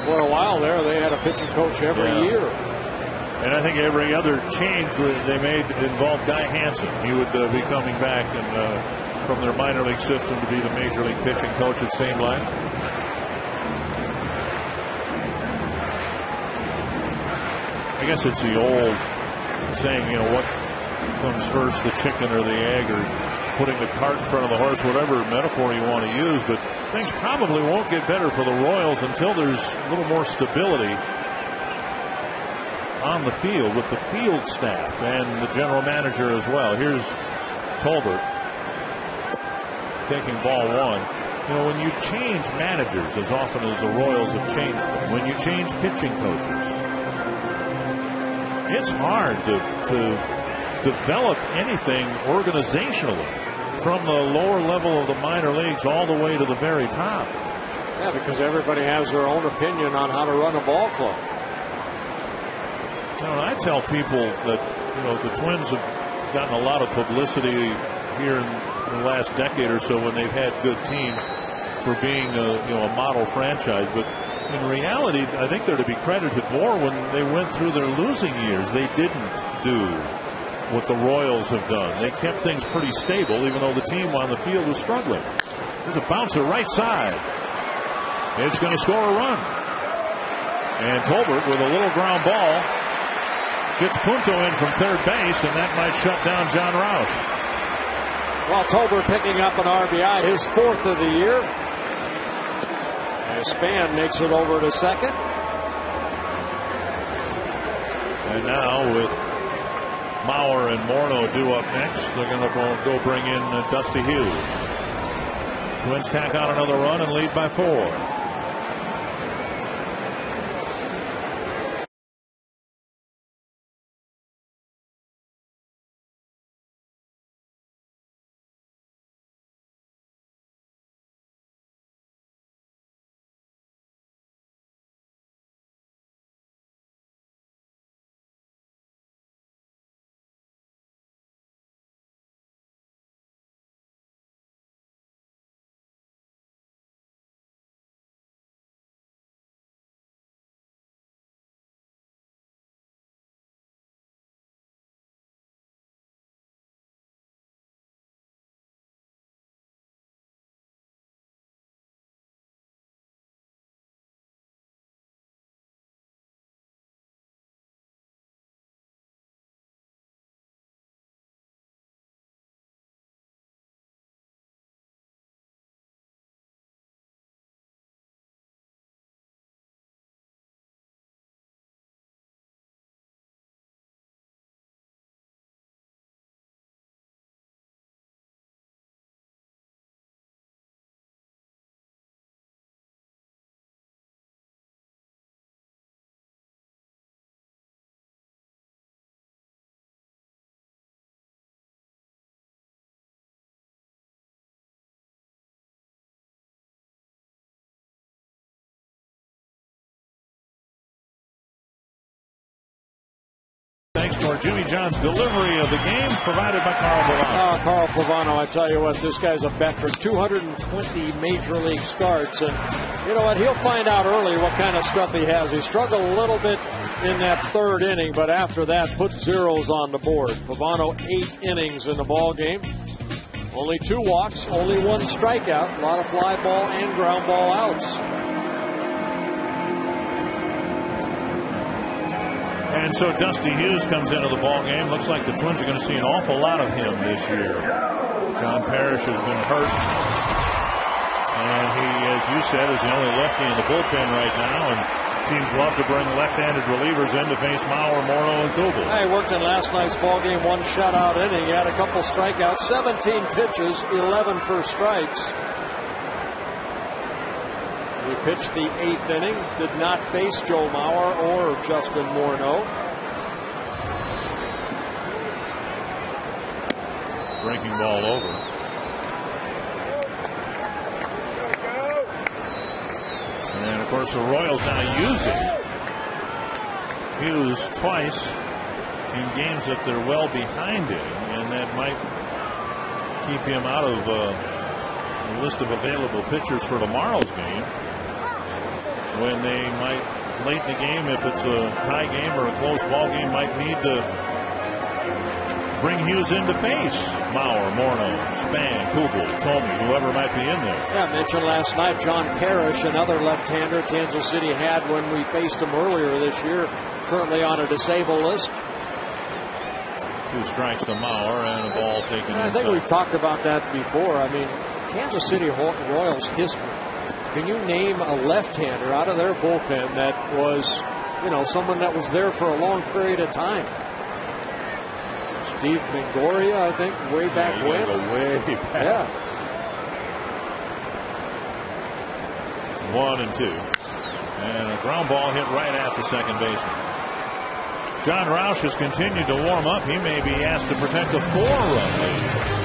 For a while there, they had a pitching coach every year. And I think every other change they made involved Guy Hansen. He would be coming back and from their minor league system to be the major league pitching coach at St. Line. I guess it's the old saying, you know, what comes first, the chicken or the egg, or putting the cart in front of the horse, whatever metaphor you want to use. But things probably won't get better for the Royals until there's a little more stability on the field with the field staff and the general manager as well. Here's Colbert taking ball 1. You know, when you change managers as often as the Royals have changed them, when you change pitching coaches, it's hard to develop anything organizationally from the lower level of the minor leagues all the way to the very top. Yeah, because everybody has their own opinion on how to run a ball club. You know, I tell people that, you know, the Twins have gotten a lot of publicity here in the last decade or so when they've had good teams for being a model franchise. But in reality, I think they're to be credited more when they went through their losing years. They didn't do what the Royals have done. They kept things pretty stable, even though the team on the field was struggling. There's a bouncer right side. It's going to score a run. And Colbert with a little ground ball gets Punto in from third base, and that might shut down John Roush. Well, Tolbert picking up an RBI, his 4th of the year. And Span makes it over to second. And now with Mauer and Morneau due up next, they're going to go bring in Dusty Hughes. Twins tack on another run and lead by 4. Thanks to our Jimmy John's delivery of the game provided by Carl Pavano. Carl Pavano, I tell you what, this guy's a veteran. 220 major league starts. And you know what? He'll find out early what kind of stuff he has. He struggled a little bit in that 3rd inning, but after that, put zeros on the board. Pavano, 8 innings in the ball game. Only 2 walks, only 1 strikeout. A lot of fly ball and ground ball outs. And so Dusty Hughes comes into the ball game. Looks like the Twins are going to see an awful lot of him this year. John Parrish has been hurt. And he, as you said, is the only lefty in the bullpen right now. And teams love to bring left-handed relievers in to face Mauer, Morneau, and Kubel. He worked in last night's ball game, 1 shutout inning. He had a couple strikeouts, 17 pitches, 11 for strikes. He pitched the 8th inning, did not face Joe Mauer or Justin Morneau. Breaking ball over. And of course the Royals now using Hughes twice in games that they're well behind in, and that might keep him out of the list of available pitchers for tomorrow's game, when they might, late in the game, if it's a tie game or a close ball game, might need to bring Hughes in to face Mauer, Morneau, Span, Kubel, Thome, whoever might be in there. Yeah, I mentioned last night John Parrish, another left-hander Kansas City had when we faced him earlier this year, currently on a disabled list. 2 strikes to Mauer and a ball taken inside. I think we've talked about that before. I mean, Kansas City Royals history. Can you name a left-hander out of their bullpen that was, someone that was there for a long period of time? Steve Longoria, I think, way back when. Go way back. Yeah. 1-2. And a ground ball hit right at the second baseman. John Roush has continued to warm up. He may be asked to protect a 4-run lead.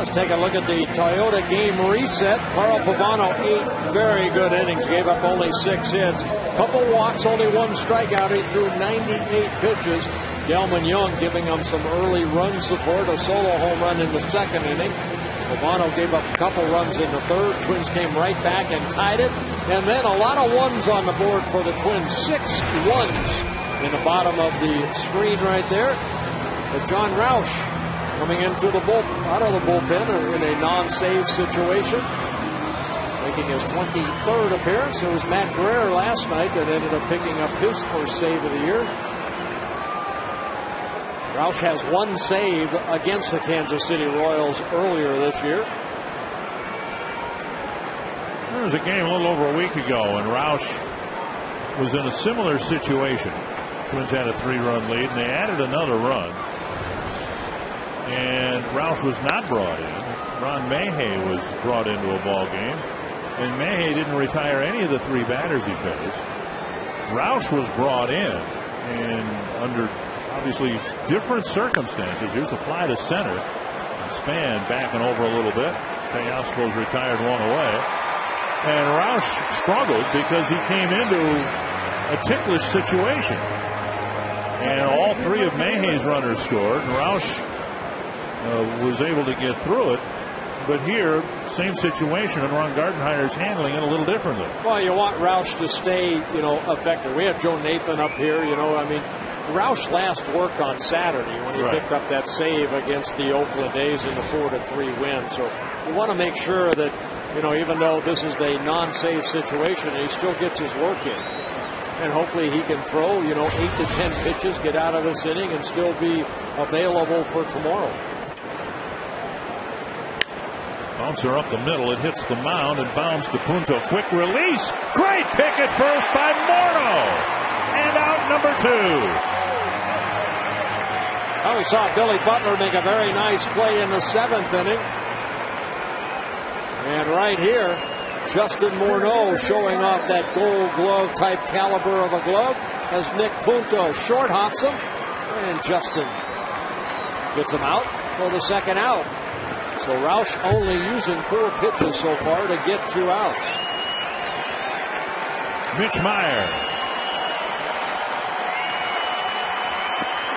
Let's take a look at the Toyota game reset. Carl Pavano, 8 very good innings, gave up only 6 hits. Couple walks, only 1 strikeout. He threw 98 pitches. Delman Young giving him some early run support, a solo home run in the 2nd inning. Pavano gave up a couple runs in the 3rd. Twins came right back and tied it. And then a lot of ones on the board for the Twins. 6 ones in the bottom of the screen right there. But John Roush coming into the out of the bullpen in a non-save situation, making his 23rd appearance. It was Matt Guerrero last night that ended up picking up his first save of the year. Roush has 1 save against the Kansas City Royals earlier this year. There was a game a little over a week ago, and Roush was in a similar situation. Twins had a 3-run lead, and they added another run. And Roush was not brought in. Ron Mayhay was brought into a ball game, and Mayhay didn't retire any of the 3 batters he faced. Roush was brought in, and under obviously different circumstances. Here's a fly to center. Span backing over a little bit. Teospo's retired 1 away. And Roush struggled because he came into a ticklish situation. And all three of Mayhey's runners scored. Roush was able to get through it. But here, same situation, and Ron Gardenhire's handling it a little differently. Well, you want Roush to stay, effective. We have Joe Nathan up here, Roush last worked on Saturday when he picked up that save against the Oakland A's in the 4-3 win. So you want to make sure that, even though this is a non-save situation, he still gets his work in. And hopefully he can throw, 8 to 10 pitches, get out of this inning, and still be available for tomorrow. Bouncer up the middle. It hits the mound and bounds to Punto. Quick release. Great pick at first by Morneau. And out number 2. Well, we saw Billy Butler make a very nice play in the 7th inning. And right here, Justin Morneau showing off that Gold Glove type caliber of a glove as Nick Punto short hops him. And Justin gets him out for the second out. So Roush only using 4 pitches so far to get 2 outs. Mitch Meyer.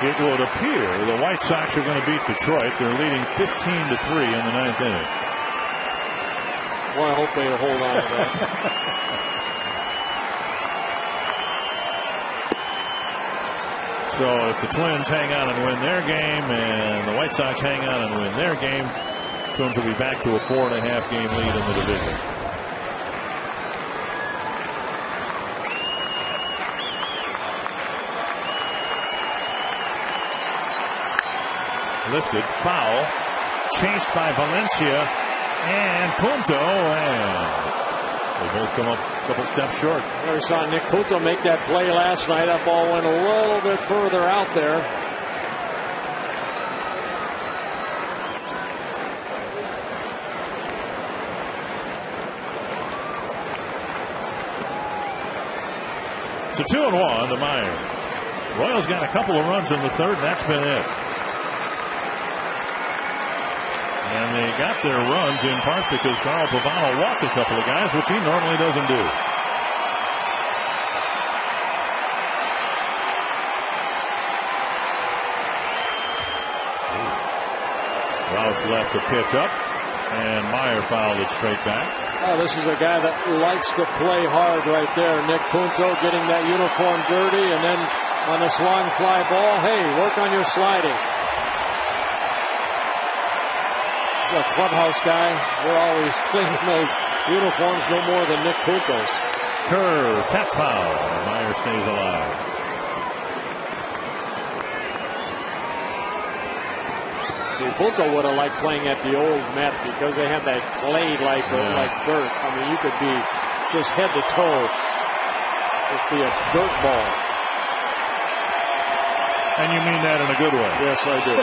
It would appear the White Sox are going to beat Detroit. They're leading 15-3 in the 9th inning. Well, I hope they hold on to that. So if the Twins hang on and win their game and the White Sox hang on and win their game, Twins will be back to a 4.5 game lead in the division. Lifted, foul, chased by Valencia and Punto, and they both come up a couple steps short. We saw Nick Punto make that play last night. That ball went a little bit further out there. It's a 2-1 to Meyer. Royals got a couple of runs in the 3rd, and that's been it. And they got their runs in part because Carl Pavano walked a couple of guys, which he normally doesn't do. Roush left the pitch up, and Meyer fouled it straight back. Oh, this is a guy that likes to play hard right there. Nick Punto getting that uniform dirty, and then on this long fly ball, hey, work on your sliding. He's a clubhouse guy. We're always cleaning those uniforms no more than Nick Punto's. Curve, tap foul. Meyer stays alive. See, Punto would have liked playing at the old Met because they had that clay like dirt. I mean, you could be just head to toe. Just be a dirt ball. And you mean that in a good way? Yes, I do.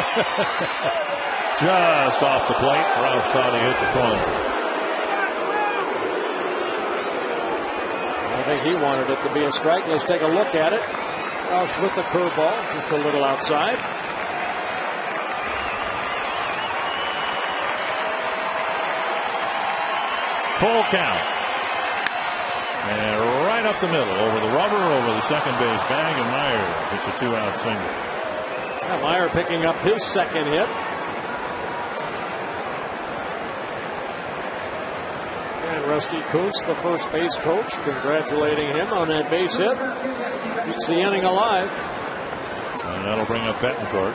Just off the plate. Roush thought he hit the corner. I think he wanted it to be a strike. Let's take a look at it. Roush with the curveball, just a little outside. Full count. And right up the middle, over the rubber, over the second base bag, and Meyer hits a 2-out single. Yeah, Meyer picking up his second hit. And Rusty Kuntz, the first base coach, congratulating him on that base hit. Keeps the inning alive. And that'll bring up Betancourt.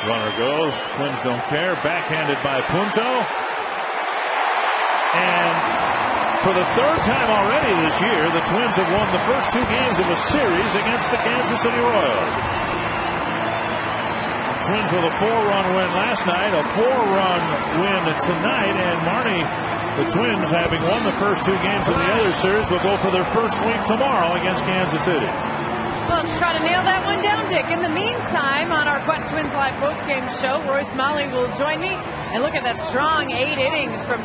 Runner goes. Twins don't care. Backhanded by Punto. And for the 3rd time already this year, the Twins have won the first 2 games of a series against the Kansas City Royals. Twins with a 4-run win last night, a 4-run win tonight, and Marnie, the Twins, having won the first 2 games of the other series, will go for their first sweep tomorrow against Kansas City. Well, let's try to nail that one down, Dick. In the meantime, on our Quest Twins Live postgame show, Royce Malley will join me and look at that strong 8 innings from